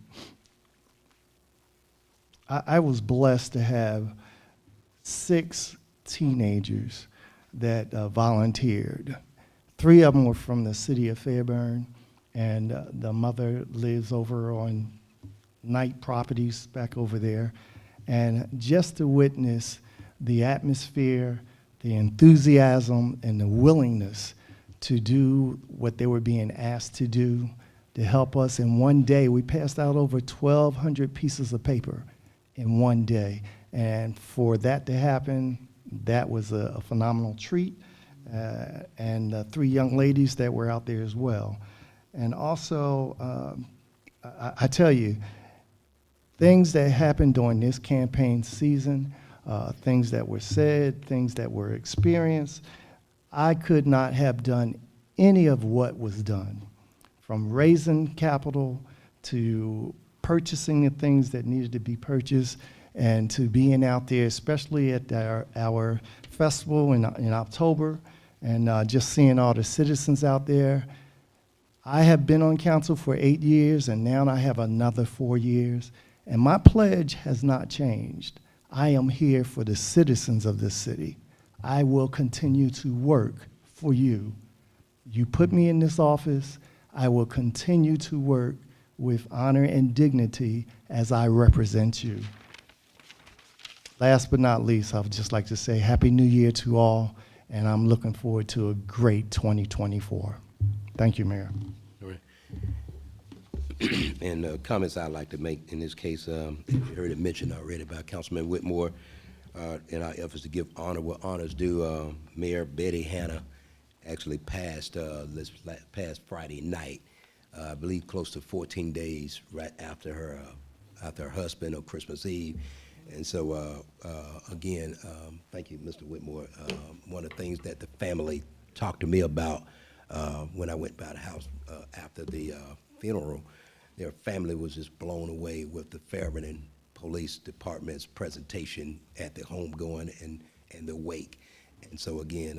I was blessed to have 6 teenagers that volunteered. 3 of them were from the city of Fairburn, and the mother lives over on Knight Properties back over there. And just to witness the atmosphere, the enthusiasm, and the willingness to do what they were being asked to do to help us. In one day, we passed out over 1,200 pieces of paper in one day. And for that to happen, that was a phenomenal treat. And 3 young ladies that were out there as well. And also, I tell you, things that happened during this campaign season, things that were said, things that were experienced, I could not have done any of what was done, from raising capital to purchasing the things that needed to be purchased, and to being out there, especially at our festival in October, and just seeing all the citizens out there. I have been on council for 8 years, and now I have another 4 years, and my pledge has not changed. I am here for the citizens of this city. I will continue to work for you. You put me in this office, I will continue to work with honor and dignity as I represent you. Last but not least, I would just like to say Happy New Year to all, and I'm looking forward to a great 2024. Thank you, Mayor. All right. And comments I'd like to make in this case, you heard it mentioned already by Councilman Whitmore, in our efforts to give honor where honors due. Mayor Betty Hanna actually passed this past Friday night, I believe close to 14 days right after her husband on Christmas Eve. And so, again, thank you, Mr. Whitmore. One of the things that the family talked to me about when I went by the house after the funeral, their family was just blown away with the Fairburn Police Department's presentation at the homegoing and the wake. And so again,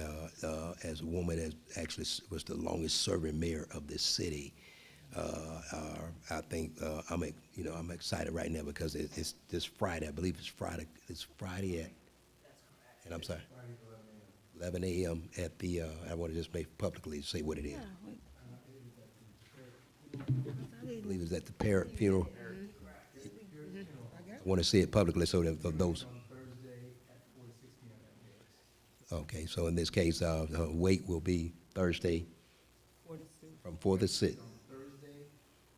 as a woman that actually was the longest serving mayor of this city, I think I'm excited right now because it's this Friday. I believe it's Friday. It's Friday at, and I'm sorry, 11 a.m. at the. I want to just make publicly say what it is. I believe it's at the parent funeral. I want to say it publicly so that for those. Okay, so in this case, wake will be Thursday from 4 to 6. Thursday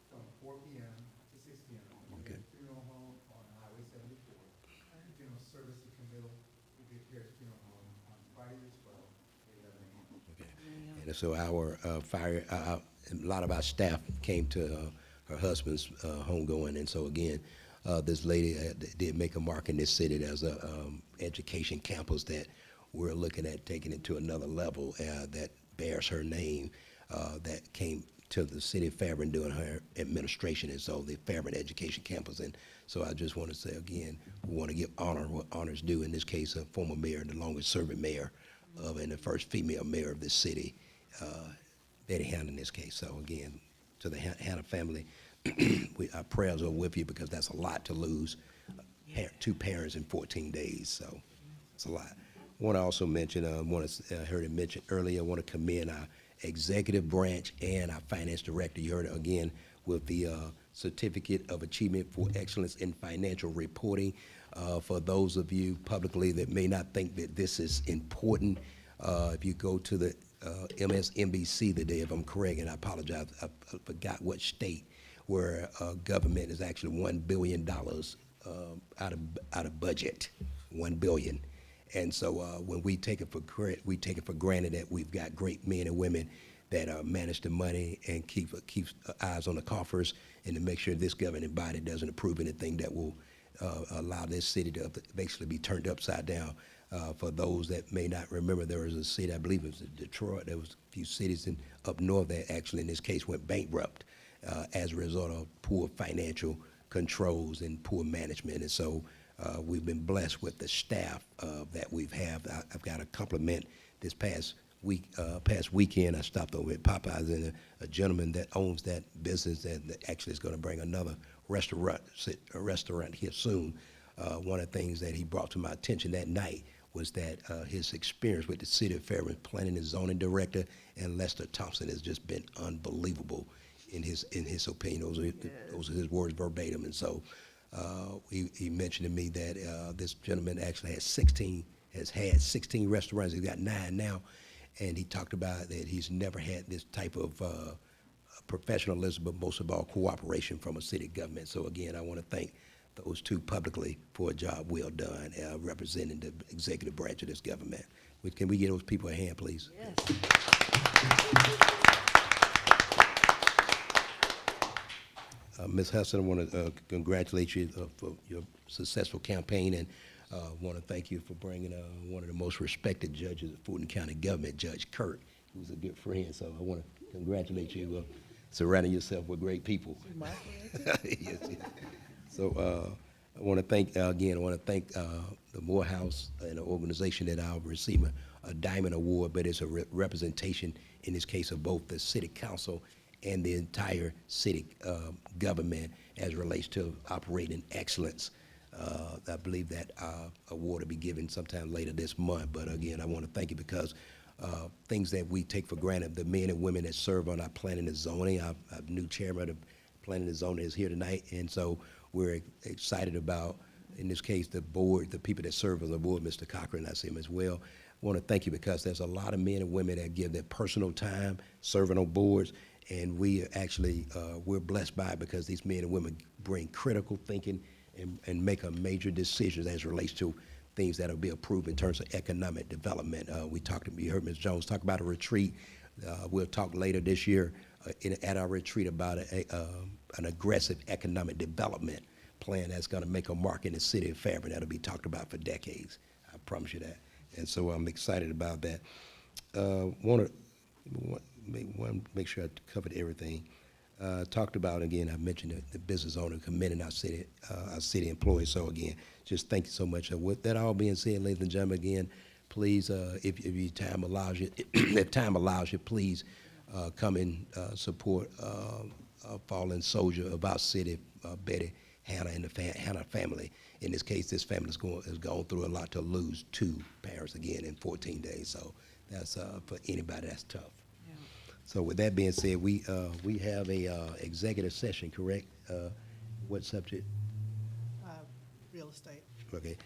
from 4 p.m. to 6 p.m. Okay. Funeral home on Highway 74. Funeral service will be here at funeral home on Friday as well, 11 a.m. Okay. And so our a lot of our staff came to her husband's homegoing, and so again, this lady did make a mark in this city. There's a education campus that we're looking at taking it to another level that bears her name, that came to the city of Fairburn doing her administration, and so the Fairburn Education Campus. And so I just want to say again, we want to give honor what honors due. In this case, a former mayor, the longest serving mayor and the first female mayor of this city, Betty Hannah in this case. So again, to the Hannah family, our prayers are with you because that's a lot to lose, two parents in 14 days. So it's a lot. I want to also mention, I heard it mentioned earlier, I want to commend our executive branch and our finance director. You heard it again with the Certificate of Achievement for Excellence in Financial Reporting. For those of you publicly that may not think that this is important, if you go to the MSNBC today, if I'm correct, and I apologize, I forgot what state, where government is actually $1 billion out of budget, $1 billion. And so when we take it for granted that we've got great men and women that manage the money and keep eyes on the coffers and to make sure this governing body doesn't approve anything that will allow this city to basically be turned upside down. For those that may not remember, there was a city, I believe it was Detroit, there was a few cities up north that actually in this case went bankrupt as a result of poor financial controls and poor management. And so we've been blessed with the staff that we've have. I've got a compliment this past weekend. I stopped over at Popeyes, and a gentleman that owns that business and actually is going to bring another restaurant here soon. One of the things that he brought to my attention that night was that his experience with the city of Fairburn planning and zoning director and Lester Thompson has just been unbelievable in his opinion. Those are his words verbatim. And so he mentioned to me that this gentleman actually has had 16 restaurants. He's got 9 now. And he talked about that he's never had this type of professionalism, but most of all cooperation from a city government. So again, I want to thank those two publicly for a job well done, representing the executive branch of this government. Can we give those people a hand, please? Yes. Ms. Hudson, I want to congratulate you for your successful campaign, and want to thank you for bringing one of the most respected judges of Fulton County government, Judge Kirk, who's a good friend. So I want to congratulate you surrounding yourself with great people. Yes, yes. So I want to thank, the Morehouse and the organization that I'll receive a Diamond Award, but it's a representation in this case of both the City Council and the entire city government as it relates to operating excellence. I believe that award will be given sometime later this month, but again, I want to thank you because things that we take for granted, the men and women that serve on our planning and zoning, our new chairman of planning and zoning is here tonight, and so we're excited about, in this case, the board, the people that serve on the board, Mr. Cochran, I see him as well. I want to thank you because there's a lot of men and women that give their personal time serving on boards, and we actually, we're blessed by it because these men and women bring critical thinking and make a major decisions as it relates to things that will be approved in terms of economic development. You heard Ms. Jones talk about a retreat. We'll talk later this year at our retreat about an aggressive economic development plan that's going to make a mark in the city of Fairburn that'll be talked about for decades. I promise you that. And so I'm excited about that. Want to make sure I covered everything. Talked about, again, I mentioned the business owner commending our city employees. So again, just thank you so much. With that all being said, ladies and gentlemen, again, please, if your time allows you, if time allows you, please come and support a fallen soldier of our city, Betty Hannah and the Hannah family. In this case, this family has gone through a lot to lose 2 parents again in 14 days. So that's for anybody, that's tough. So with that being said, we have a executive session, correct? What subject? Real estate. Okay.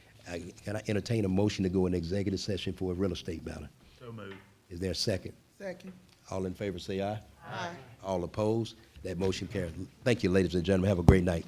Can I entertain a motion to go in executive session for a real estate matter? So moved. Is there a second? Second. All in favor say aye. Aye. All opposed? That motion carries. Thank you, ladies and gentlemen. Have a great night.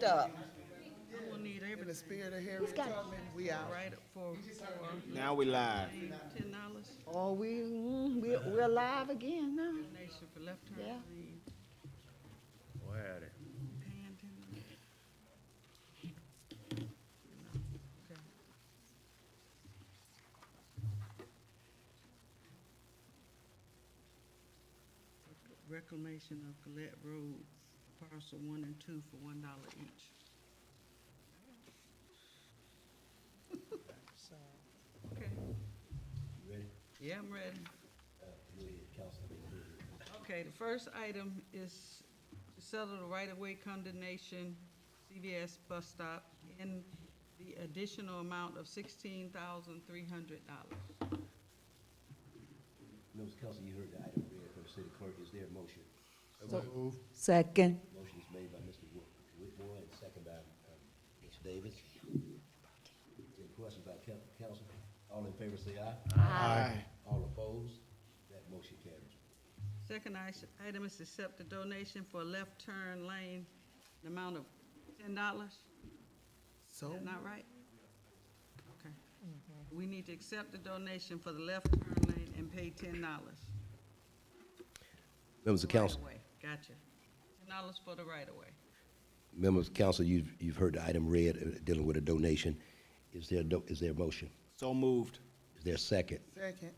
up. We'll need In the every, spirit of Harriet Tubman, we out. right, for Now we live. $10 Oh, we're live again now. donation for left turn Yeah. lane. Go ahead. Paying $10. Okay. Reclamation of Gillette Road, parcel 1 and 2 for $1 each. Okay. You ready? Yeah, I'm ready. Go ahead, Councilman. Okay, the first item is to settle the right-of-way condemnation, CVS bus stop, in the additional amount of $16,300. Members of council, you heard the item read from the city clerk. Is there a motion? Second. Motion is made by Mr. Whitmore and second by Ms. Davis. Any questions by council? All in favor say aye. Aye. All opposed? That motion carries. Second item is to accept the donation for a left turn lane, the amount of $10. So, Is that not right? Okay. We need to accept the donation for the left turn lane and pay $10. Members of council, Right-of-way. Gotcha. $10 for the right-of-way. members of council, you've heard the item read dealing with a donation. Is there a motion? So moved. Is there a second? second.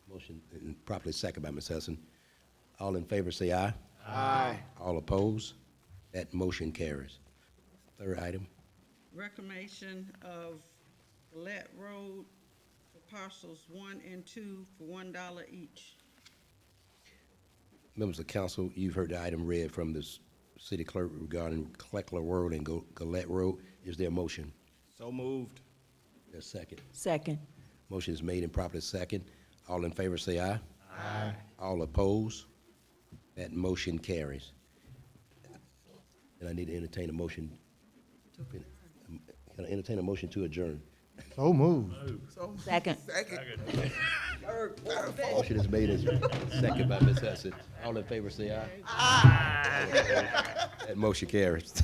Motion properly second by Ms. Hudson. All in favor say aye. Aye. All opposed? That motion carries. Third item. Reclamation of Gillette Road for parcels 1 and 2 for $1 each. Members of council, you've heard the item read from the city clerk regarding Kleckler Road and Gillette Road. Is there a motion? So moved. There's a second. Second. Motion is made and properly second. All in favor say aye. Aye. All opposed? That motion carries. And I need to entertain a motion. Can I entertain a motion to adjourn? So moved. So, Second. second. Motion is made and second by Ms. Hudson. All in favor say aye. Aye. That motion carries.